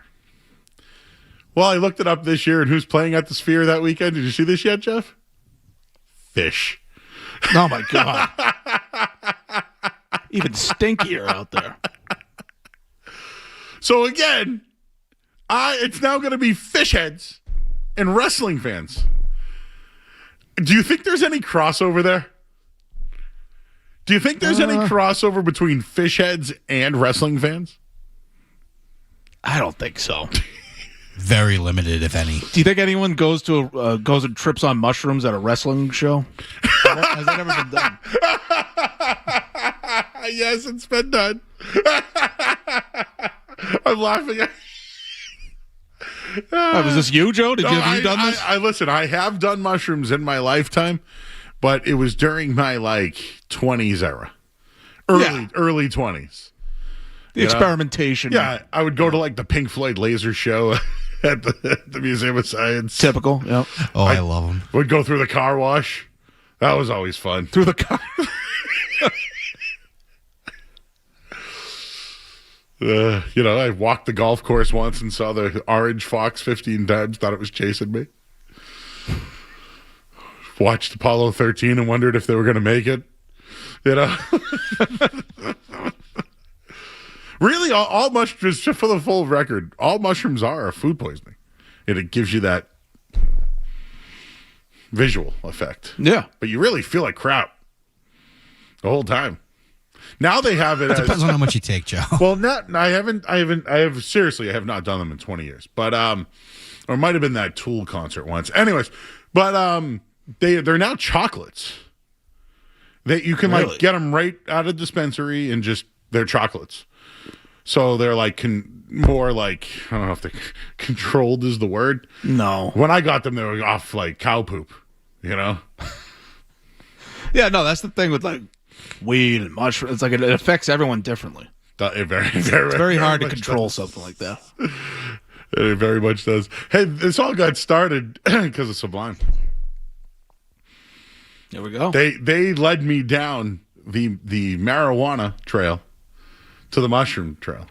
Well, I looked it up this year, and who's playing at the Sphere that weekend? Did you see this yet, Jeff? Fish. Oh, my God. Even stinkier out there. So, again, it's now going to be fish heads and wrestling fans. Do you think there's any crossover there? Do you think there's any crossover between fish heads and wrestling fans? I don't think so. Very limited, if any. Do you think anyone goes and trips on mushrooms at a wrestling show? Has that ever been done? Yes, it's been done. I'm laughing at was this you, Joe? Have you done this? Listen, I have done mushrooms in my lifetime, but it was during my 20s era. Early 20s. The experimentation. Yeah, I would go to the Pink Floyd laser show at the Museum of Science. Typical, yeah. Oh, I love them. Would go through the car wash. That was always fun. Through the car. I walked the golf course once and saw the orange fox 15 times, thought it was chasing me. Watched Apollo 13 and wondered if they were going to make it. Really, all mushrooms, just for the full record, all mushrooms are food poisoning. And it gives you that visual effect. Yeah. But you really feel like crap the whole time. Now they have it. It depends on how much you take, Joe. Well, I have not done them in 20 years, but or it might have been that Tool concert once. Anyways, but they're now chocolates that you can get them right out of dispensary and they're chocolates. So they're more I don't know if they're controlled is the word. No. When I got them, they were off cow poop. Yeah, no, that's the thing with weed and mushrooms. It's it affects everyone differently. It's very hard to control something like that. It very much does. Hey, this all got started because of Sublime. There we go. They led me down the marijuana trail to the mushroom trail.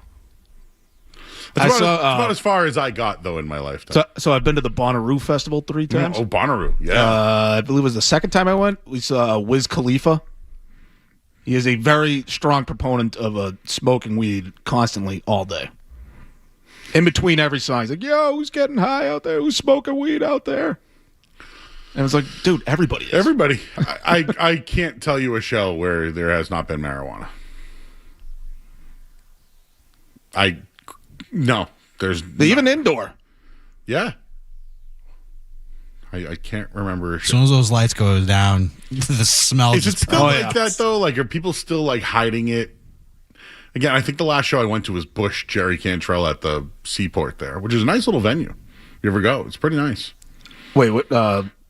It's about as far as I got, though, in my lifetime. So I've been to the Bonnaroo Festival 3 times. Oh, Bonnaroo, yeah. I believe it was the second time I went. We saw Wiz Khalifa. He is a very strong proponent of smoking weed constantly all day. In between every song, he's like, yo, who's getting high out there? Who's smoking weed out there? And it's like, dude, everybody is. Everybody. I can't tell you a show where there has not been marijuana. No, there's even indoor. Yeah. I can't remember. As soon as those lights go down, the smell. Is it still that though? Are people still hiding it? Again, I think the last show I went to was Bush Jerry Cantrell at the Seaport there, which is a nice little venue. You ever go? It's pretty nice. Wait, what?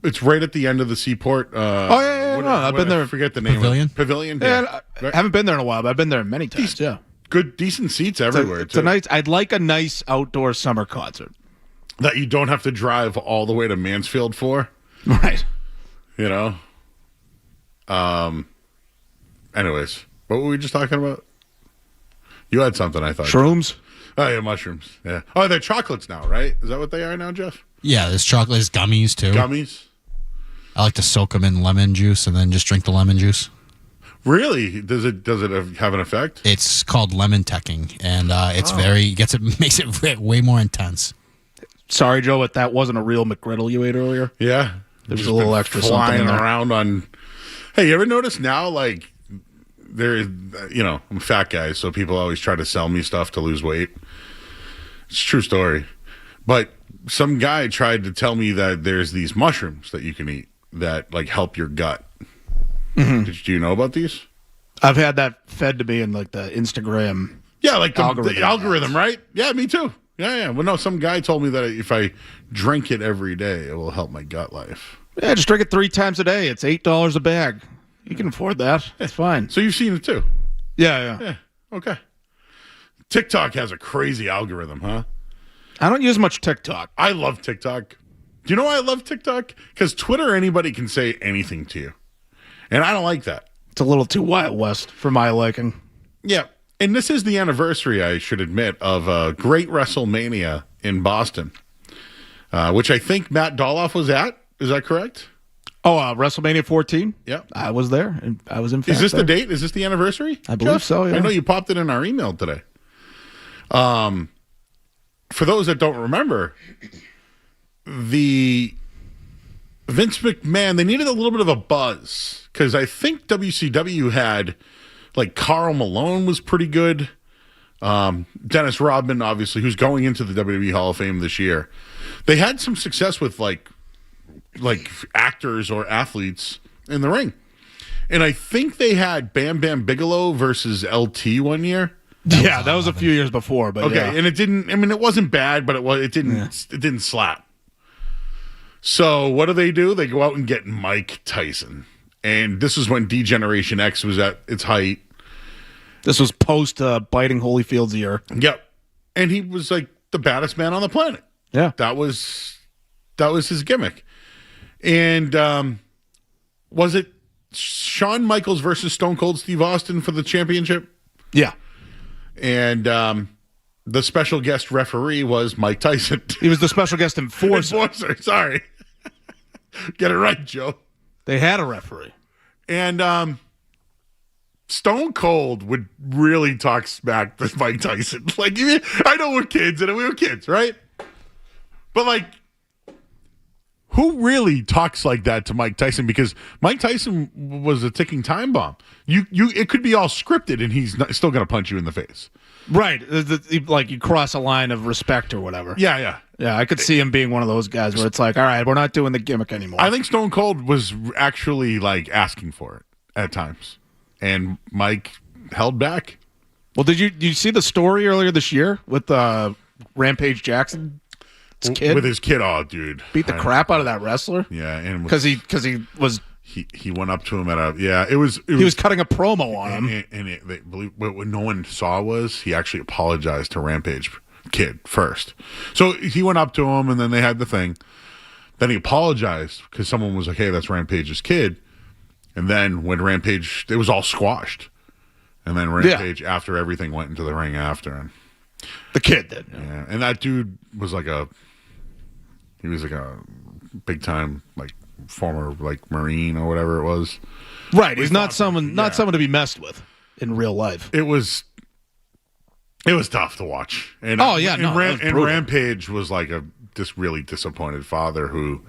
It's right at the end of the Seaport. I've been there. I forget the name. Pavilion. Pavilion. Yeah, I haven't been there in a while, but I've been there many times. Decent seats everywhere. It's a nice. I'd like a nice outdoor summer concert that you don't have to drive all the way to Mansfield for. Right. Anyways, what were we just talking about? You had something, I thought. Shrooms? Oh, yeah, mushrooms. Yeah. Oh, they're chocolates now, right? Is that what they are now, Jeff? Yeah, there's chocolate. There's gummies, too. Gummies? I like to soak them in lemon juice and then just drink the lemon juice. Really? Does it have an effect? It's called lemon teching, and makes it way more intense. Sorry, Joe, but that wasn't a real McGriddle you ate earlier. Yeah. There was a little extra flying something around on. Hey, you ever notice now, there is, I'm a fat guy, so people always try to sell me stuff to lose weight. It's a true story. But some guy tried to tell me that there's these mushrooms that you can eat that help your gut. Mm-hmm. Do you know about these? I've had that fed to me in the Instagram. Yeah, the algorithm, right? Yeah, me too. Yeah. Well, no, some guy told me that if I drink it every day, it will help my gut life. Yeah, just drink it 3 times a day. It's $8 a bag. You can afford that. It's fine. So you've seen it too? Yeah. Okay. TikTok has a crazy algorithm, huh? I don't use much TikTok. I love TikTok. Do you know why I love TikTok? Because Twitter, anybody can say anything to you. And I don't like that. It's a little too Wild West for my liking. Yeah. And this is the anniversary, I should admit, of a great WrestleMania in Boston, which I think Matt Dolloff was at. Is that correct? Oh, WrestleMania 14? Yeah. I was there, and I was in fact Is this there. the date? Is this the anniversary? I believe so, yeah. I know you popped it in our email today. For those that don't remember, the Vince McMahon, they needed a little bit of a buzz because I think WCW had, Karl Malone was pretty good. Dennis Rodman, obviously, who's going into the WWE Hall of Fame this year. They had some success with like actors or athletes in the ring. And I think they had Bam Bam Bigelow versus LT one year. That was a few years before, but okay, yeah. And it didn't. I mean, it wasn't bad, but it didn't slap. So what do? They go out and get Mike Tyson, and this is when D-Generation X was at its height. This was post biting Holyfield's ear. Yep, and he was like the baddest man on the planet. Yeah, that was his gimmick. And was it Shawn Michaels versus Stone Cold Steve Austin for the championship? Yeah. And the special guest referee was Mike Tyson. He was the special guest enforcer. Sorry. Get it right, Joe. They had a referee. And Stone Cold would really talk smack to Mike Tyson. Like, I know we're kids, and we were kids, right? But, like, who really talks like that to Mike Tyson? Because Mike Tyson was a ticking time bomb. It could be all scripted, and he's still going to punch you in the face. Right. Like you cross a line of respect or whatever. Yeah. Yeah, I could see him being one of those guys where it's like, all right, we're not doing the gimmick anymore. I think Stone Cold was actually, like, asking for it at times. And Mike held back. Well, did you see the story earlier this year with Rampage Jackson? Kid? With his kid, oh, dude, beat the crap out of that wrestler. Yeah, and because he was he went up to him at he was cutting a promo on him, and what no one saw was he actually apologized to Rampage Kid first. So he went up to him, and then they had the thing. Then he apologized because someone was like, "Hey, that's Rampage's kid." And then when Rampage, it was all squashed, and then Rampage after everything went into the ring after, and the kid did. Yeah, and that dude was like a big time, like, former, like, Marine or whatever it was. Right. He's not someone to be messed with in real life. It was tough to watch. And Rampage was like this really disappointed father who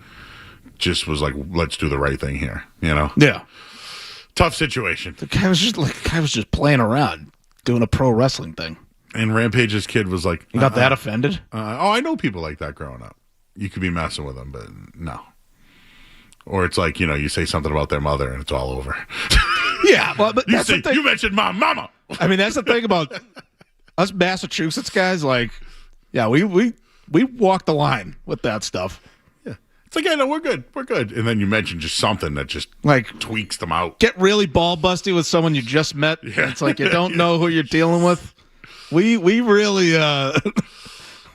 just was like, let's do the right thing here, you know? Yeah. Tough situation. The guy was just playing around, doing a pro wrestling thing. And Rampage's kid was like, you got that offended? I know people like that growing up. You could be messing with them, but no. Or it's like, you say something about their mother and it's all over. Yeah, well, but that's the thing. You mentioned my mama. I mean, that's the thing about us Massachusetts guys. Like, yeah, we walk the line with that stuff. Yeah, it's like, yeah, no, we're good. And then you mention just something that just like tweaks them out. Get really ball busty with someone you just met. Yeah. It's like you don't know who you're dealing with. We really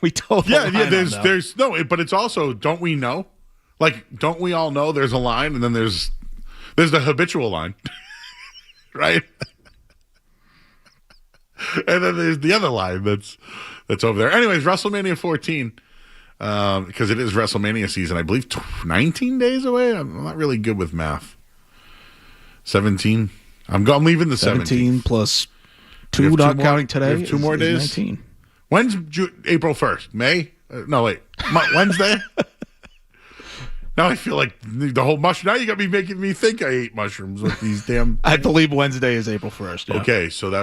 we told there's no, but it's also, don't we know? Like, don't we all know there's a line, and then there's the habitual line, right? And then there's the other line that's over there. Anyways, WrestleMania 14, because it is WrestleMania season. I believe 19 days away. I'm not really good with math. 17. I'm leaving the 17 plus 2, not counting today. 2 more days. 19. When's April 1st? May? No, wait. Wednesday? Now I feel like the whole mushroom. Now you got me making me think I ate mushrooms with these damn. I believe Wednesday is April 1st. Yeah. Okay, so that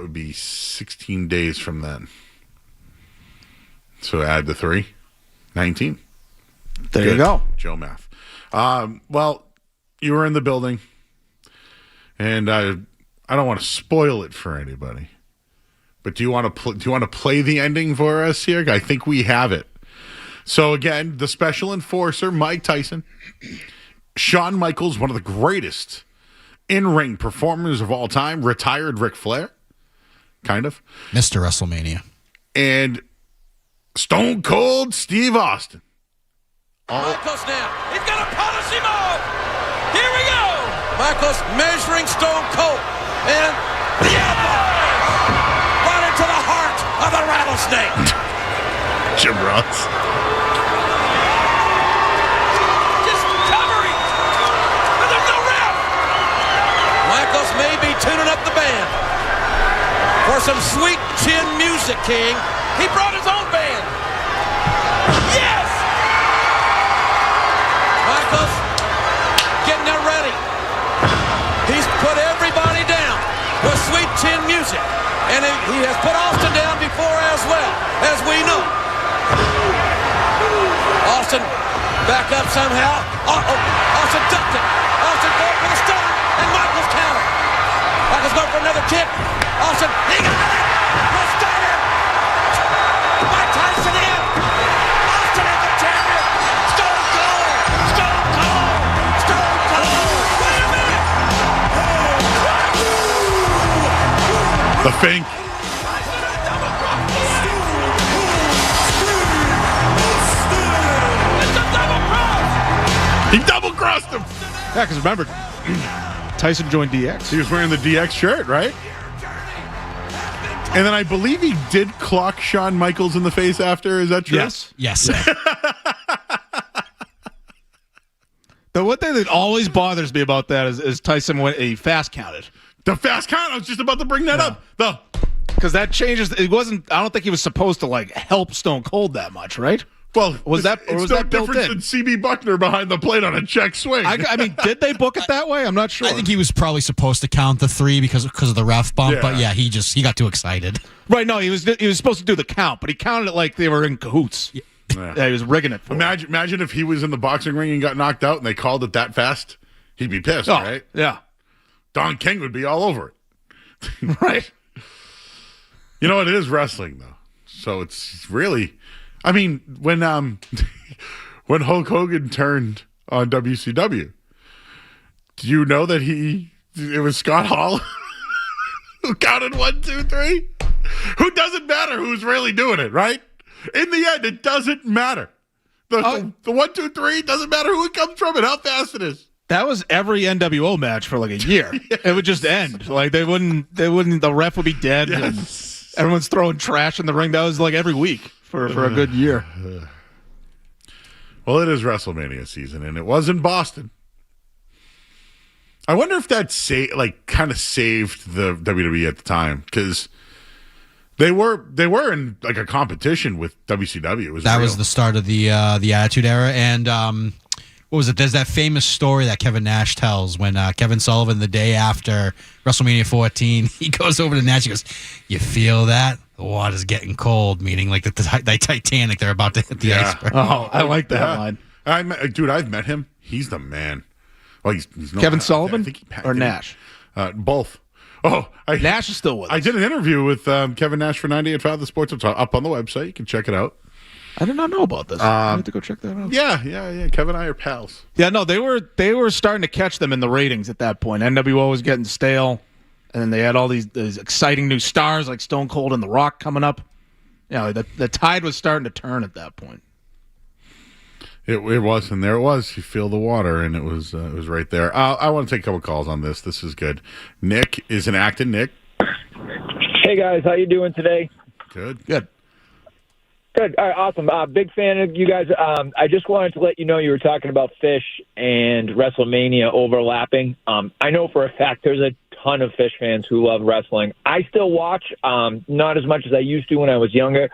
would be 16 days from then. So add the 3, 19. There Good. You go, Joe math. Well, you were in the building, and I don't want to spoil it for anybody. But do you want to play the ending for us here? I think we have it. So again, the special enforcer, Mike Tyson, Shawn Michaels, one of the greatest in-ring performers of all time, retired Ric Flair, kind of. Mr. WrestleMania. And Stone Cold Steve Austin. Michaels now. He's going to polish him off. Here we go. Michaels measuring Stone Cold. And the elbow. Right into the heart of the rattlesnake. Jim Ross. May be tuning up the band for some sweet chin music, King. He brought his own band. Yes! Michaels getting there ready. He's put everybody down with sweet chin music. use it. And he has put Austin down before as well, as we know. Austin back up somehow. Austin ducked it. Austin going for the stop. And Michaels counter. Michaels going for another kick. Austin, he got it. The starter. Mike Tyson in. Austin is the champion. Stone Cold. Stone Cold. Stone Cold. Wait a minute. The fink. He double-crossed him. Yeah, because remember, Tyson joined DX. He was wearing the DX shirt, right? And then I believe he did clock Shawn Michaels in the face after. Is that true? Yes. The one thing that always bothers me about that is Tyson went a fast counted. The fast count. I was just about to bring that up. Because that changes. It wasn't. I don't think he was supposed to help Stone Cold that much, right? Well, was that built different in? than CB Buckner behind the plate on a check swing? I mean, did they book it that way? I'm not sure. I think he was probably supposed to count the 3 because of the ref bump, but yeah, he got too excited. Right? No, he was supposed to do the count, but he counted it like they were in cahoots. Yeah, he was rigging it. Imagine if he was in the boxing ring and got knocked out and they called it that fast. He'd be pissed, right? Yeah. Don King would be all over it. Right. You know what? It is wrestling, though. So it's really... I mean, when Hulk Hogan turned on WCW, do you know that it was Scott Hall who counted 1, 2, 3? Who doesn't matter who's really doing it, right? In the end, it doesn't matter. The 1, 2, 3 doesn't matter who it comes from and how fast it is. That was every NWO match for like a year. It would just end. Like they wouldn't. The ref would be dead. Yes. And everyone's throwing trash in the ring. That was like every week for a good year. Well, it is WrestleMania season, and it was in Boston. I wonder if that kind of saved the WWE at the time, because they were in like a competition with WCW. That was the start of the Attitude Era, and what was it? There's that famous story that Kevin Nash tells when Kevin Sullivan, the day after WrestleMania 14, he goes over to Nash. He goes, "You feel that? The water's getting cold," meaning like the Titanic. They're about to hit the iceberg. Oh, I like that line. I've met him. He's the man. Well, he's Kevin Sullivan I think or Nash? Both. Oh, Nash is still with us. I did an interview with Kevin Nash for 98.5 The Sports. It's up on the website. You can check it out. I did not know about this. I need to go check that out. Yeah. Kevin and I are pals. Yeah, no, they were starting to catch them in the ratings at that point. NWO was getting stale, and then they had all these exciting new stars like Stone Cold and The Rock coming up. Yeah, the tide was starting to turn at that point. It was, and there it was. You feel the water, and it was right there. I want to take a couple calls on this. This is good. Nick is in Acton. Nick. Hey guys, how you doing today? Good. Good. All right, awesome. Big fan of you guys. I just wanted to let you know you were talking about Fish and WrestleMania overlapping. I know for a fact there's a ton of Fish fans who love wrestling. I still watch, not as much as I used to when I was younger.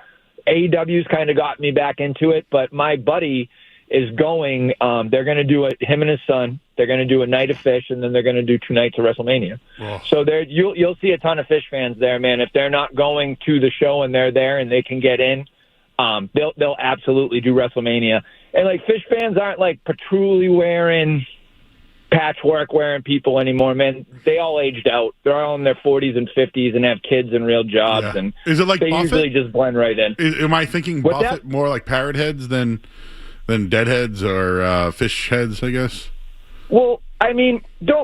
AEW's kind of got me back into it, but my buddy is going. They're going to do it. Him and his son. They're going to do a night of Fish, and then they're going to do 2 nights of WrestleMania. Oh. So there, you'll see a ton of Fish fans there, man. If they're not going to the show and they're there and they can get in, they'll absolutely do WrestleMania. And like Fish fans aren't like patchouli wearing, patchwork wearing people anymore, man. They all aged out. They're all in their 40s and 50s and have kids and real jobs. Yeah. And is it like they Buffett? usually just blend right in. Am I thinking What's Buffett that? more like parrot heads than deadheads or fish heads? I guess. Well, there's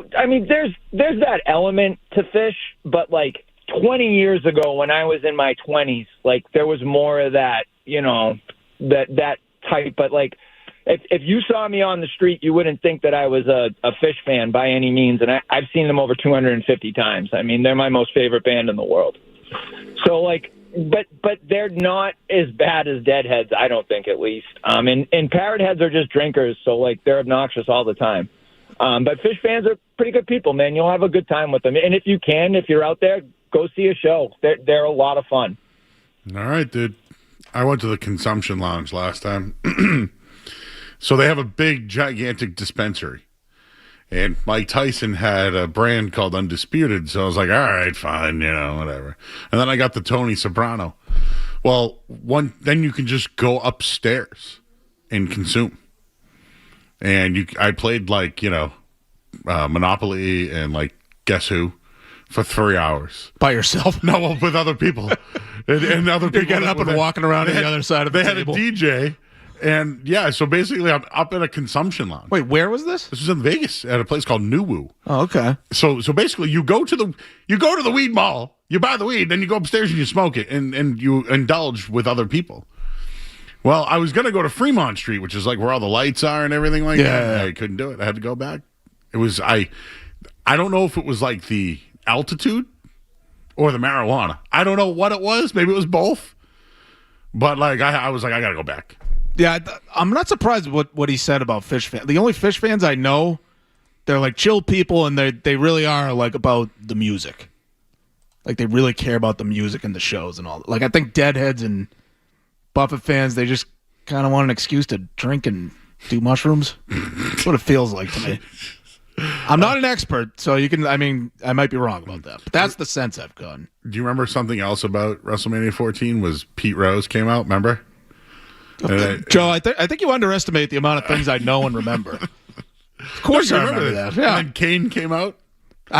that element to Fish, but like 20 years ago when I was in my 20s, like there was more of that, that type. But like if you saw me on the street, you wouldn't think that I was a Fish fan by any means. And I've seen them over 250 times. I mean, they're my most favorite band in the world. So like, but they're not as bad as Deadheads, I don't think, at least. And Parrot Heads are just drinkers, so like they're obnoxious all the time. But Fish fans are pretty good people, man. You'll have a good time with them. And if you're out there, go see a show. They're a lot of fun. All right, dude. I went to the Consumption Lounge last time. So they have a big, gigantic dispensary. And Mike Tyson had a brand called Undisputed, so I was like, all right, fine, whatever. And then I got the Tony Soprano. Well, then you can just go upstairs and consume. And I played Monopoly and Guess Who for 3 hours. By yourself? No, with other people. and other people. You're getting up and walking around on the other side of the table. They had a DJ. And yeah, so basically I'm up at a consumption lounge. Wait, where was this? This was in Vegas at a place called New Woo. Oh, okay. So basically you go to the weed mall, you buy the weed, then you go upstairs and you smoke it and you indulge with other people. Well, I was gonna go to Fremont Street, which is where all the lights are and everything that. Yeah. I couldn't do it. I had to go back. It was I don't know if it was the altitude or the marijuana. I don't know what it was. Maybe it was both. But I was I gotta go back. Yeah, I'm not surprised what he said about Fish fans. The only Fish fans I know, they're chill people, and they really are about the music. They really care about the music and the shows and all. I think Deadheads and Buffett fans, they just kind of want an excuse to drink and do mushrooms. That's what it feels like to me. I'm not an expert, so you can. I might be wrong about that, but that's the sense I've gotten. Do you remember something else about WrestleMania 14? Was Pete Rose came out? Remember? Joe, I think you underestimate the amount of things I know and remember. Of course, I remember that. Yeah. And then Kane came out.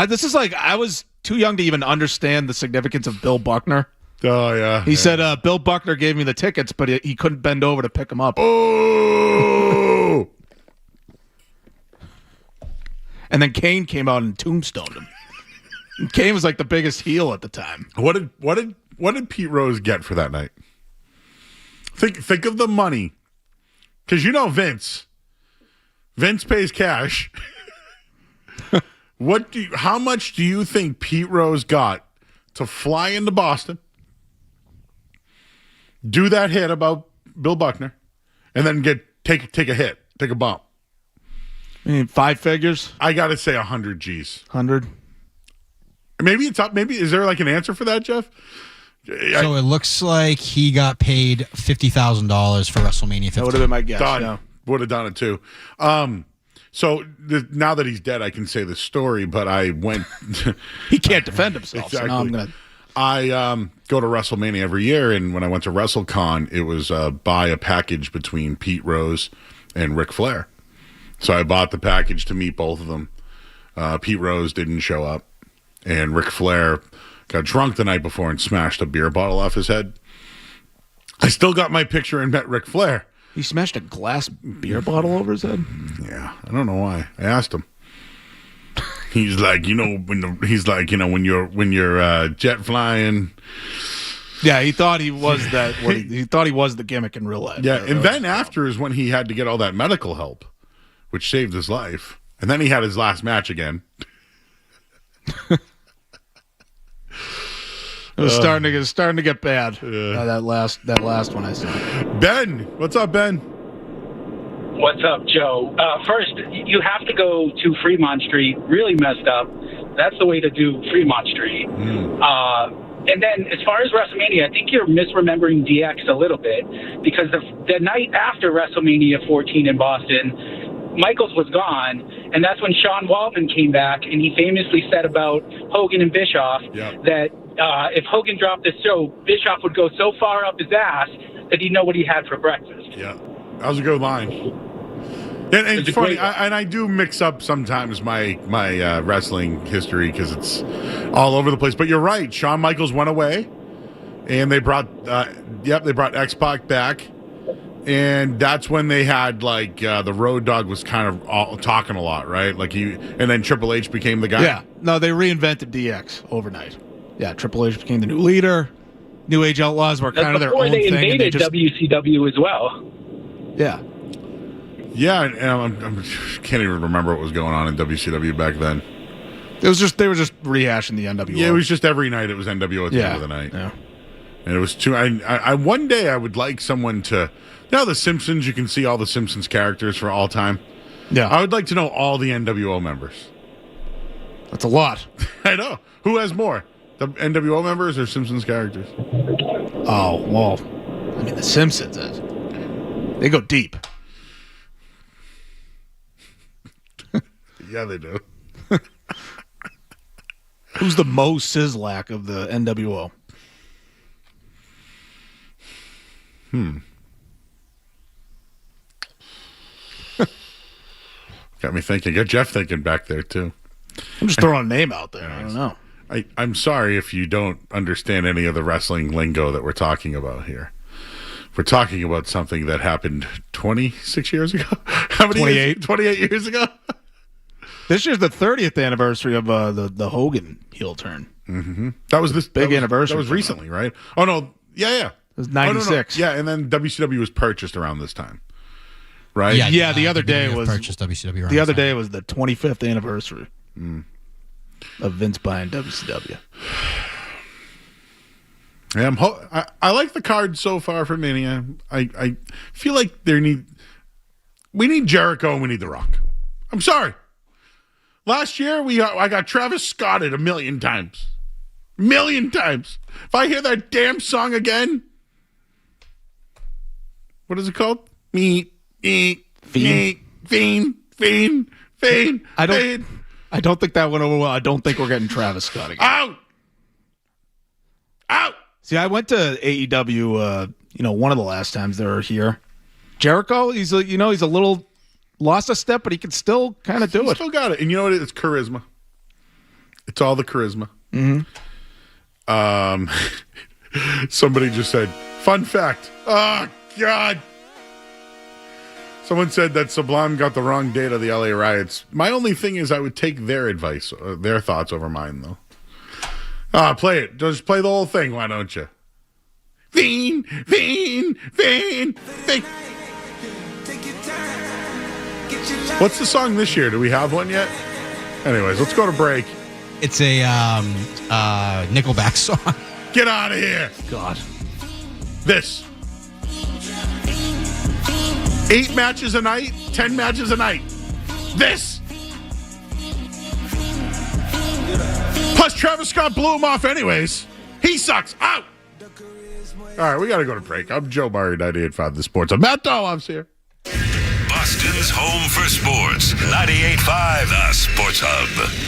This is I was too young to even understand the significance of Bill Buckner. Oh yeah. He said Bill Buckner gave me the tickets, but he couldn't bend over to pick them up. Oh. And then Kane came out and tombstoned him. And Kane was the biggest heel at the time. What did Pete Rose get for that night? Think of the money, because Vince pays cash. How much do you think Pete Rose got to fly into Boston, do that hit about Bill Buckner, and then take a hit, take a bump? 5 figures? I got to say 100 G's. 100? Maybe it's up. Maybe is there an answer for that, Jeff? So it looks like he got paid $50,000 for WrestleMania 15. That would have been my guess. Done. Yeah. Would have done it too. So now that he's dead, I can say the story. But I went. He can't defend himself. Exactly. So now I'm gonna. I go to WrestleMania every year, and when I went to WrestleCon, it was buy a package between Pete Rose and Ric Flair. So I bought the package to meet both of them. Pete Rose didn't show up, and Ric Flair got drunk the night before and smashed a beer bottle off his head. I still got my picture and met Ric Flair. He smashed a glass beer bottle over his head? Yeah, I don't know why. I asked him. He's like, when you're jet flying. Yeah, he thought he was that. He thought he was the gimmick in real life. Yeah, and then after is when he had to get all that medical help, which saved his life. And then he had his last match again. It was starting to get bad. That last one I saw. Ben, what's up, Ben? What's up, Joe? First, you have to go to Fremont Street. Really messed up. That's the way to do Fremont Street. And then, as far as WrestleMania, I think you're misremembering DX a little bit, because the night after WrestleMania 14 in Boston, Michaels was gone, and that's when Sean Waltman came back, and he famously said about Hogan and Bischoff that if Hogan dropped this show, Bischoff would go so far up his ass that he'd know what he had for breakfast. Yeah, that was a good line. And it's funny, I do mix up sometimes my wrestling history because it's all over the place. But you're right, Shawn Michaels went away, and they brought X-Pac back. And that's when they had the Road Dogg was kind of talking a lot, right? And then Triple H became the guy. Yeah, no, they reinvented DX overnight. Yeah, Triple H became the new leader. New Age Outlaws were kind of their own thing. Before they invaded WCW as well. Yeah. Yeah, and I can't even remember what was going on in WCW back then. It was they were just rehashing the NWO. Yeah, it was just every night it was NWO at the end of the night. Yeah. And it was too. I one day I would like someone to. The Simpsons. You can see all the Simpsons characters for all time. Yeah, I would like to know all the NWO members. That's a lot. I know. Who has more, the NWO members or Simpsons characters? Oh well, the Simpsons. They go deep. Yeah, they do. Who's the Mo Sislak of the NWO? Got me thinking. Got Jeff thinking back there, too. I'm just throwing a name out there. I don't know. I'm sorry if you don't understand any of the wrestling lingo that we're talking about here. We're talking about something that happened 26 years ago. How many 28. years? 28 years ago? This year's the 30th anniversary of the Hogan heel turn. Mm-hmm. That was this big anniversary. That was recently, right? Oh, no. Yeah. It was 96. Yeah, and then WCW was purchased around this time. Right? Yeah, the other day was purchased WCW. The other day was the 25th anniversary of Vince buying WCW. Yeah, I like the card so far for Mania. I feel like we need Jericho and we need The Rock. I'm sorry. Last year I got Travis Scotted 1,000,000 times. 1,000,000 times. If I hear that damn song again, what is it called? Fiend. I don't think that went over well. I don't think we're getting Travis Scott again. Out. See, I went to AEW. One of the last times they were here. Jericho, he's a little lost a step, but he can still kind of do it. Still got it, and you know what? It's charisma. It's all the charisma. Mm-hmm. Somebody just said, "Fun fact." Oh God. Someone said that Sublime got the wrong date of the LA riots. My only thing is I would take their advice, their thoughts over mine, though. Play it. Just play the whole thing, why don't you? Fiend. What's the song this year? Do we have one yet? Anyways, let's go to break. It's a Nickelback song. Get out of here. God. This. 8 matches a night, 10 matches a night. This. Plus, Travis Scott blew him off anyways. He sucks. Out. All right, we got to go to break. I'm Joe Murray, 98.5 The Sports. I'm Matt Dolloff's here. Boston's home for sports. 98.5 The Sports Hub.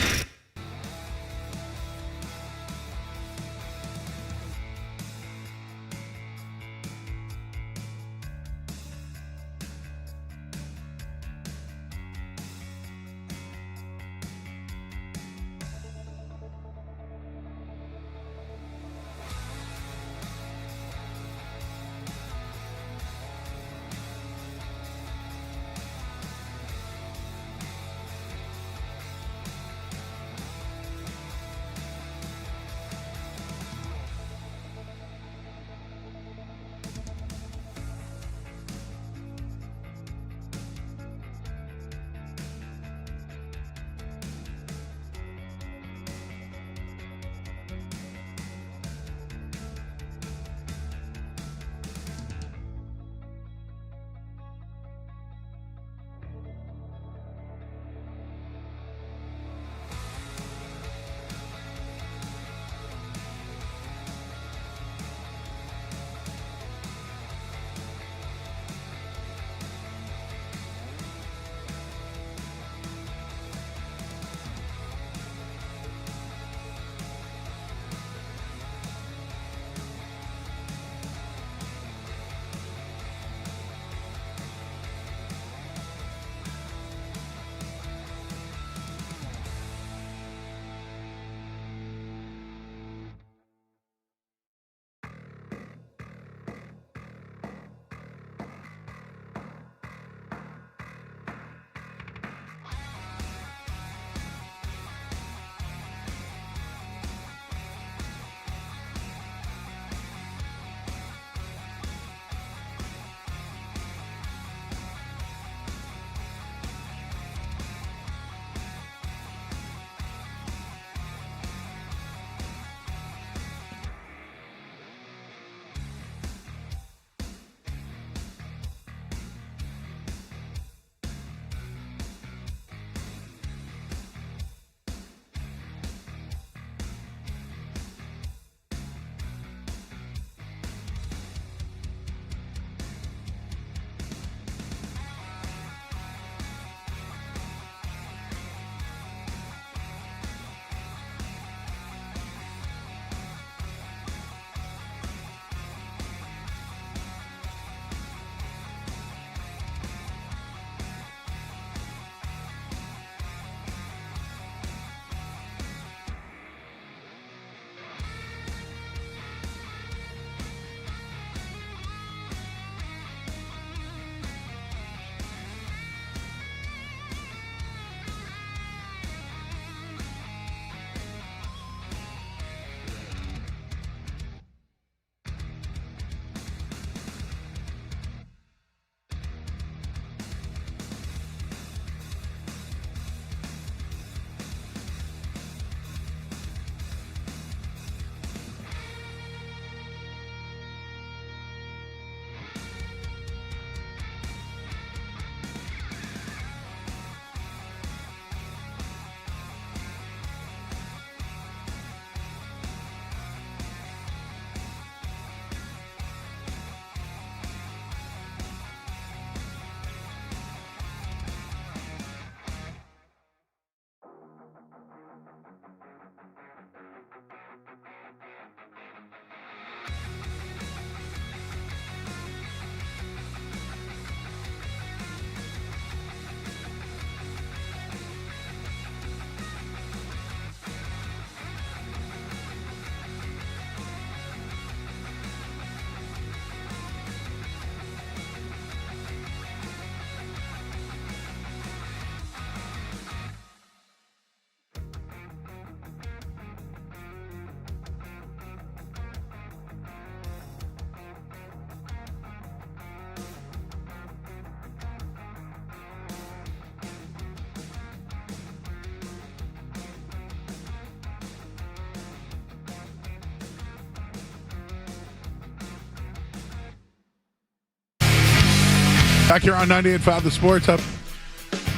Back here on 98.5 The Sports Hub.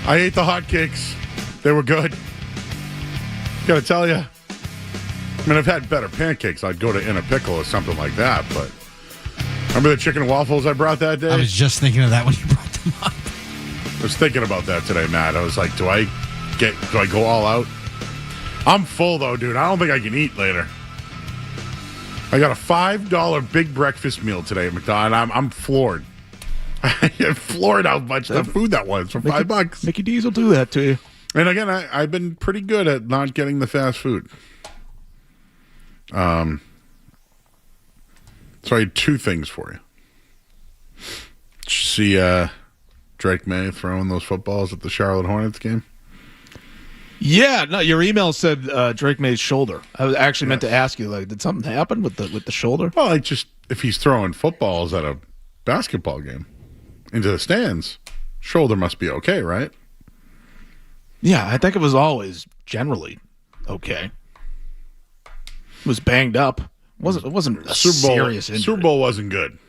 I ate the hotcakes. They were good. Gotta tell you. I mean, I've had better pancakes. I'd go to In a Pickle or something like that, but remember the chicken and waffles I brought that day? I was just thinking of that when you brought them up. I was thinking about that today, Matt. I was like, do I go all out? I'm full, though, dude. I don't think I can eat later. I got a $5 big breakfast meal today at McDonald's. I'm floored. I'm floored how much the food that was for $5. Mickey D's will do that to you. And again, I've been pretty good at not getting the fast food. So I had two things for you. Did you see Drake May throwing those footballs at the Charlotte Hornets game? Yeah, no. Your email said Drake May's shoulder. I was actually meant to ask you, like, did something happen with the shoulder? Well, if he's throwing footballs at a basketball game into the stands, shoulder must be okay, right? Yeah, I think it was always generally okay. It was banged up. It wasn't a serious injury. Super Bowl wasn't good.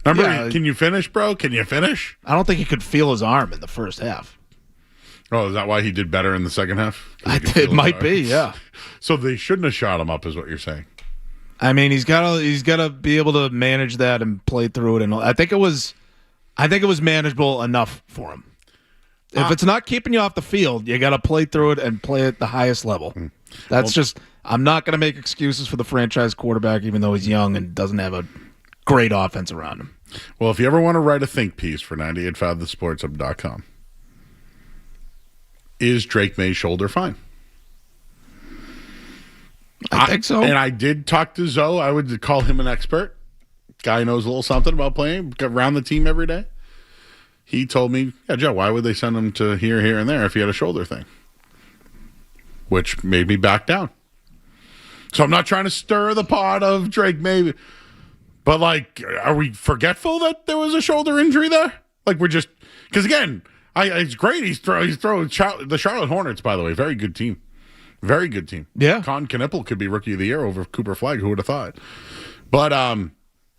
Remember, can you finish, bro? Can you finish? I don't think he could feel his arm in the first half. Oh, is that why he did better in the second half? It might be, yeah. So they shouldn't have shot him up, is what you're saying? I mean, he's got to be able to manage that and play through it. And I think it was manageable enough for him. If it's not keeping you off the field, you got to play through it and play at the highest level. I'm not going to make excuses for the franchise quarterback, even though he's young and doesn't have a great offense around him. Well, if you ever want to write a think piece for 985thesportshub.com, is Drake May's shoulder fine? I think so. And I did talk to Zoe. I would call him an expert. Guy knows a little something about playing around the team every day. He told me, yeah, Joe, why would they send him to here, and there if he had a shoulder thing? Which made me back down. So I'm not trying to stir the pot of Drake May, but, like, are we forgetful that there was a shoulder injury there? Like, we're just – because, again, it's great. He's throwing the Charlotte Hornets, by the way. Very good team. Very good team. Yeah. Con Knippel could be Rookie of the Year over Cooper Flagg. Who would have thought? But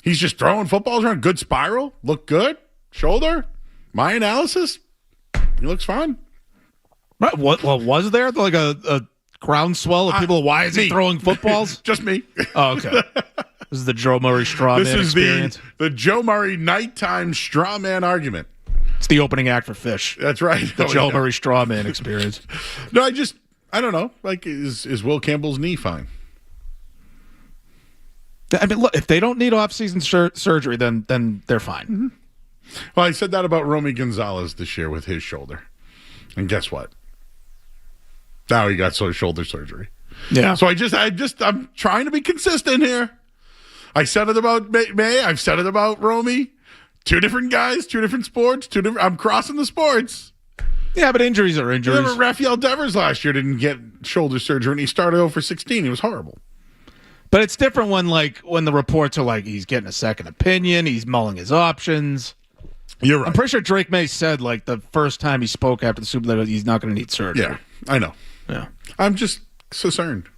he's just throwing footballs around. Good spiral. Look good. Shoulder. My analysis, he looks fine. Right. Well, was there like a groundswell of people? Why is he throwing footballs? Just me. Oh, okay. This is the Joe Murray straw man experience. The Joe Murray nighttime straw man argument. It's the opening act for Fish. That's right. The Joe Murray straw man experience. No, I don't know. Like, is Will Campbell's knee fine? I mean, look, if they don't need off-season surgery, then they're fine. Mm-hmm. Well, I said that about Romy Gonzalez this year with his shoulder. And guess what? Now he got shoulder surgery. Yeah. So I'm trying to be consistent here. I said it about May. I've said it about Romy. Two different guys, two different sports, I'm crossing the sports. Yeah, but injuries are injuries. Remember Rafael Devers last year didn't get shoulder surgery and he started over 16. He was horrible. But it's different when the reports are like he's getting a second opinion, he's mulling his options. You're right. I'm pretty sure Drake May said, like, the first time he spoke after the Super Bowl, he's not going to need surgery. Yeah, I know. Yeah. I'm just concerned.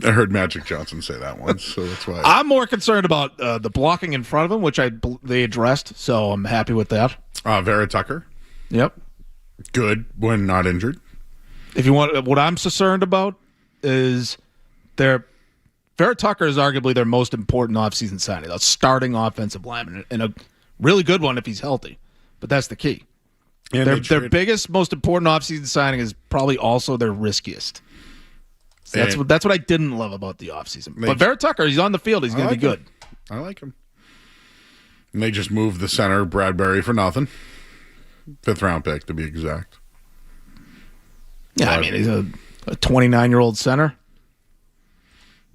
I heard Magic Johnson say that once, so that's why. I'm more concerned about the blocking in front of him, which they addressed, so I'm happy with that. Vera Tucker. Yep. Good when not injured. If you want, what I'm concerned about is Vera Tucker is arguably their most important offseason signing, a starting offensive lineman, and a really good one if he's healthy. But that's the key. And their biggest, most important offseason signing is probably also their riskiest. So that's what I didn't love about the offseason. But Vera Tucker, he's on the field. He's going to be good. I like him. And they just moved the center, Bradbury, for nothing. 5th round pick, to be exact. Yeah, I mean, he's a 29-year-old center.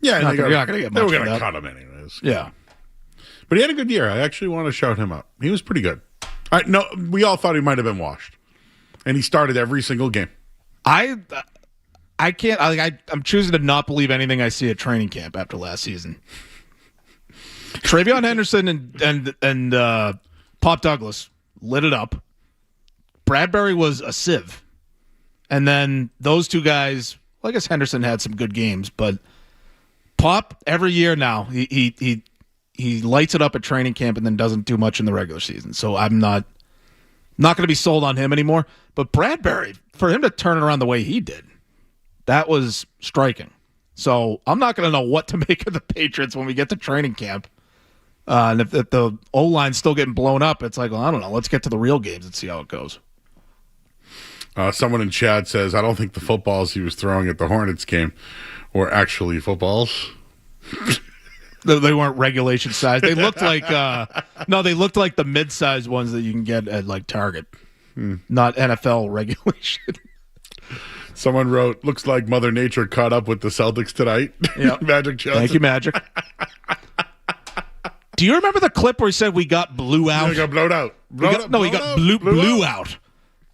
Yeah, you're not going to get much. They were going to cut him anyways. Yeah. But he had a good year. I actually want to shout him up. He was pretty good. We all thought he might have been washed. And he started every single game. I can't. I'm choosing to not believe anything I see at training camp after last season. Travion Henderson and Pop Douglas lit it up. Bradbury was a sieve. And then those two guys, well, I guess Henderson had some good games, but Pop every year now, he he lights it up at training camp and then doesn't do much in the regular season. So I'm not going to be sold on him anymore. But Bradbury, for him to turn it around the way he did, that was striking. So I'm not going to know what to make of the Patriots when we get to training camp. And if the O-line's still getting blown up, it's like, well, I don't know. Let's get to the real games and see how it goes. Someone in chat says, I don't think the footballs he was throwing at the Hornets game were actually footballs. They weren't regulation size. They looked like they looked like the mid-sized ones that you can get at like Target, not NFL regulation. Someone wrote, looks like Mother Nature caught up with the Celtics tonight. Yep. Magic Johnson. Thank you, Magic. Do you remember the clip where he said we got blew out? Yeah, he got blown out. He got blew out.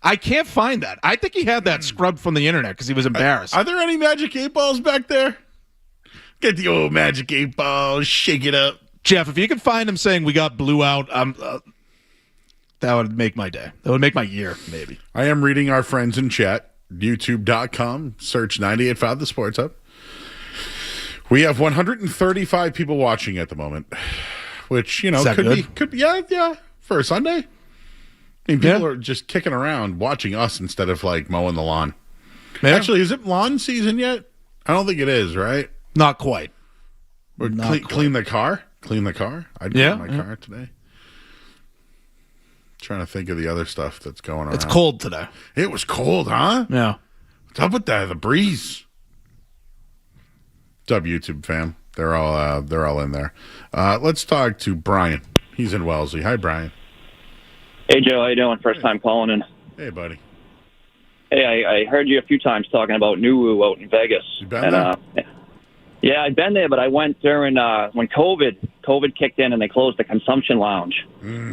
I can't find that. I think he had that scrubbed from the internet because he was embarrassed. Are there any Magic 8 balls back there? Get the old Magic 8 ball, shake it up. Jeff, if you can find him saying we got blew out, that would make my day. That would make my year, maybe. I am reading our friends in chat. YouTube.com. Search 98.5 The Sports Hub. We have 135 people watching at the moment, which, could be, yeah, for a Sunday. I mean, people are just kicking around watching us instead of, like, mowing the lawn. Yeah. Actually, is it lawn season yet? I don't think it is, right? Not quite. Or clean the car? Clean the car? I cleaned my car today. Trying to think of the other stuff that's going on. It's cold today. It was cold, huh? Yeah. What's up with that? The breeze. What's up, YouTube fam? They're all in there. Let's talk to Brian. He's in Wellesley. Hi, Brian. Hey, Joe. How you doing? First time calling in. Hey, buddy. Hey, I heard you a few times talking about Nuwu out in Vegas. You been there? Yeah, I've been there, but I went during when COVID kicked in and they closed the consumption lounge,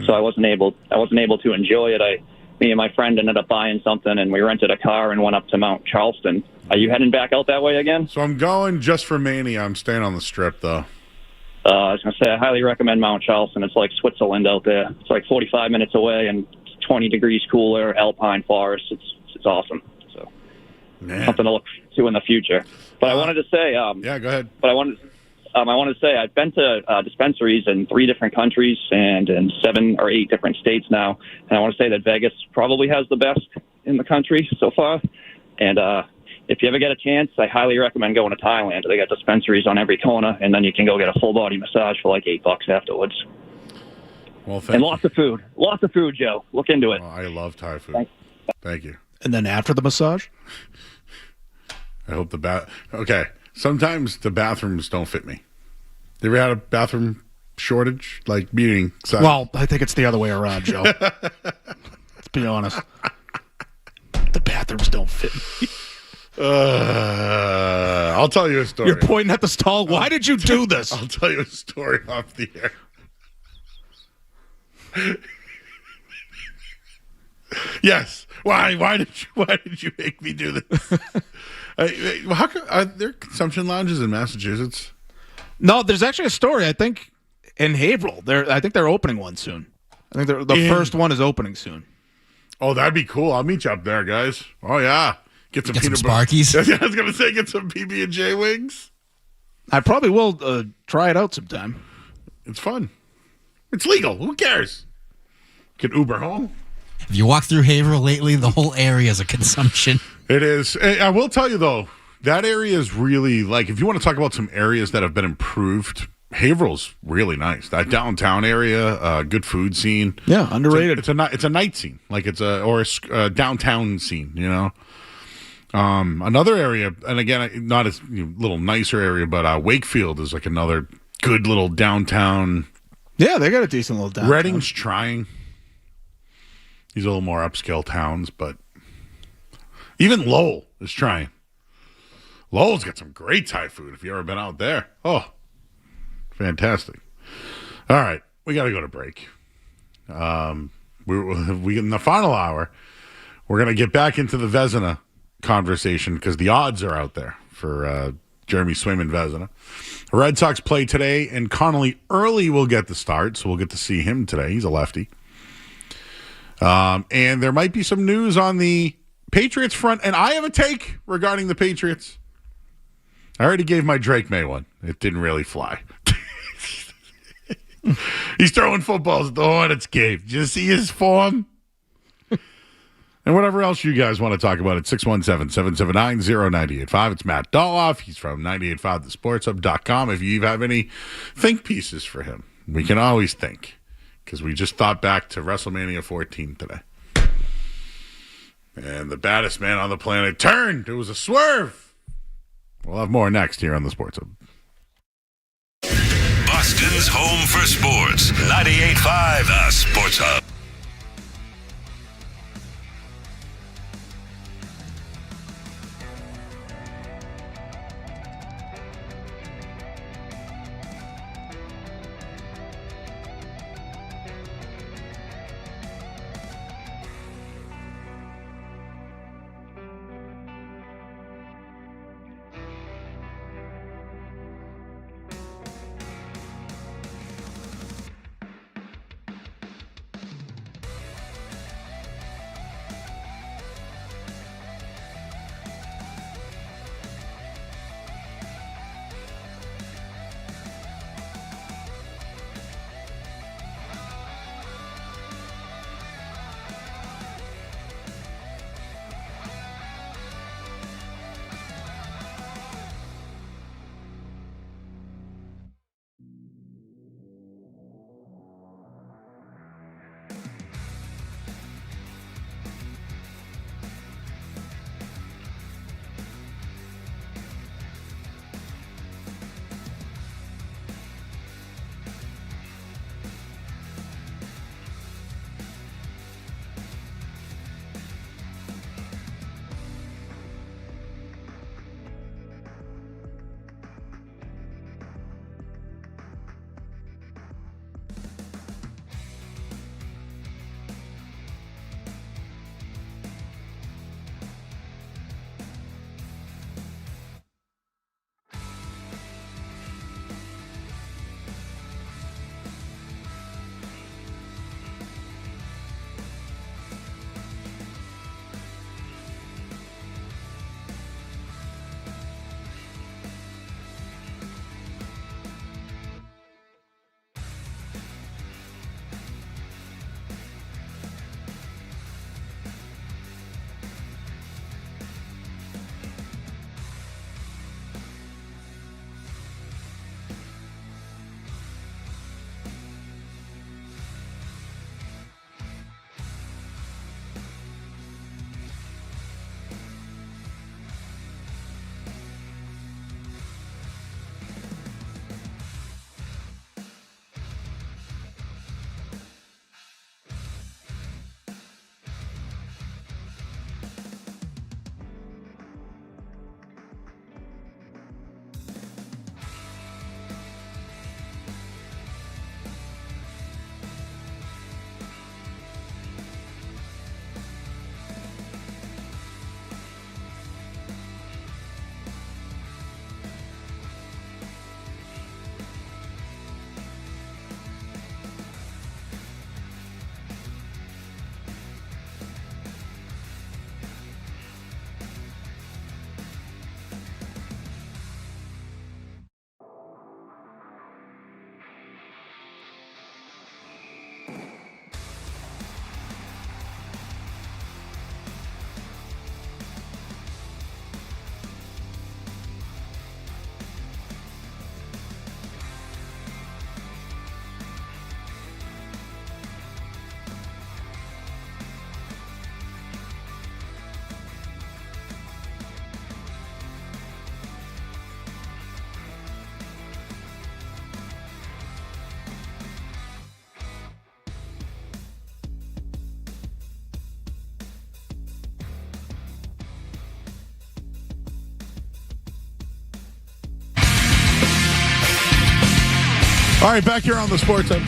so I wasn't able to enjoy it. Me and my friend ended up buying something, and we rented a car and went up to Mount Charleston. Are you heading back out that way again? So I'm going just for Mania. I'm staying on the Strip, though. I was going to say, I highly recommend Mount Charleston. It's like Switzerland out there. It's like 45 minutes away and 20 degrees cooler, alpine forest. It's awesome. So something to look to in the future. But I wanted to say, yeah, go ahead. But I wanted to say I've been to dispensaries in 3 different countries and in 7 or 8 different states now, and I want to say that Vegas probably has the best in the country so far. And if you ever get a chance, I highly recommend going to Thailand. They got dispensaries on every corner, and then you can go get a full body massage for like $8 afterwards. Well, and lots of food, Joe. Look into it. Oh, I love Thai food. Thank you. And then after the massage. I hope okay. Sometimes the bathrooms don't fit me. You ever had a bathroom shortage? Like meaning size? Well, I think it's the other way around, Joe. Let's be honest. The bathrooms don't fit me. I'll tell you a story. You're pointing at the stall. Why did you do this? I'll tell you a story off the air. Yes. Why did you make me do this? How come, are there consumption lounges in Massachusetts? No, there's actually a story, I think, in Haverhill. I think they're opening one soon. I think the first one is opening soon. Oh, that'd be cool. I'll meet you up there, guys. Oh, yeah. Get some Sparkies. Yeah, I was going to say, get some PB&J wings. I probably will try it out sometime. It's fun. It's legal. Who cares? Can Uber home. If you walk through Haverhill lately, the whole area is a consumption. It is. I will tell you, though, that area is really, like, if you want to talk about some areas that have been improved, Haverhill's really nice. That downtown area, good food scene. Yeah, underrated. It's a night scene. Like, or a downtown scene, you know? Another area, and again, not as little nicer area, but Wakefield is like another good little downtown. Yeah, they got a decent little downtown. Reading's trying. These are a little more upscale towns, but even Lowell is trying. Lowell's got some great Thai food if you've ever been out there. Oh, fantastic. All right, we got to go to break. We in the final hour, we're going to get back into the Vezina conversation because the odds are out there for Jeremy Swayman Vezina. The Red Sox play today, and Connolly Early will get the start, so we'll get to see him today. He's a lefty. And there might be some news on the Patriots front, and I have a take regarding the Patriots. I already gave my Drake May one. It didn't really fly. He's throwing footballs at the Hornets game. Did you see his form? And whatever else you guys want to talk about at 617-779-0985. It's Matt Dolloff. He's from 985thesportshub.com. If you have any think pieces for him, we can always think. Because we just thought back to WrestleMania 14 today. And the baddest man on the planet turned. It was a swerve. We'll have more next here on the Sports Hub. Boston's home for sports. 98.5 The Sports Hub. All right, back here on the Sports Hub.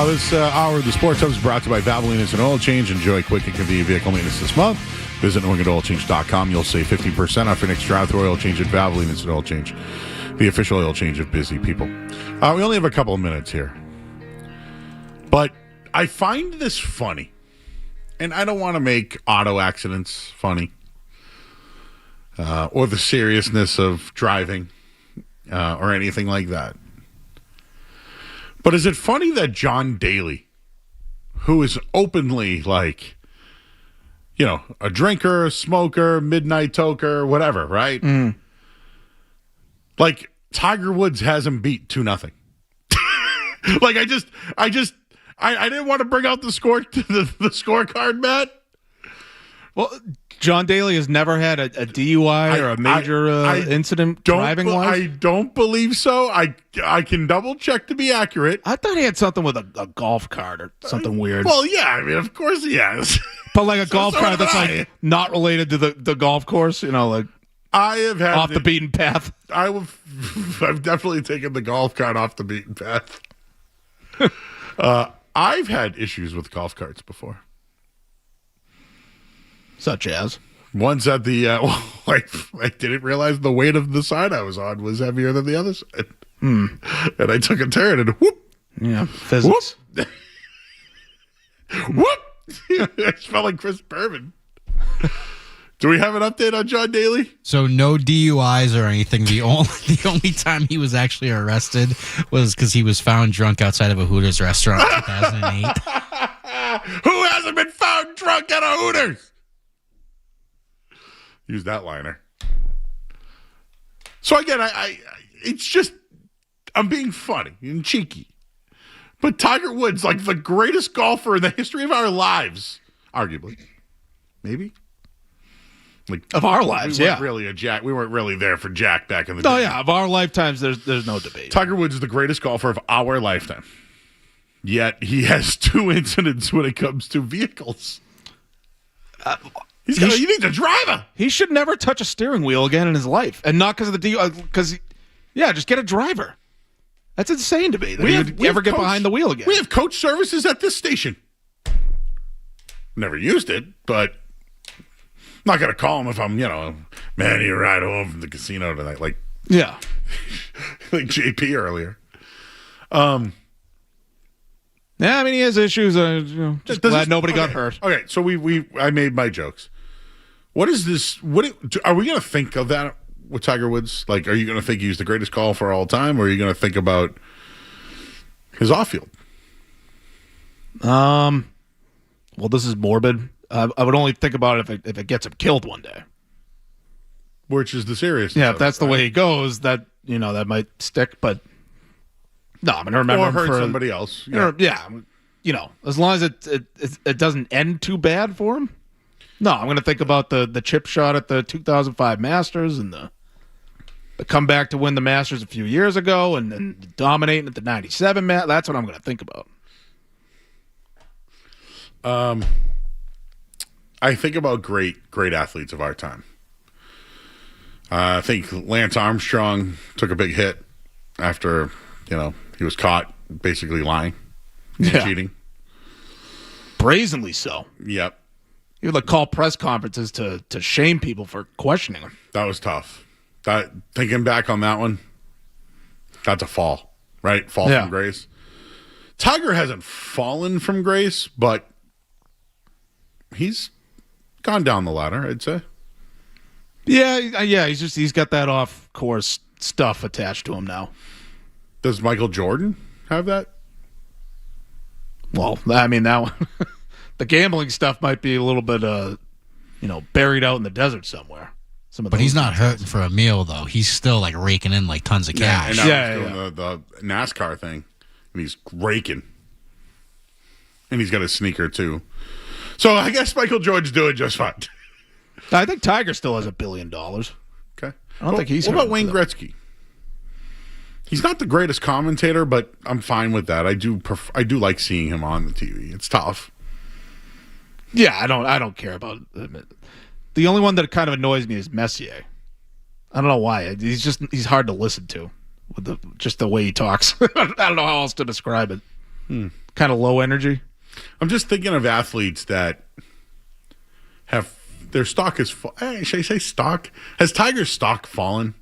This hour of the Sports Hub is brought to you by Valvoline Instant Oil Change. Enjoy quick and convenient vehicle maintenance this month. Visit NewEnglandoilChange.com. You'll save 15% off your next drive-through oil change at Valvoline Instant Oil Change, the official oil change of busy people. We only have a couple of minutes here. But I find this funny. And I don't want to make auto accidents funny. Or the seriousness of driving. Or anything like that. But is it funny that John Daly, who is openly like, a drinker, a smoker, midnight toker, whatever, right? Mm. Like Tiger Woods has him beat 2-0. Like I didn't want to bring out the scorecard, Matt. Well, John Daly has never had a DUI or a major incident driving-wise? I don't believe so. I can double-check to be accurate. I thought he had something with a golf cart or something weird. Well, yeah, I mean, of course he has. But like a golf cart that's like not related to the golf course, like I have had off the beaten path. I've definitely taken the golf cart off the beaten path. I've had issues with golf carts before. Such as? Once at the, I didn't realize the weight of the side I was on was heavier than the other side. And I took a turn and whoop. Yeah, physics. Whoop. Whoop. I smell like Chris Berman. Do we have an update on John Daly? So no DUIs or anything. The only time he was actually arrested was because he was found drunk outside of a Hooters restaurant in 2008. Who hasn't been found drunk at a Hooters? Use that liner. So again, it's just, I'm being funny and cheeky. But Tiger Woods, like the greatest golfer in the history of our lives, arguably, maybe. Like of our lives, we weren't really we weren't really there for Jack back in the day. Oh yeah, of our lifetimes, there's no debate. Tiger Woods is the greatest golfer of our lifetime. Yet he has 2 incidents when it comes to vehicles. You need a driver. He should never touch a steering wheel again in his life, and not because of the deal. Because, just get a driver. That's insane to me. That he ever get behind the wheel again. We have coach services at this station. Never used it, but I'm not gonna call him if I'm, man, you ride home from the casino tonight, like like JP earlier. Yeah, I mean, he has issues. Just glad nobody got hurt. Okay, so I made my jokes. What is this? Are we going to think of that with Tiger Woods? Like, are you going to think he's the greatest golfer of all time, or are you going to think about his off-field? Well, this is morbid. I would only think about it if it gets him killed one day. Which is the serious. Yeah, if that's the way he goes, that might stick. But no, I'm going to remember or hurt for somebody else. As long as it doesn't end too bad for him. No, I'm going to think about the chip shot at the 2005 Masters and the comeback to win the Masters a few years ago and dominating at the 97 Masters. That's what I'm going to think about. I think about great athletes of our time. I think Lance Armstrong took a big hit after, he was caught basically lying and cheating. Brazenly so. Yep. He would call press conferences to shame people for questioning him. That was tough. Thinking back on that one, that's a fall, right? Fall from grace. Tiger hasn't fallen from grace, but he's gone down the ladder, I'd say. Yeah. He's got that off course stuff attached to him now. Does Michael Jordan have that? Well, I mean, that one, the gambling stuff might be a little bit, buried out in the desert somewhere. But he's not hurting for a meal, though. He's still raking in tons of cash. He's doing the NASCAR thing, and he's raking. And he's got a sneaker too. So I guess Michael Jordan's doing just fine. I think Tiger still has $1 billion. Okay. I don't think he's. What about Wayne Gretzky? He's not the greatest commentator, but I'm fine with that. I do like seeing him on the TV. It's tough. Yeah, I don't care about it. The only one that kind of annoys me is Messier. I don't know why. He's hard to listen to with just the way he talks. I don't know how else to describe it. Kind of low energy. I'm just thinking of athletes that have their stock is. Should I say stock? Has Tiger's stock fallen?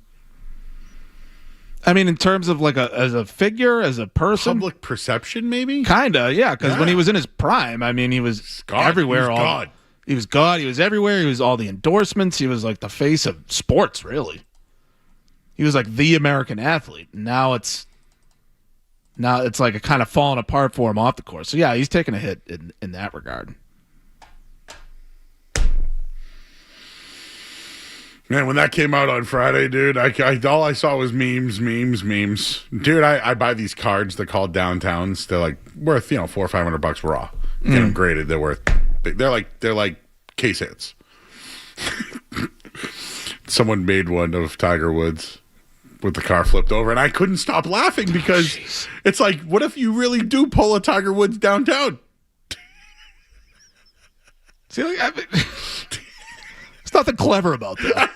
I mean, in terms of as a figure, as a person, public perception, maybe. Kinda, yeah. Because when he was in his prime, I mean, he was everywhere. He was God. He was God. He was everywhere. He was all the endorsements. He was the face of sports. Really, he was the American athlete. Now it's now it's like a kind of falling apart for him off the course. So yeah, he's taking a hit in that regard. Man, when that came out on Friday, dude, all I saw was memes. Dude, I buy these cards. They're called downtowns. They're like worth $400 or $500 raw. Get them graded. They're worth. They're like case hits. Someone made one of Tiger Woods with the car flipped over, and I couldn't stop laughing because it's like, what if you really do pull a Tiger Woods downtown? See, there's nothing clever about that.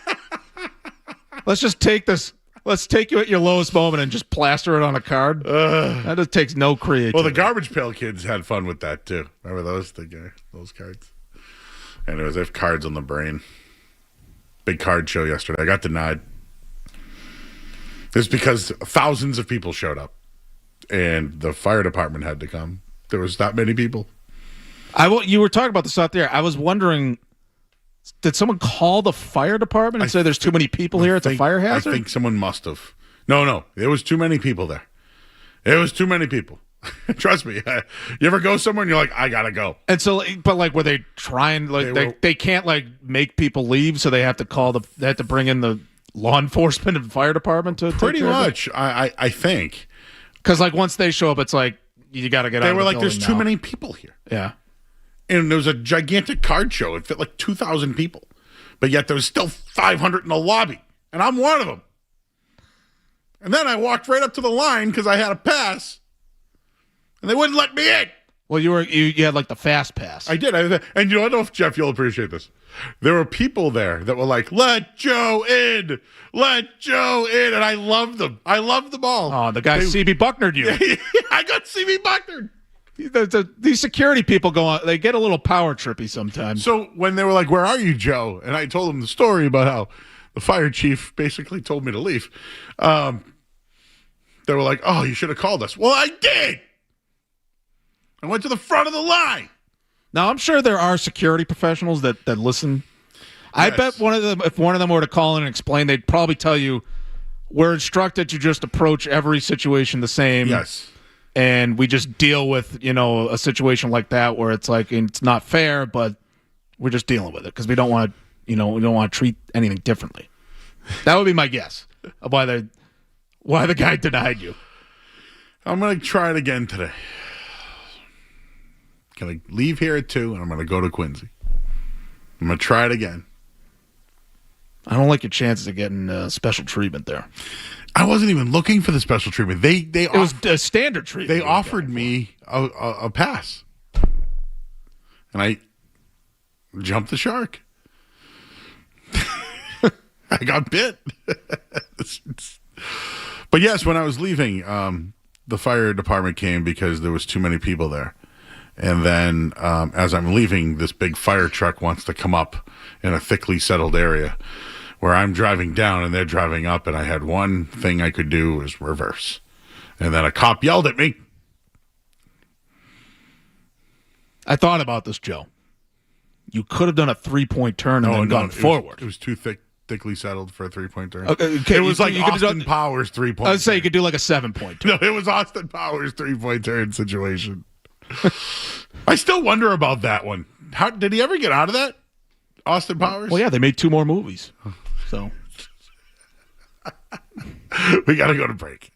Let's just take this. Let's take you at your lowest moment and just plaster it on a card. That just takes no creativity. Well, the Garbage Pail Kids had fun with that too. Remember those cards? Anyways, they have cards on the brain. Big card show yesterday. I got denied. It's because thousands of people showed up, and the fire department had to come. There was that many people. You were talking about this out there. I was wondering, did someone call the fire department and say there's too many people here? It's a fire hazard? I think someone must have. No. There was too many people there. It was too many people. Trust me. You ever go somewhere and you're like, I gotta go. And so, but like, were they trying? Like, they can't like make people leave, so they have to they have to bring in the law enforcement and fire department to pretty much. I think because like once they show up, it's like you got to get out. They were like, there's too many people here. Yeah. And there was a gigantic card show. It fit like 2,000 people. But yet there was still 500 in the lobby. And I'm one of them. And then I walked right up to the line because I had a pass. And they wouldn't let me in. Well, you had like the fast pass. I did. And you know, I don't know if, Jeff, you'll appreciate this. There were people there that were like, let Joe in. Let Joe in. And I loved them. I loved them all. Oh, the guy CB Bucknered you. I got CB Bucknered. These security people they get a little power trippy sometimes. So when they were like, where are you, Joe? And I told them the story about how the fire chief basically told me to leave. They were like, oh, you should have called us. Well, I did. I went to the front of the line. Now, I'm sure there are security professionals that listen. Yes. I bet if one of them were to call in and explain, they'd probably tell you, we're instructed to just approach every situation the same. Yes. And we just deal with, a situation like that where it's like it's not fair, but we're just dealing with it because we don't want to, we don't want to treat anything differently. That would be my guess of why the guy denied you. I'm going to try it again today. Going to leave here at 2, and I'm going to go to Quincy. I'm going to try it again. I don't like your chances of getting special treatment there. I wasn't even looking for the special treatment. It was a standard treatment. They offered me a pass, and I jumped the shark. I got bit. But yes, when I was leaving, the fire department came because there was too many people there. And then as I'm leaving, this big fire truck wants to come up in a thickly settled area where I'm driving down and they're driving up, and I had one thing I could do was reverse. And then a cop yelled at me. I thought about this, Joe. You could have done a 3-point turn and then gone forward. It was too thickly settled for a 3-point turn. Okay, it was like Austin Powers 3-point. I would say you could do like a 7-point turn. No, it was Austin Powers 3-point turn situation. I still wonder about that one. How did he ever get out of that? Austin Powers? Well, yeah, they made 2 more movies. So we got to go to break.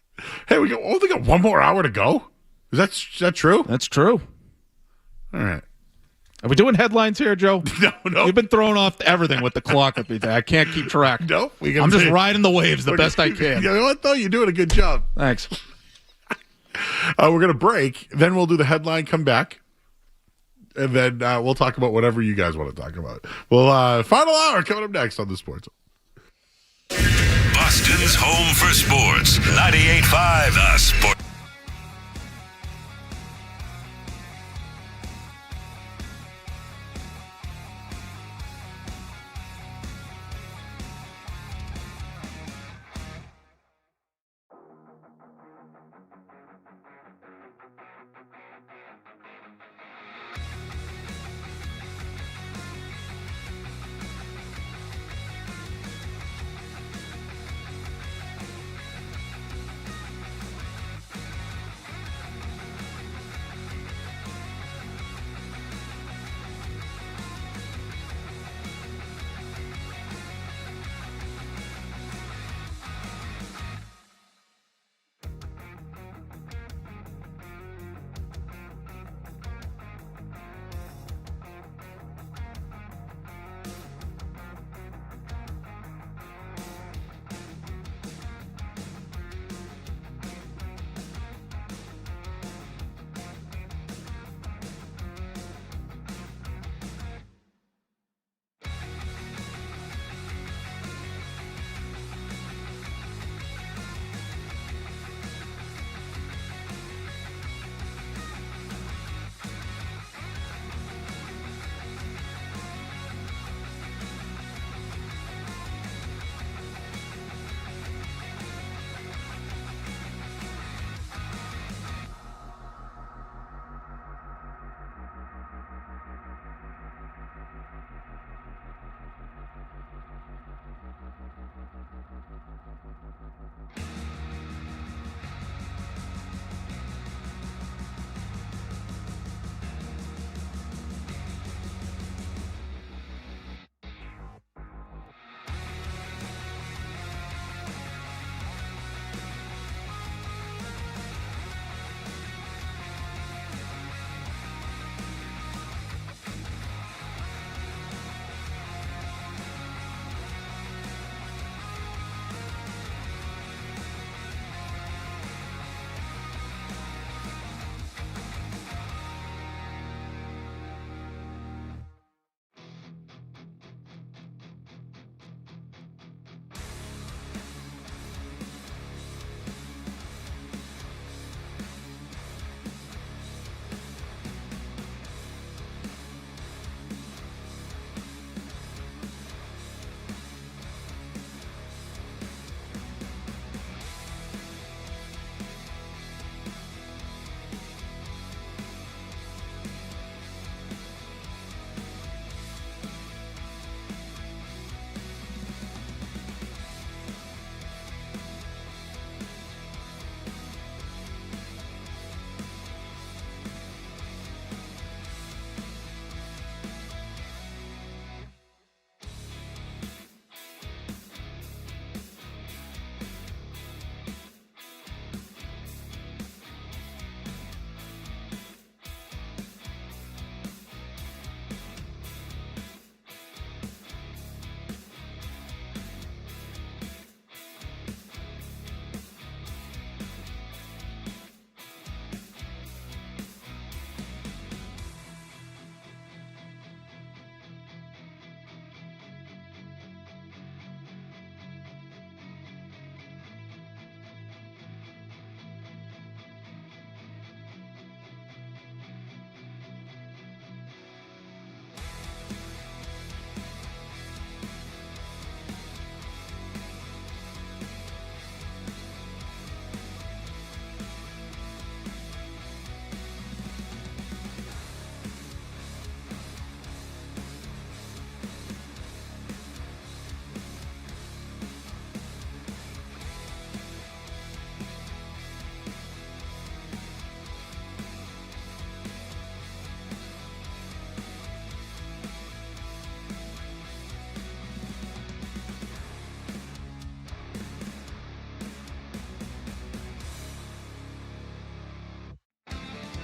Hey, we only got 1 more hour to go. Is that true? That's true. All right. Are we doing headlines here, Joe? No. You've been throwing off everything with the clock with me today. I can't keep track. No, I'm just riding the waves the best I can. You know what, though? You're doing a good job. Thanks. We're going to break. Then we'll do the headline, come back. And then we'll talk about whatever you guys want to talk about. Well, final hour coming up next on the Sports. Boston's home for sports. 98.5 The Sport.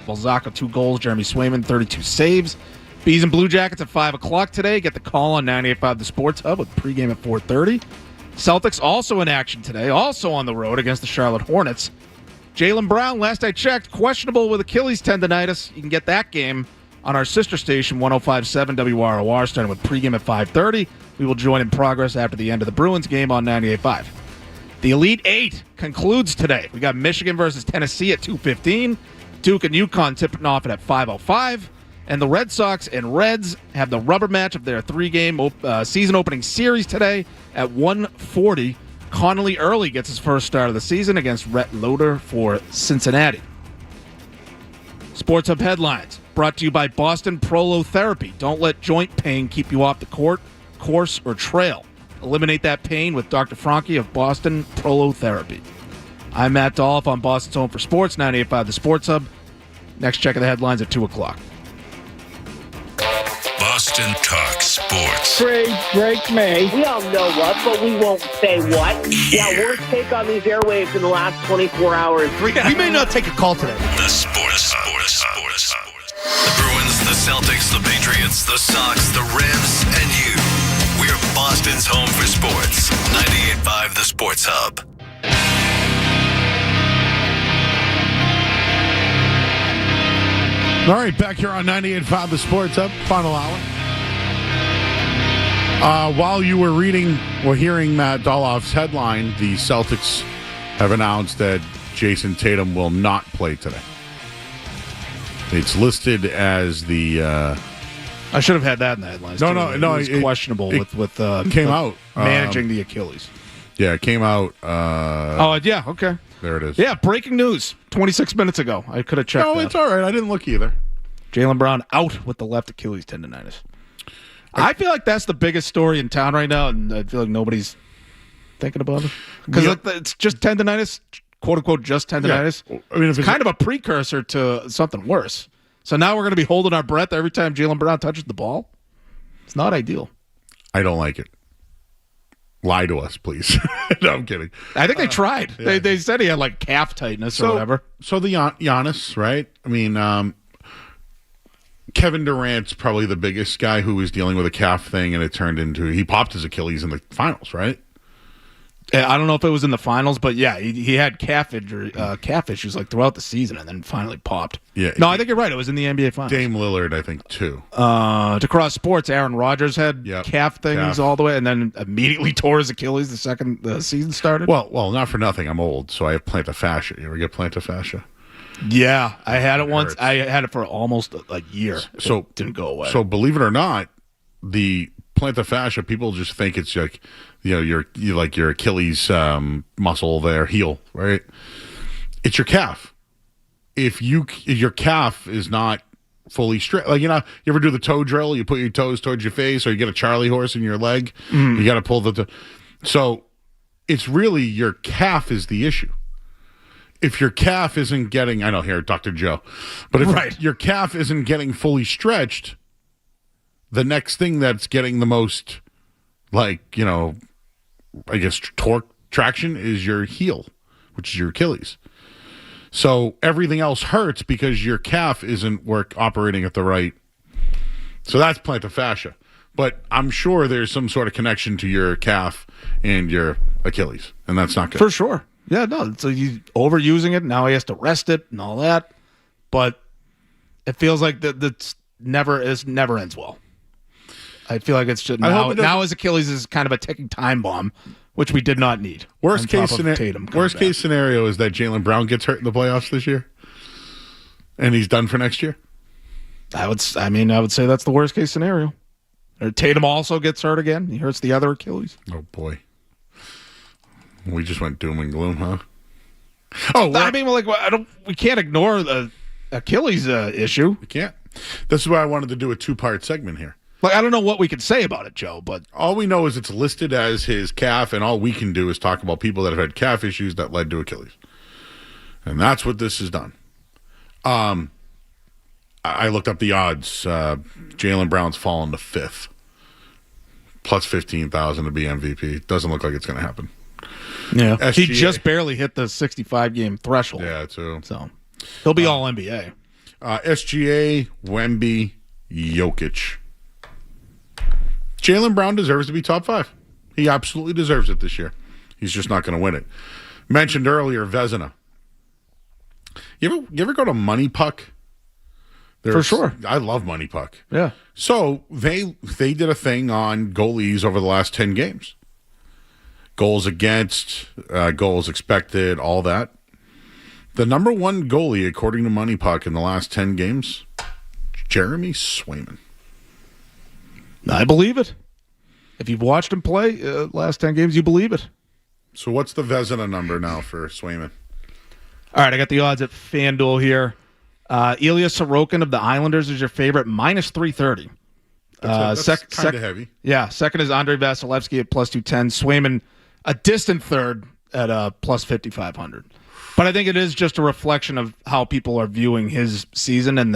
Balzaco 2 goals. Jeremy Swayman 32 saves. Bees and Blue Jackets at 5 o'clock today. Get the call on 98.5 The Sports Hub with pregame at 4:30. Celtics also in action today, also on the road against the Charlotte Hornets. Jaylen Brown, last I checked, questionable with Achilles tendonitis. You can get that game on our sister station, 105.7 WROR, starting with pregame at 5:30. We will join in progress after the end of the Bruins game on 98.5. The Elite Eight concludes today. We got Michigan versus Tennessee at 2:15. Duke and UConn tipping off it at 5:05. And the Red Sox and Reds have the rubber match of their three-game season-opening series today at 1:40. Connolly Early gets his first start of the season against Rhett Loader for Cincinnati. Sports Hub headlines brought to you by Boston Prolotherapy. Don't let joint pain keep you off the court, course, or trail. Eliminate that pain with Dr. Franke of Boston Prolotherapy. I'm Matt Dolloff on Boston's Home for Sports, 98.5 The Sports Hub. Next check of the headlines at 2 o'clock. Boston Talk Sports. Break me. We all know what, but we won't say what. Yeah, worst take on these airwaves in the last 24 hours. We may not take a call today. The Sports Hub. The Bruins, the Celtics, the Patriots, the Sox, the Revs, and you. We're Boston's home for sports. 98.5 The Sports Hub. All right, back here on 98.5 The Sports Hub, final hour. While you were hearing Matt Dolloff's headline, the Celtics have announced that Jason Tatum will not play today. It's listed as the... I should have had that in the headlines. No. It's questionable with came out managing the Achilles. Yeah, it came out. Yeah, okay. There it is. Yeah, breaking news 26 minutes ago. I could have checked that. No, it's all right. I didn't look either. Jaylen Brown out with the left Achilles tendonitis. I feel like that's the biggest story in town right now, and I feel like nobody's thinking about it. Because it's just tendonitis, quote-unquote just tendonitis. Yeah. I mean, it's kind of a precursor to something worse. So now we're going to be holding our breath every time Jaylen Brown touches the ball? It's not ideal. I don't like it. Lie to us, please. No, I'm kidding. I think they tried. Yeah. They said he had like calf tightness or whatever. So the Giannis, right? I mean, Kevin Durant's probably the biggest guy who was dealing with a calf thing, and it turned into he popped his Achilles in the finals, right? I don't know if it was in the finals, but yeah, he had calf issues like throughout the season, and then finally popped. Yeah. No, I think you're right. It was in the NBA finals. Dame Lillard, I think, too. To cross sports, Aaron Rodgers had calf things all the way, and then immediately tore his Achilles the second the season started. Well, not for nothing. I'm old, so I have plantar fascia. You ever get plantar fascia? Yeah, I had it once. I had it for almost a year. So it didn't go away. So believe it or not, the plantar fascia, people just think it's like, your Achilles muscle there, heel, right? It's your calf. If your calf is not fully straight, you ever do the toe drill? You put your toes towards your face, or you get a Charlie horse in your leg. You got to pull so it's really your calf is the issue. If your calf isn't getting, I know here, Dr. Joe, but if your calf isn't getting fully stretched, the next thing that's getting the most, I guess, torque traction is your heel, which is your Achilles. So everything else hurts because your calf isn't operating at the right. So that's plantar fascia. But I'm sure there's some sort of connection to your calf and your Achilles, and that's not good. For sure. Yeah, no. So he's overusing it. Now he has to rest it and all that. But it feels like that's never ends well. I feel like it's just now his Achilles is kind of a ticking time bomb, which we did not need. Worst case scenario is that Jaylen Brown gets hurt in the playoffs this year, and he's done for next year. I would say that's the worst case scenario. Or Tatum also gets hurt again. He hurts the other Achilles. Oh boy, we just went doom and gloom, huh? We can't ignore the Achilles issue. We can't. This is why I wanted to do a 2-part segment here. I don't know what we can say about it, Joe, but all we know is it's listed as his calf, and all we can do is talk about people that have had calf issues that led to Achilles. And that's what this has done. I looked up the odds. Jaylen Brown's fallen to 5th. Plus 15,000 to be MVP. Doesn't look like it's going to happen. Yeah. SGA, he just barely hit the 65-game threshold. Yeah, too. So he'll be all NBA. SGA, Wemby, Jokic. Jaylen Brown deserves to be top 5. He absolutely deserves it this year. He's just not going to win it. Mentioned earlier, Vezina. You ever go to Money Puck? For sure. I love Money Puck. Yeah. So they did a thing on goalies over the last 10 games. Goals against, goals expected, all that. The number one goalie, according to Money Puck, in the last 10 games, Jeremy Swayman. I believe it. If you've watched him play last 10 games, you believe it. So what's the Vezina number now for Swayman? All right, I got the odds at FanDuel here. Ilya Sorokin of the Islanders is your favorite, minus 330. That's kind of heavy. Yeah, second is Andrei Vasilevsky at plus 210. Swayman, a distant third at plus 5,500. But I think it is just a reflection of how people are viewing his season, and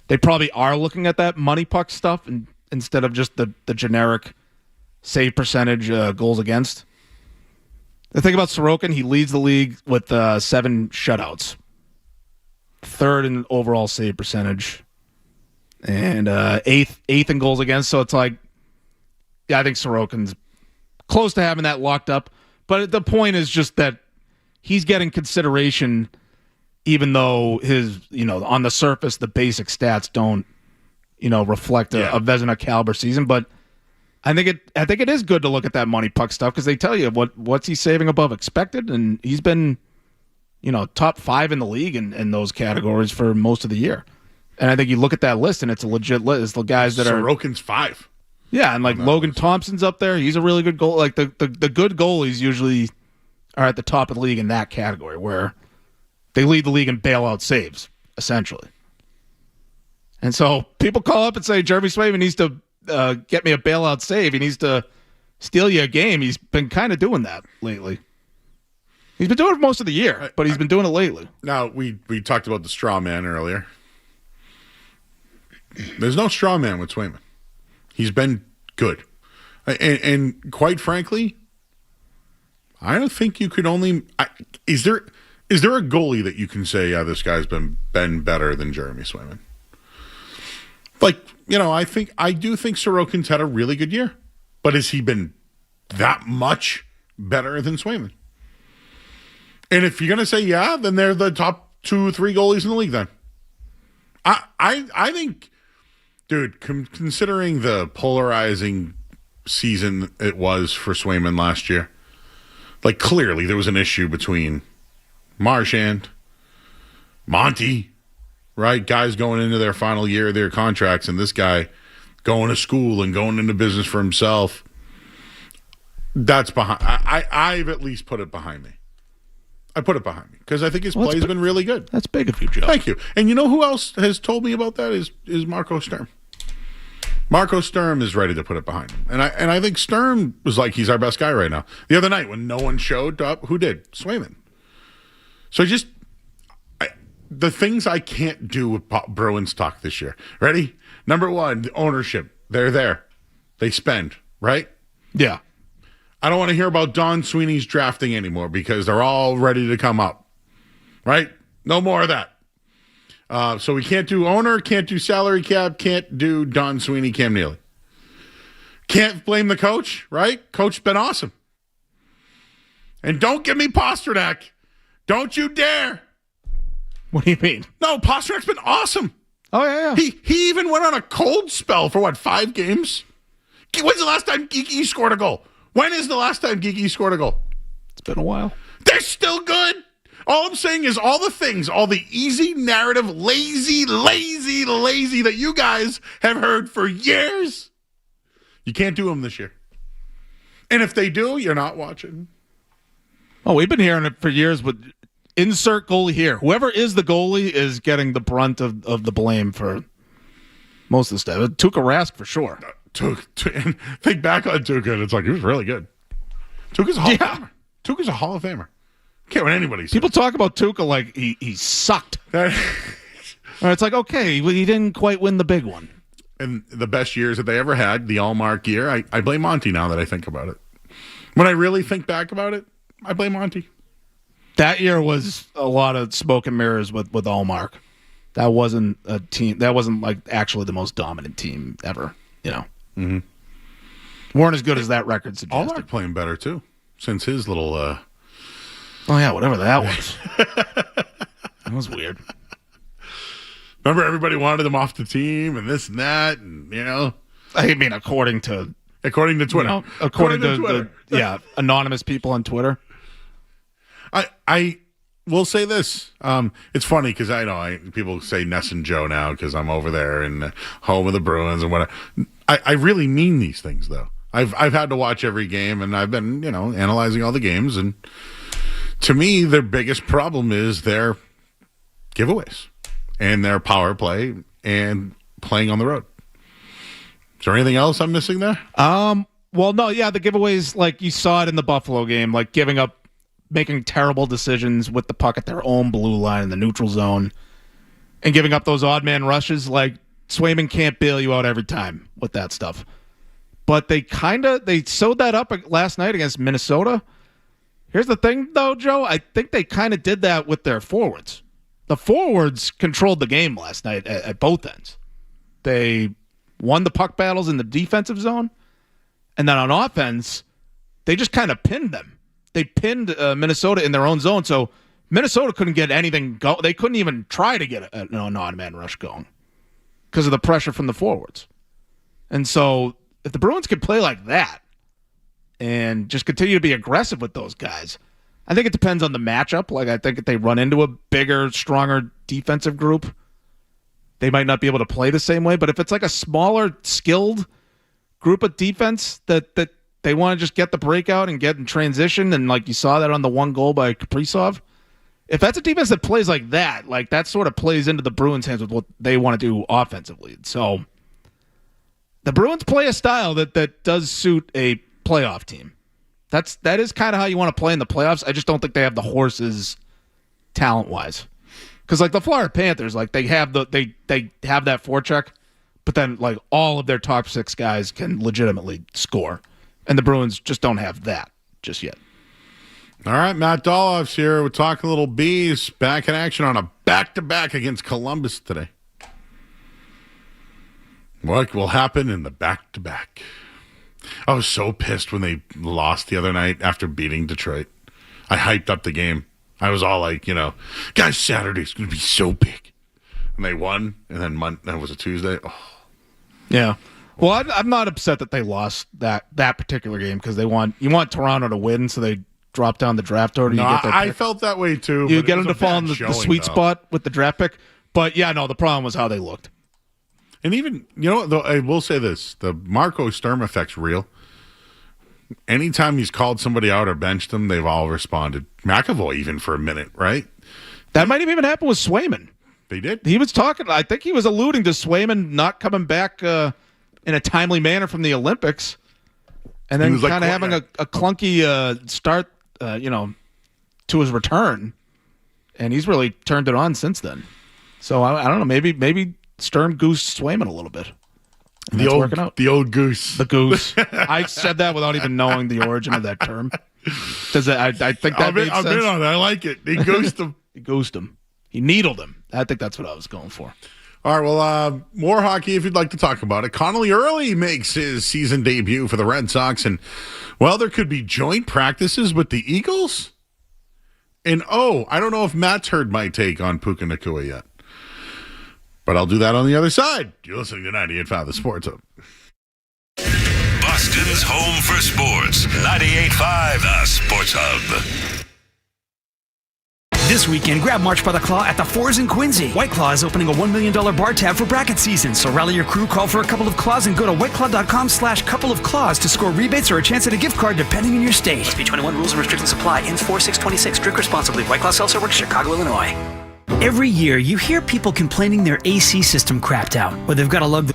they probably are looking at that Money Puck stuff instead of just the generic save percentage, goals against. The thing about Sorokin, he leads the league with 7 shutouts. Third in overall save percentage. And eighth in goals against. So it's like, yeah, I think Sorokin's close to having that locked up. But the point is just that he's getting consideration even though his, on the surface, the basic stats don't, reflect a Vezina caliber season. But I think it is good to look at that Money Puck stuff because they tell you what's he saving above expected, and he's been, top 5 in the league in those categories for most of the year. And I think you look at that list, and it's a legit list. The guys that Sorokin's 5. Yeah, and like Logan Thompson's up there. He's a really good goal. Like the good goalies usually are at the top of the league in that category where they lead the league in bailout saves, essentially. And so people call up and say, Jeremy Swayman needs to get me a bailout save. He needs to steal you a game. He's been kind of doing that lately. He's been doing it most of the year, but he's been doing it lately. Now, we talked about the straw man earlier. There's no straw man with Swayman. He's been good. And quite frankly, I don't think you could only... Is there a goalie that you can say, yeah, this guy's been better than Jeremy Swayman? Like, I do think Sorokin's had a really good year. But has he been that much better than Swayman? And if you're going to say yeah, then they're the top 2 or 3 goalies in the league then. I think, dude, considering the polarizing season it was for Swayman last year, like clearly there was an issue between Marchand, Monty, right? Guys going into their final year of their contracts, and this guy going to school and going into business for himself. That's behind. I've at least put it behind me. I put it behind me because I think his play's been really good. That's big of you, Joe. Thank you. And you know who else has told me about that is Marco Sturm. Marco Sturm is ready to put it behind him. And I think Sturm was like, he's our best guy right now. The other night when no one showed up, who did? Swayman. So the things I can't do with Bruins talk this year. Ready? Number 1, the ownership. They're there. They spend, right? Yeah. I don't want to hear about Don Sweeney's drafting anymore because they're all ready to come up, right? No more of that. So we can't do owner, can't do salary cap, can't do Don Sweeney, Cam Neely. Can't blame the coach, right? Coach's been awesome. And don't give me Pasternak. Don't you dare. What do you mean? No, Pasternak's been awesome. Oh, yeah. He even went on a cold spell for, 5 games? When's the last time Geeky scored a goal? When is the last time Geeky scored a goal? It's been a while. They're still good. All I'm saying is all the things, all the easy narrative, lazy that you guys have heard for years, you can't do them this year. And if they do, you're not watching. Oh, we've been hearing it for years with insert goalie here. Whoever is the goalie is getting the brunt of the blame for most of the stuff. Tuukka Rask for sure. Think back on Tuukka, and it's like, he was really good. Tuukka's a Hall of Famer. Tuukka's a Hall of Famer. Can't win anybody. People talk about Tuukka like he sucked. Or it's like, okay, he didn't quite win the big one. And the best years that they ever had, the Allmark year, I blame Monty now that I think about it. When I really think back about it, I blame Monty. That year was a lot of smoke and mirrors with Allmark. That wasn't a team. That wasn't like actually the most dominant team ever. Mm-hmm. Weren't as good as that record suggested. Allmark playing better too, since his little. Oh yeah, whatever that was. That was weird. Remember, everybody wanted him off the team and this and that, and I mean, according to Twitter, according to Twitter. Anonymous people on Twitter. I will say this. It's funny because I know people say Ness and Joe now because I'm over there in home of the Bruins and whatever. I really mean these things though. I've had to watch every game and I've been analyzing all the games, and to me their biggest problem is their giveaways and their power play and playing on the road. Is there anything else I'm missing there? Well, no, yeah, the giveaways, like you saw it in the Buffalo game, like giving up, making terrible decisions with the puck at their own blue line in the neutral zone and giving up those odd man rushes. Like Swayman can't bail you out every time with that stuff. But they sewed that up last night against Minnesota. Here's the thing, though, Joe. I think they kind of did that with their forwards. The forwards controlled the game last night at both ends. They won the puck battles in the defensive zone, and then on offense, they just kind of pinned them. They pinned Minnesota in their own zone, so Minnesota couldn't get anything go. They couldn't even try to get an odd-man rush going because of the pressure from the forwards. And so if the Bruins could play like that and just continue to be aggressive with those guys, I think it depends on the matchup. Like, I think if they run into a bigger, stronger defensive group, they might not be able to play the same way. But if it's like a smaller, skilled group of defense that they want to just get the breakout and get in transition, and like you saw that on the one goal by Kaprizov, if that's a defense that plays like that sort of plays into the Bruins' hands with what they want to do offensively. So the Bruins play a style that does suit a playoff team. That is kind of how you want to play in the playoffs. I just don't think they have the horses talent-wise. Because like the Florida Panthers, like they have that forecheck, but then like all of their top six guys can legitimately score. And the Bruins just don't have that just yet. All right, Matt Dolloff's here. We're talking little bees back in action on a back-to-back against Columbus today. What will happen in the back-to-back? I was so pissed when they lost the other night after beating Detroit. I hyped up the game. I was all like, guys, Saturday's going to be so big. And they won, and then that was a Tuesday. Oh. Yeah. Well, I'm not upset that they lost that particular game because you want Toronto to win, so they drop down the draft order. No, you get their I felt that way too. You get them to fall in the sweet spot with the draft pick. But yeah, no, the problem was how they looked. And even, though I will say this, the Marco Sturm effect's real. Anytime he's called somebody out or benched them, they've all responded. McAvoy even for a minute, right? That might have even happened with Swayman. They did? He was talking, I think he was alluding to Swayman not coming back in a timely manner from the Olympics. And then kind of having a clunky start, to his return. And he's really turned it on since then. So I don't know, maybe Sturm goose Swayman a little bit. And that's working out. The old goose. The goose. I said that without even knowing the origin of that term. I think that made sense. I've been on it. I like it. He goosed him. He goosed him. He needled him. I think that's what I was going for. All right, well, more hockey if you'd like to talk about it. Connolly Early makes his season debut for the Red Sox, and, well, there could be joint practices with the Eagles. And, I don't know if Matt's heard my take on Puka Nacua yet. But I'll do that on the other side. You're listening to 98.5 The Sports Hub. Boston's home for sports. 98.5 The Sports Hub. This weekend, grab March by the Claw at the Fours in Quincy. White Claw is opening a $1 million bar tab for bracket season, so rally your crew, call for a couple of claws, and go to whiteclaw.com/couple of claws to score rebates or a chance at a gift card depending on your state. Must be 21. Rules and restrictions apply. Ends 4/6/26. Drink responsibly. White Claw Seltzer Works, Chicago, Illinois. Every year, you hear people complaining their AC system crapped out, or they've got to lug the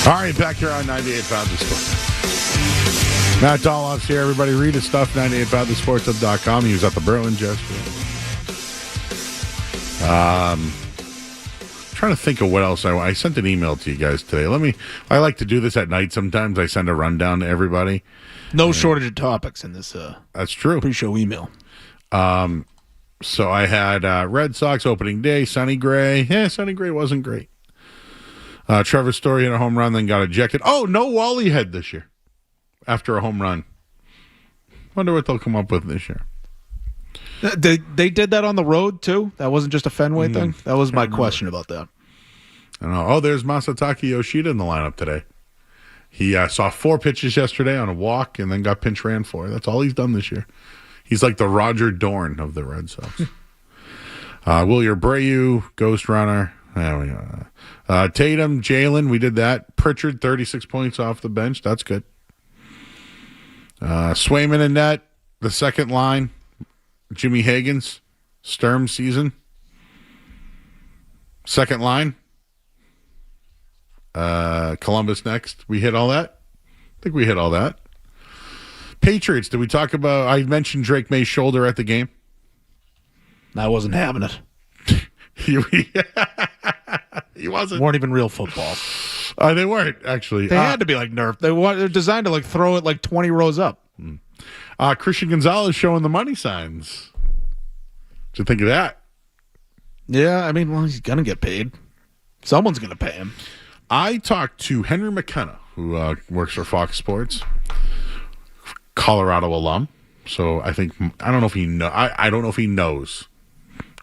All right, back here on 98.5 The Sports. Matt Dolloff's here. Everybody read his stuff, 98.5thesportshub.com. He was at the Bruins yesterday. Trying to think of what else I sent an email to you guys today. I like to do this at night sometimes. I send a rundown to everybody. No shortage of topics in this that's true. Pre-show email. So I had Red Sox opening day, Sonny Gray. Yeah, Sonny Gray wasn't great. Trevor Story hit a home run, then got ejected. Oh, no Wally head this year after a home run. Wonder what they'll come up with this year. They did that on the road, too? That wasn't just a Fenway thing? That was my question about that. I don't know. Oh, there's Masataka Yoshida in the lineup today. He saw 4 pitches yesterday on a walk and then got pinch ran for. That's all he's done this year. He's like the Roger Dorn of the Red Sox. Wilyer Abreu, Ghost Runner. There we go. Tatum, Jalen, we did that. Pritchard, 36 points off the bench. That's good. Swayman and net, the second line. Jimmy Higgins, Sturm season. Second line. Columbus next. We hit all that? I think we hit all that. Patriots, did we talk about... I mentioned Drake May's shoulder at the game. I wasn't having it. He wasn't. Weren't even real football. They weren't, actually. They had to be like Nerf. They're designed to like throw it like 20 rows up. Christian Gonzalez showing the money signs. What'd you think of that? Yeah, I mean, well, he's going to get paid. Someone's going to pay him. I talked to Henry McKenna, who works for Fox Sports, Colorado alum. So I don't know if he knows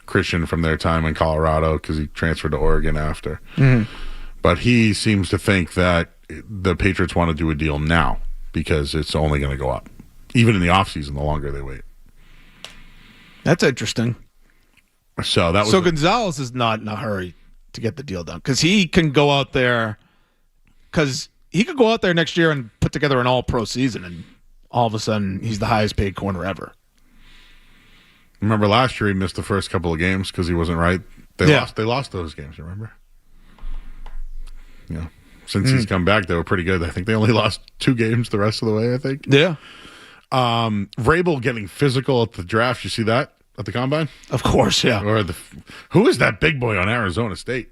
Christian from their time in Colorado because he transferred to Oregon after. Mm-hmm. But he seems to think that the Patriots want to do a deal now because it's only going to go up. Even in the offseason, the longer they wait. That's interesting. So Gonzalez is not in a hurry to get the deal done because he can go out there next year and put together an all-pro season, and all of a sudden he's the highest paid corner ever. Remember last year he missed the first couple of games because he wasn't right. They lost those games, remember? Yeah. Since he's come back, they were pretty good. I think they only lost 2 games the rest of the way, I think. Yeah. Vrabel getting physical at the draft. You see that at the combine? Of course, yeah. Or who is that big boy on Arizona State?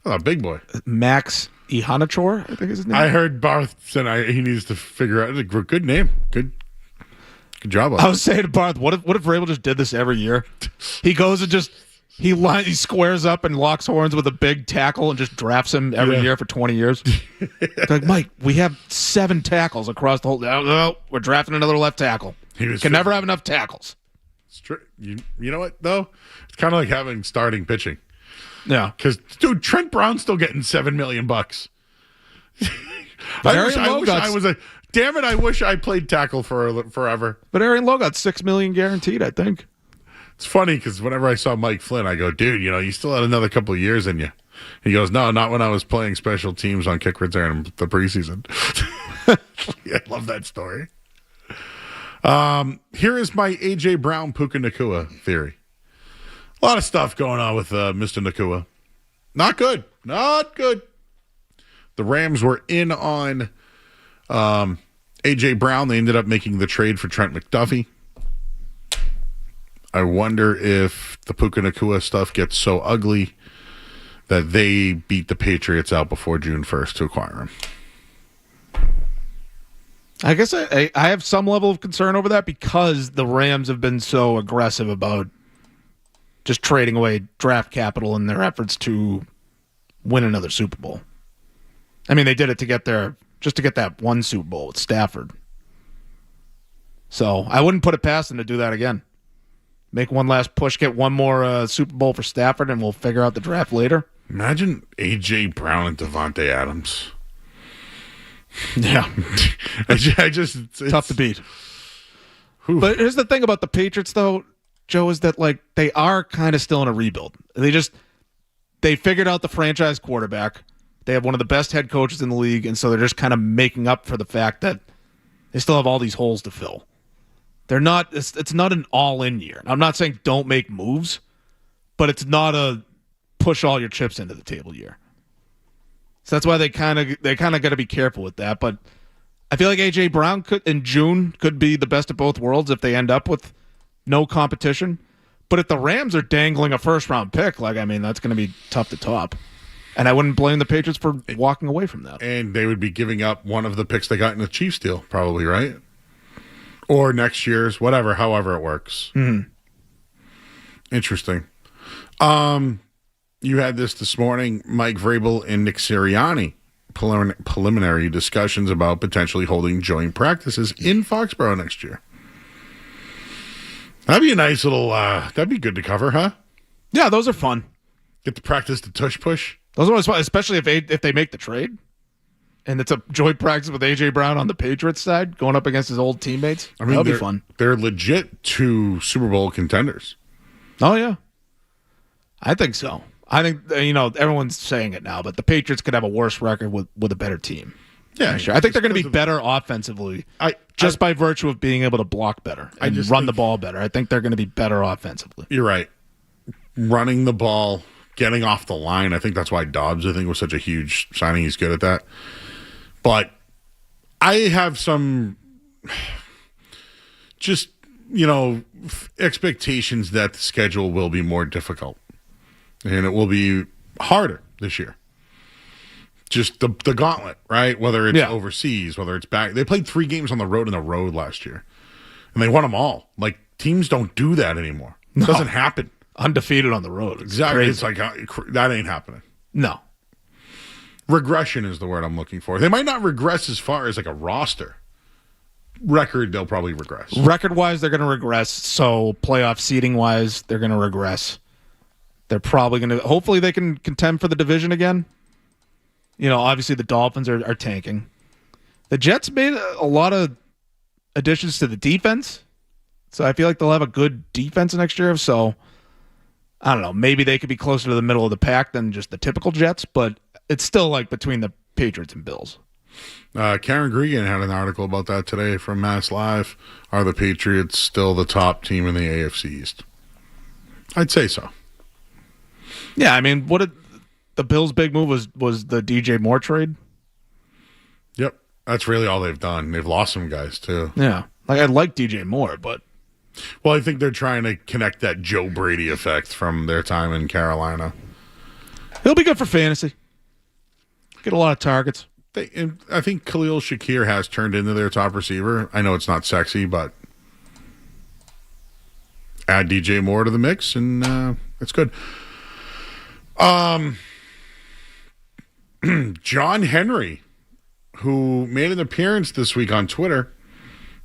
Oh, big boy. Max Ihanachor, I think is his name. I heard Barth said he needs to figure out a good name. Good job. I was saying to Barth, what if Vrabel just did this every year? He goes and he squares up and locks horns with a big tackle and just drafts him every year for 20 years. Like, Mike, we have 7 tackles across the whole. No, we're drafting another left tackle. Can never have enough tackles. It's true. You know what though? It's kind of like having starting pitching. Yeah, because dude, Trent Brown's still getting $7 million. I wish I played tackle forever. But Aaron Lowe got $6 million guaranteed, I think. It's funny because whenever I saw Mike Flynn, I go, dude, you still had another couple of years in you. He goes, no, not when I was playing special teams on kick return in the preseason. Yeah, I love that story. Here is my A.J. Brown Puka Nacua theory. A lot of stuff going on with Mr. Nacua. Not good. Not good. The Rams were in on A.J. Brown. They ended up making the trade for Trent McDuffie. I wonder if the Puka Nacua stuff gets so ugly that they beat the Patriots out before June 1st to acquire him. I guess I have some level of concern over that because the Rams have been so aggressive about just trading away draft capital in their efforts to win another Super Bowl. I mean, they did it to get that one Super Bowl with Stafford. So I wouldn't put it past them to do that again. Make one last push, get one more Super Bowl for Stafford, and we'll figure out the draft later. Imagine A.J. Brown and Devontae Adams. Yeah. It's tough to beat. But here's the thing about the Patriots, though, Joe, is that they are kind of still in a rebuild. They figured out the franchise quarterback. They have one of the best head coaches in the league, and so they're just kind of making up for the fact that they still have all these holes to fill. They're not. It's not an all-in year. I'm not saying don't make moves, but it's not a push all your chips into the table year. So that's why they kind of got to be careful with that. But I feel like A.J. Brown in June could be the best of both worlds if they end up with no competition. But if the Rams are dangling a first-round pick, that's going to be tough to top. And I wouldn't blame the Patriots for walking away from that. And they would be giving up one of the picks they got in the Chiefs deal, probably, right? Or next year's, however it works. Mm-hmm. Interesting. You had this morning, Mike Vrabel and Nick Sirianni, preliminary discussions about potentially holding joint practices in Foxborough next year. That'd be a nice little, that'd be good to cover, huh? Yeah, those are fun. Get to practice the tush push. Those are always fun, especially if they make the trade. And it's a joint practice with A.J. Brown on the Patriots side, going up against his old teammates. That'll be fun. They're legit 2 Super Bowl contenders. Oh, yeah. I think so. I think, everyone's saying it now, but the Patriots could have a worse record with a better team. Yeah, sure. I think they're going to be better offensively by virtue of being able to block better and run the ball better. I think they're going to be better offensively. You're right. Running the ball, getting off the line. I think that's why Dobbs, was such a huge signing. He's good at that. But I have some expectations that the schedule will be more difficult. And it will be harder this year. Just the gauntlet, right? Whether it's overseas, whether it's back. They played 3 games on the road last year. And they won them all. Teams don't do that anymore. It doesn't happen. Undefeated on the road. Exactly. It's that ain't happening. No. Regression is the word I'm looking for. They might not regress as far as a roster. Record, they'll probably regress. Record-wise, they're going to regress. So playoff seeding-wise, they're going to regress. They're probably going to – hopefully they can contend for the division again. Obviously the Dolphins are tanking. The Jets made a lot of additions to the defense. So I feel like they'll have a good defense next year. So I don't know. Maybe they could be closer to the middle of the pack than just the typical Jets. But it's still between the Patriots and Bills. Karen Gregan had an article about that today from Mass Live. Are the Patriots still the top team in the AFC East? I'd say so. Yeah, what the Bills' big move was the DJ Moore trade. Yep, that's really all they've done. They've lost some guys too. Yeah, I like DJ Moore, but I think they're trying to connect that Joe Brady effect from their time in Carolina. He'll be good for fantasy. Get a lot of targets. I think Khalil Shakir has turned into their top receiver. I know it's not sexy, but add DJ Moore to the mix, and it's good. John Henry, who made an appearance this week on Twitter.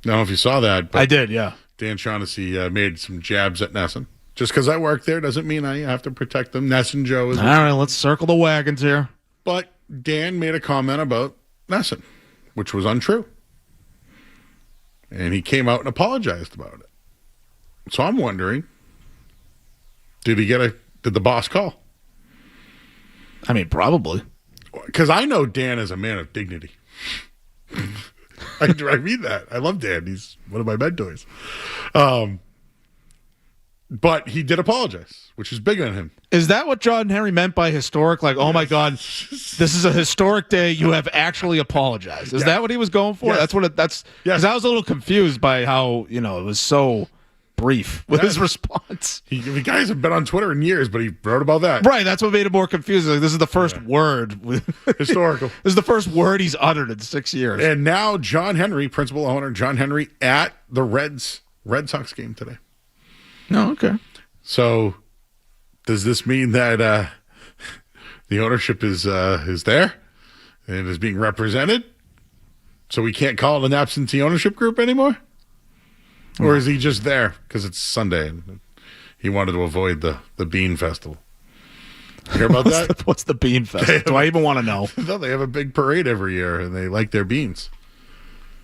I don't know if you saw that. But I did, yeah. Dan Shaughnessy made some jabs at Nesson. Just because I work there doesn't mean I have to protect them. Nesson Joe is... All right, let's circle the wagons here. But Dan made a comment about Nesson, which was untrue. And he came out and apologized about it. So I'm wondering, did the boss call? Probably. Because I know Dan is a man of dignity. I mean that. I love Dan. He's one of my mentors. But he did apologize, which is big on him. Is that what John Henry meant by historic? Oh my God, this is a historic day. You have actually apologized. Is that what he was going for? Yes. That's because I was a little confused by how it was so brief with his response. The guys have been on Twitter in years, but he wrote about that. Right, that's what made it more confusing. This is the first word. Historical. This is the first word he's uttered in 6 years. And now John Henry, principal owner John Henry, at the Red Sox game today. Oh, okay. So does this mean that the ownership is there and is being represented? So we can't call it an absentee ownership group anymore? Or is he just there because it's Sunday and he wanted to avoid the Bean Festival? You hear about that? What's the Bean Festival? Do I even want to know? No, they have a big parade every year and they like their beans.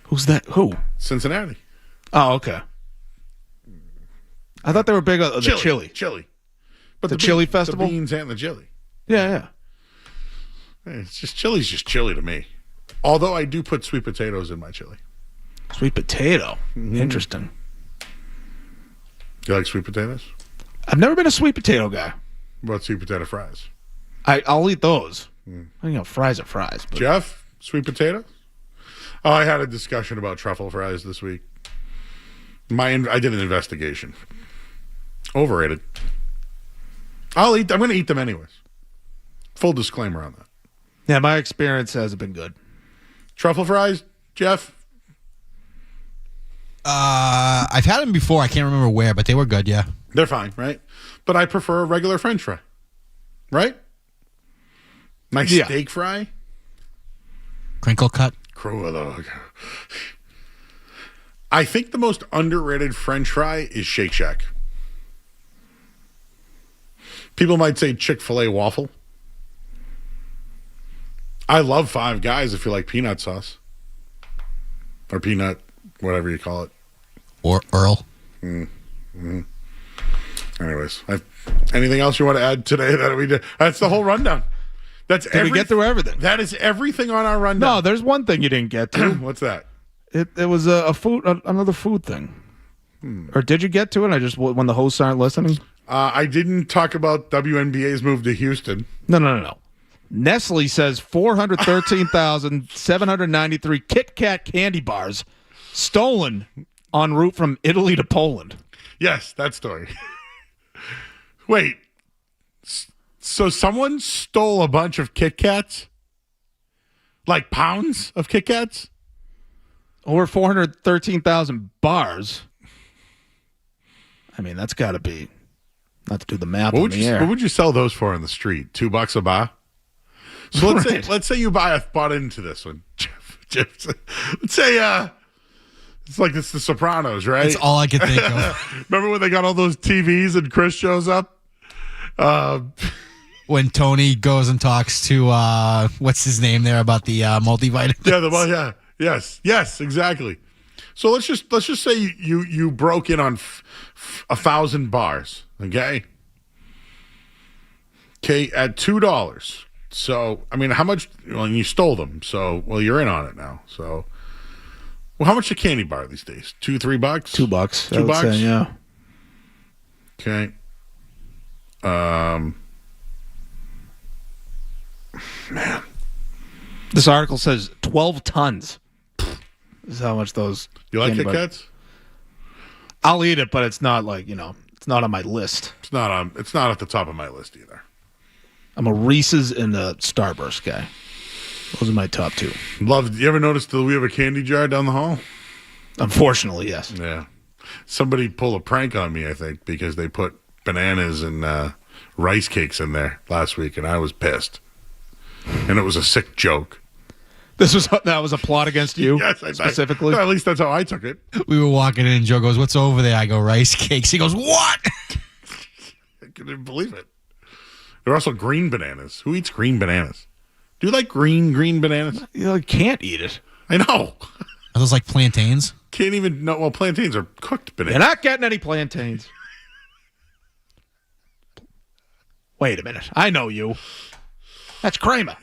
Who's that? Who? Cincinnati. Oh, okay. I thought they were big on the chili. Chili. But the chili festival? The beans and the chili. Yeah. Hey, it's just chili's just chili to me. Although I do put sweet potatoes in my chili. Sweet potato. Mm-hmm. Interesting. Do you like sweet potatoes? I've never been a sweet potato guy. What about sweet potato fries? I'll eat those, Fries are fries. But. Jeff, sweet potato? Oh, I had a discussion about truffle fries this week. I did an investigation. Overrated. I'm going to eat them anyways. Full disclaimer on that. Yeah, my experience hasn't been good. Truffle fries, Jeff? I've had them before. I can't remember where, but they were good, yeah. They're fine, right? But I prefer a regular French fry. Right? Nice steak fry? Crinkle cut? I think the most underrated French fry is Shake Shack. People might say Chick-fil-A waffle. I love Five Guys if you like peanut sauce. Or peanut, whatever you call it. Or Earl. Anyways, anything else you want to add today that we did? That's the whole rundown. Did we get through everything? That is everything on our rundown. No, there's one thing you didn't get to. What's that? It was another food thing. Or did you get to it? I just when the hosts aren't listening. I didn't talk about WNBA's move to Houston. No. Nestle says 413,793 Kit Kat candy bars stolen en route from Italy to Poland. Yes, that story. Wait. So someone stole a bunch of Kit Kats? Like pounds of Kit Kats? Over 413,000 bars. I mean, that's got to be, not to do the math on the air. What would you sell those for in the street? $2 a bar? So let's say you bought into this one. Jeff, let's say it's like it's The Sopranos, right? That's all I could think of. Remember when they got all those TVs and Chris shows up? When Tony goes and talks to what's his name there about the multivitamins. Yes, exactly. So let's just say you broke in on 1,000 bars, okay? Okay, at $2. So I mean, how much? Well, you stole them. So you're in on it now. So, well, how much a candy bar these days? $2-3? $2. $2? Say, yeah. Okay. Man. This article says 12 tons. This is how much those. You like candy Kit Kats? I'll eat it, but it's not like, it's not on my list. It's not at the top of my list either. I'm a Reese's and a Starburst guy. Those are my top two. You ever notice that we have a candy jar down the hall? Unfortunately, yes. Yeah. Somebody pulled a prank on me, I think, because they put bananas and rice cakes in there last week, and I was pissed. And it was a sick joke. That was a plot against you? Yes, specifically? At least that's how I took it. We were walking in, and Joe goes, "What's over there?" I go, "Rice cakes." He goes, "What?" I couldn't believe it. There are also green bananas. Who eats green bananas? Do you like green bananas? You can't eat it. I know. Are those like plantains? Can't even know. Well, plantains are cooked bananas. You're not getting any plantains. Wait a minute. I know you. That's Kramer.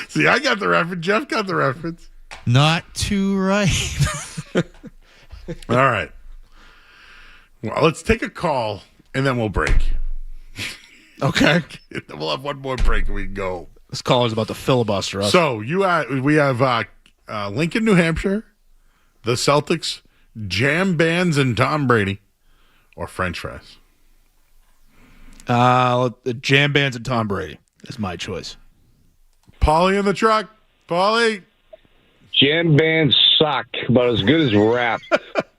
See, I got the reference. Jeff got the reference. Not too right. All right. Well, let's take a call, and then we'll break. Okay. We'll have one more break, and we can go. This caller's about to filibuster us. So we have Lincoln, New Hampshire, the Celtics, jam bands, and Tom Brady, or French fries. The jam bands and Tom Brady is my choice. Paulie in the truck. Paulie. Jam bands suck, but as good as rap.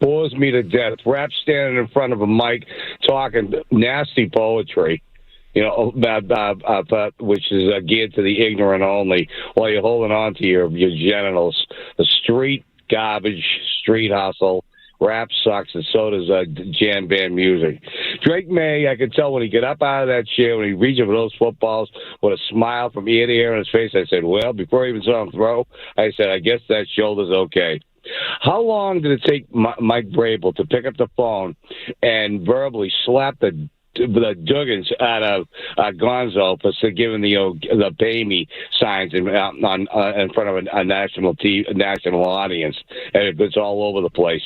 Bores me to death. Rap standing in front of a mic talking nasty poetry, which is geared to the ignorant only, while you're holding on to your genitals. The street garbage, street hustle. Rap sucks, and so does jam band music. Drake May, I could tell when he got up out of that chair, when he reached for those footballs with a smile from ear to ear on his face, I said, well, before I even saw him throw, I said, I guess that shoulder's okay. How long did it take Mike Vrabel to pick up the phone and verbally slap the Duggins out of Gonzo for giving the pay me signs in front of a national audience, and it's all over the place.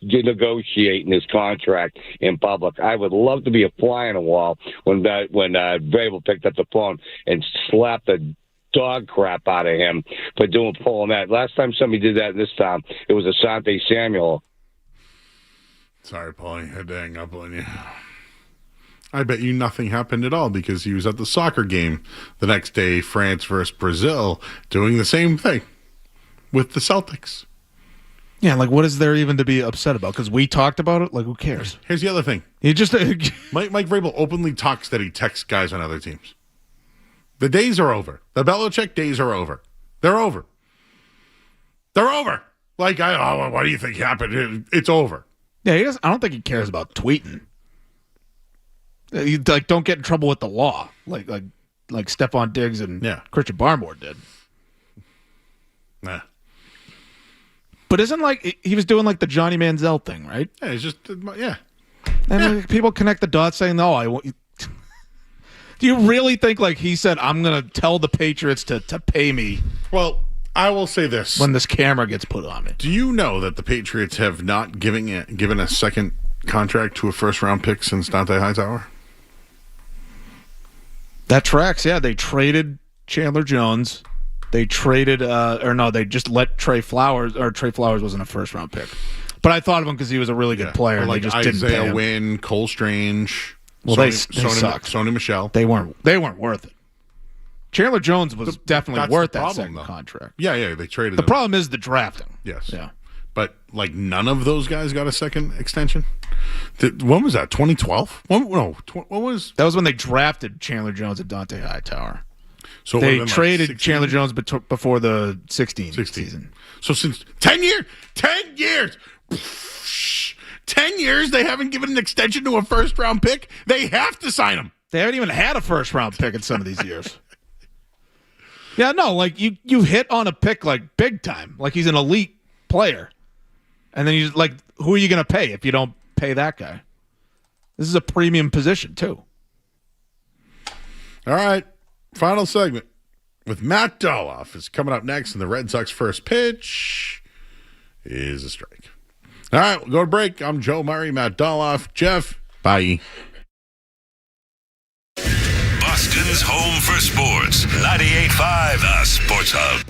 negotiating his contract in public. I would love to be a fly on the wall when Vrabel picked up the phone and slapped the dog crap out of him for pulling that. Last time somebody did that in this town, it was Asante Samuel. Sorry, Paulie, I had to hang up on you. I bet you nothing happened at all because he was at the soccer game the next day, France versus Brazil, doing the same thing with the Celtics. Yeah, like what is there even to be upset about? Because we talked about it. Like, who cares? Here's the other thing. He just Mike Vrabel openly talks that he texts guys on other teams. The days are over. The Belichick days are over. They're over. They're over. Like, what do you think happened? It's over. Yeah, he doesn't. I don't think he cares about tweeting. You don't get in trouble with the law, like Stephon Diggs and Christian Barmore did. Nah. But isn't he was doing the Johnny Manziel thing, right? Yeah, it's just And people connect the dots, saying, "No, I want." Do you really think he said, "I'm going to tell the Patriots to pay me"? Well, I will say this: when this camera gets put on me. Do you know that the Patriots have not given a second contract to a first-round pick since Dante Hightower? That tracks, yeah. They traded Chandler Jones. They traded, they just let Trey Flowers, or Trey Flowers wasn't a first-round pick. But I thought of him because he was a really good player. Or and they just Isaiah didn't pay him. Wynn, Cole Strange. Well, they sucked. Sony Michel. They weren't worth it. Chandler Jones was definitely worth that second contract. Yeah, they traded The him. problem is the drafting. Yes. Yeah. But none of those guys got a second extension. When was that? 2012? When was that? Was when they drafted Chandler Jones and Dante Hightower. So they traded Chandler Jones before the 16 season. So since 10 years, 10 years, they haven't given an extension to a first-round pick. They have to sign him. They haven't even had a first-round pick in some of these years. Yeah, no, you hit on a pick big time, he's an elite player. And then who are you going to pay if you don't pay that guy? This is a premium position, too. All right. Final segment with Matt Dolloff is coming up next, and the Red Sox first pitch is a strike. All right, we'll go to break. I'm Joe Murray, Matt Dolloff. Jeff, bye. Boston's home for sports. 98.5 The Sports Hub.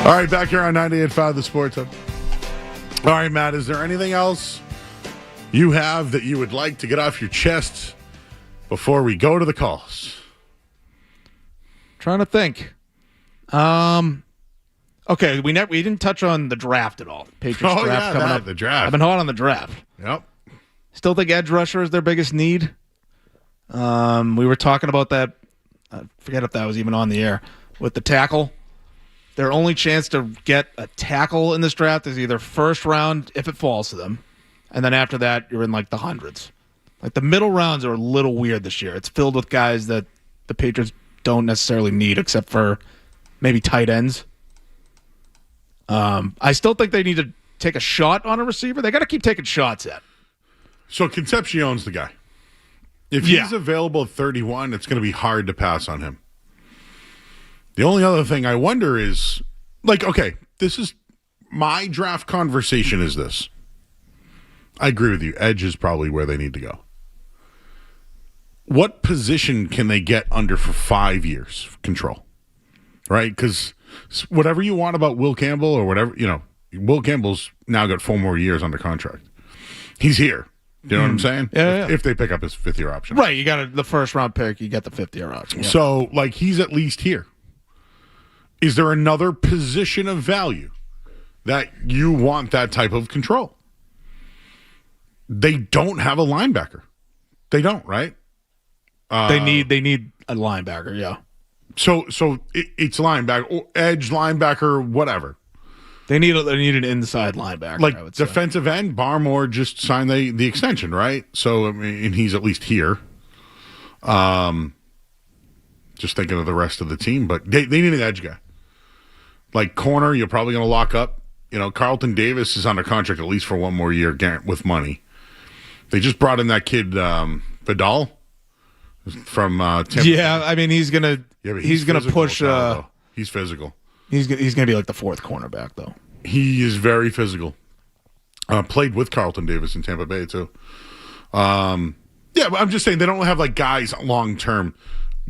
All right, back here on 98.5 The Sports Hub. All right, Matt, is there anything else you have that you would like to get off your chest before we go to the calls? Trying to think. Okay, we didn't touch on the draft at all. Patriots draft coming up. The draft. I've been hot on the draft. Yep. Still think edge rusher is their biggest need. We were talking about that. I forget if that was even on the air with the tackle. Their only chance to get a tackle in this draft is either first round if it falls to them, and then after that you're in like the hundreds. Like the middle rounds are a little weird this year. It's filled with guys that the Patriots don't necessarily need, except for maybe tight ends. I still think they need to take a shot on a receiver. They got to keep taking shots at. So Concepcion's the guy. If he's available at 31, it's going to be hard to pass on him. The only other thing I wonder is, like, okay, this is my draft conversation is this. I agree with you. Edge is probably where they need to go. What position can they get under for 5 years control? Right? Because whatever you want about Will Campbell or whatever, Will Campbell's now got 4 more years under contract. He's here. Do you know what I'm saying? Yeah. If they pick up his fifth-year option. Right, you got the first-round pick, you get the fifth-year option. Yeah. So, like, he's at least here. Is there another position of value that you want that type of control? They don't have a linebacker. They don't, right? They need a linebacker, yeah. So it's linebacker, or edge linebacker, whatever. They need an inside linebacker. Like I would say. defensive end, Barmore just signed the extension, right? So I mean, he's at least here. Just thinking of the rest of the team, but they need an edge guy. Like corner, you're probably going to lock up. Carlton Davis is under contract at least for 1 more year with money. They just brought in that kid Vidal from Tampa. Yeah, I mean he's gonna push. He's physical. He's gonna be like the 4th cornerback though. He is very physical. Played with Carlton Davis in Tampa Bay too. Yeah, but I'm just saying they don't have like guys long term.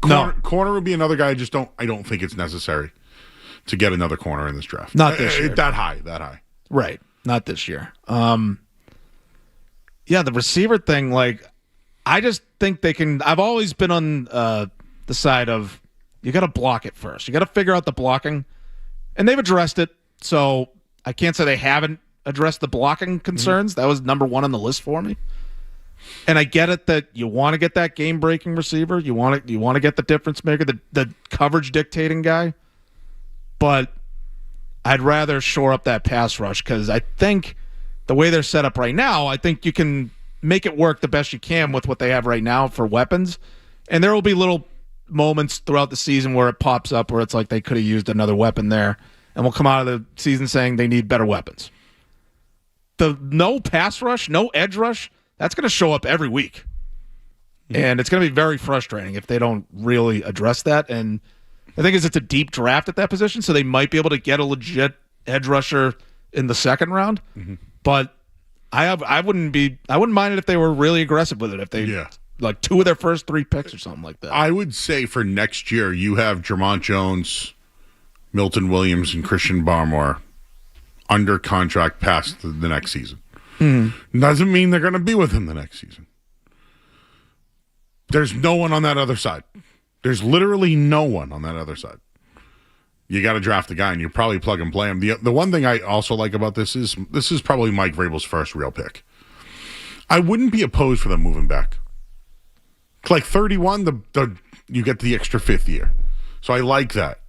Corner would be another guy. I don't think it's necessary to get another corner in this draft. Not this year. That high. Right. Not this year. Yeah, the receiver thing, like, I just think they can. I've always been on the side of you got to block it first. You got to figure out the blocking, and they've addressed it. So I can't say they haven't addressed the blocking concerns. That was number 1 on the list for me. And I get it that you want to get that game-breaking receiver. You want to get the difference maker, the coverage dictating guy. But I'd rather shore up that pass rush because I think the way they're set up right now, I think you can make it work the best you can with what they have right now for weapons. And there will be little moments throughout the season where it pops up where it's like they could have used another weapon there. And we'll come out of the season saying they need better weapons. The no pass rush, no edge rush, that's going to show up every week. And it's going to be very frustrating if they don't really address that. And the thing is, it's a deep draft at that position, so they might be able to get a legit edge rusher in the 2nd round. Mm-hmm. But I wouldn't mind it if they were really aggressive with it. If they like 2 of their first 3 picks or something like that. I would say for next year, you have Jermont Jones, Milton Williams, and Christian Barmore under contract past the next season. Mm-hmm. Doesn't mean they're going to be with him the next season. There's no one on that other side. There's literally no one on that other side. You got to draft the guy, and you probably plug and play him. The one thing I also like about this is probably Mike Vrabel's first real pick. I wouldn't be opposed for them moving back. Like 31, you get the extra 5th year. So I like that.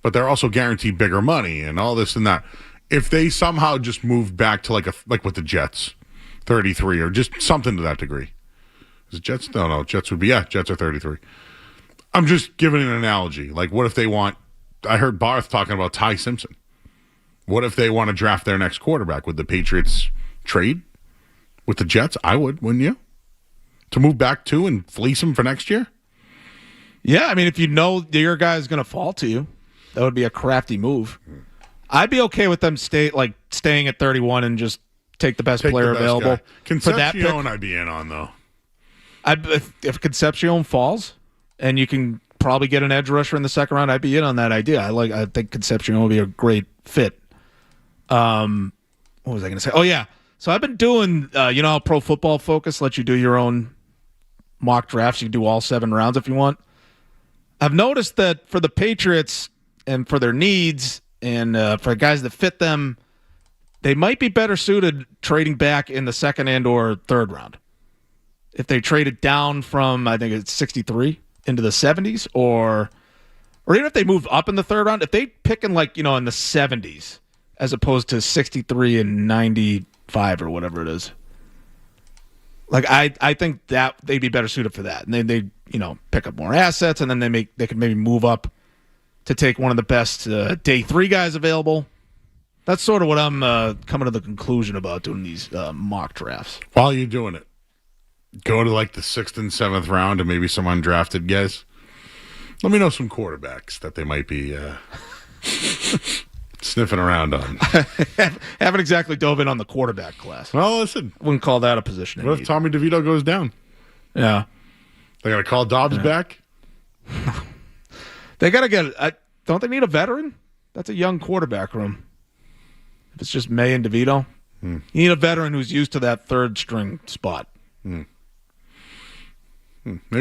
But they're also guaranteed bigger money and all this and that. If they somehow just moved back to like with the Jets, 33 or just something to that degree. Is it Jets? No, Jets would be, Jets are 33. I'm just giving an analogy. Like, what if they want, I heard Barth talking about Ty Simpson. What if they want to draft their next quarterback? Would the Patriots trade with the Jets? I would, wouldn't you? To move back to and fleece him for next year? Yeah, I mean, if you know your guy is going to fall to you, that would be a crafty move. I'd be okay with them staying at 31 and just take the best player available. Concepcion, I'd be in on, though. If Concepcion falls and you can probably get an edge rusher in the second round, I'd be in on that idea. I think Concepcion will be a great fit. What was I going to say? Oh, yeah. So I've been doing, you know how Pro Football Focus lets you do your own mock drafts. You can do all 7 rounds if you want. I've noticed that for the Patriots and for their needs and for guys that fit them, they might be better suited trading back in the second and or third round. If they traded down from, I think it's 63 into the 70s, or even if they moved up in the third round, if they pick in like, you know, in the 70s as opposed to 63 and 95 or whatever it is. Like I think that they'd be better suited for that. And they you know, pick up more assets, and then they could maybe move up to take one of the best day 3 guys available. That's sort of what I'm coming to the conclusion about doing these mock drafts. While you're doing it, go to like the 6th and 7th round and maybe some undrafted guys. Let me know some quarterbacks that they might be sniffing around on. Haven't exactly dove in on the quarterback class. Well, listen. Wouldn't call that a position. What if Tommy DeVito goes down? Yeah. They got to call Dobbs back? They got to get don't they need a veteran? That's a young quarterback room. If it's just May and DeVito, you need a veteran who's used to that third string spot. Maybe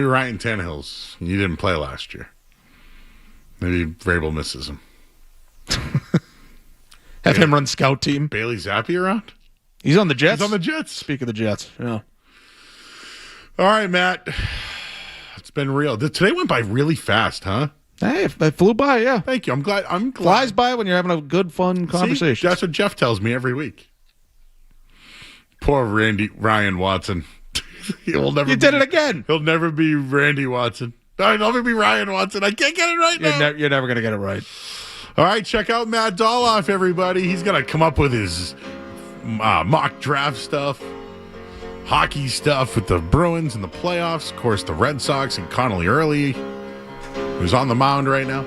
Ryan Tannehill's. He didn't play last year. Maybe Vrabel misses him. Have him run scout team. Bailey Zappi around? He's on the Jets. He's on the Jets. Speak of the Jets. Yeah. All right, Matt. It's been real. Today went by really fast, huh? Hey, it flew by, yeah. Thank you. I'm glad. Flies by when you're having a good, fun conversation. See, that's what Jeff tells me every week. Poor Ryan Watson. He'll never. You did it again. He'll never be Randy Watson. He'll never be Ryan Watson. I can't get it right now. You're never going to get it right. All right, check out Matt Dolloff, everybody. He's going to come up with his mock draft stuff, hockey stuff with the Bruins and the playoffs. Of course, the Red Sox and Connolly Early, who's on the mound right now.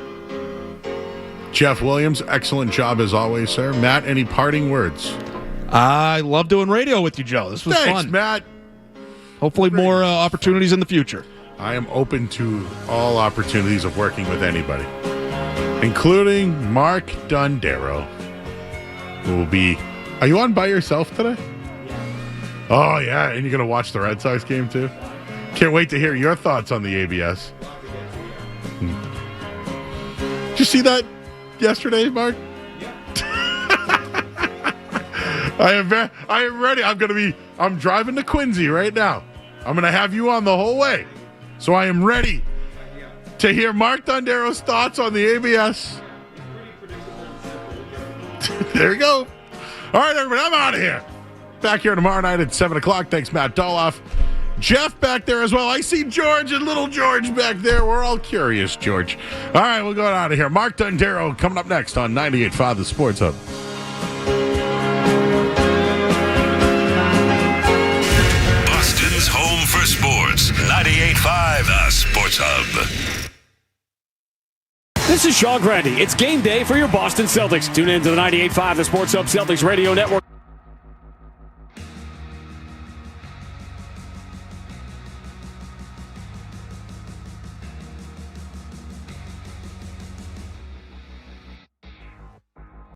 Jeff Williams, excellent job as always, sir. Matt, any parting words? I love doing radio with you, Joe. This was fun. Thanks, Matt. Hopefully more opportunities in the future. I am open to all opportunities of working with anybody, including Mark Dondero, who will be... Are you on by yourself today? Oh, yeah, and you're going to watch the Red Sox game, too? Can't wait to hear your thoughts on the ABS. Did you see that yesterday, Mark? I am ready. I'm driving to Quincy right now. I'm going to have you on the whole way. So I am ready to hear Mark Dondero's thoughts on the ABS. There we go. All right, everybody, I'm out of here. Back here tomorrow night at 7 o'clock. Thanks, Matt Dolloff. Jeff back there as well. I see George and little George back there. We're all curious, George. All right, we'll go out of here. Mark Dondero coming up next on 98.5 The Sports Hub. Boston's home for sports. 98.5 The Sports Hub. This is Sean Grande. It's game day for your Boston Celtics. Tune in to the 98.5 The Sports Hub Celtics Radio Network.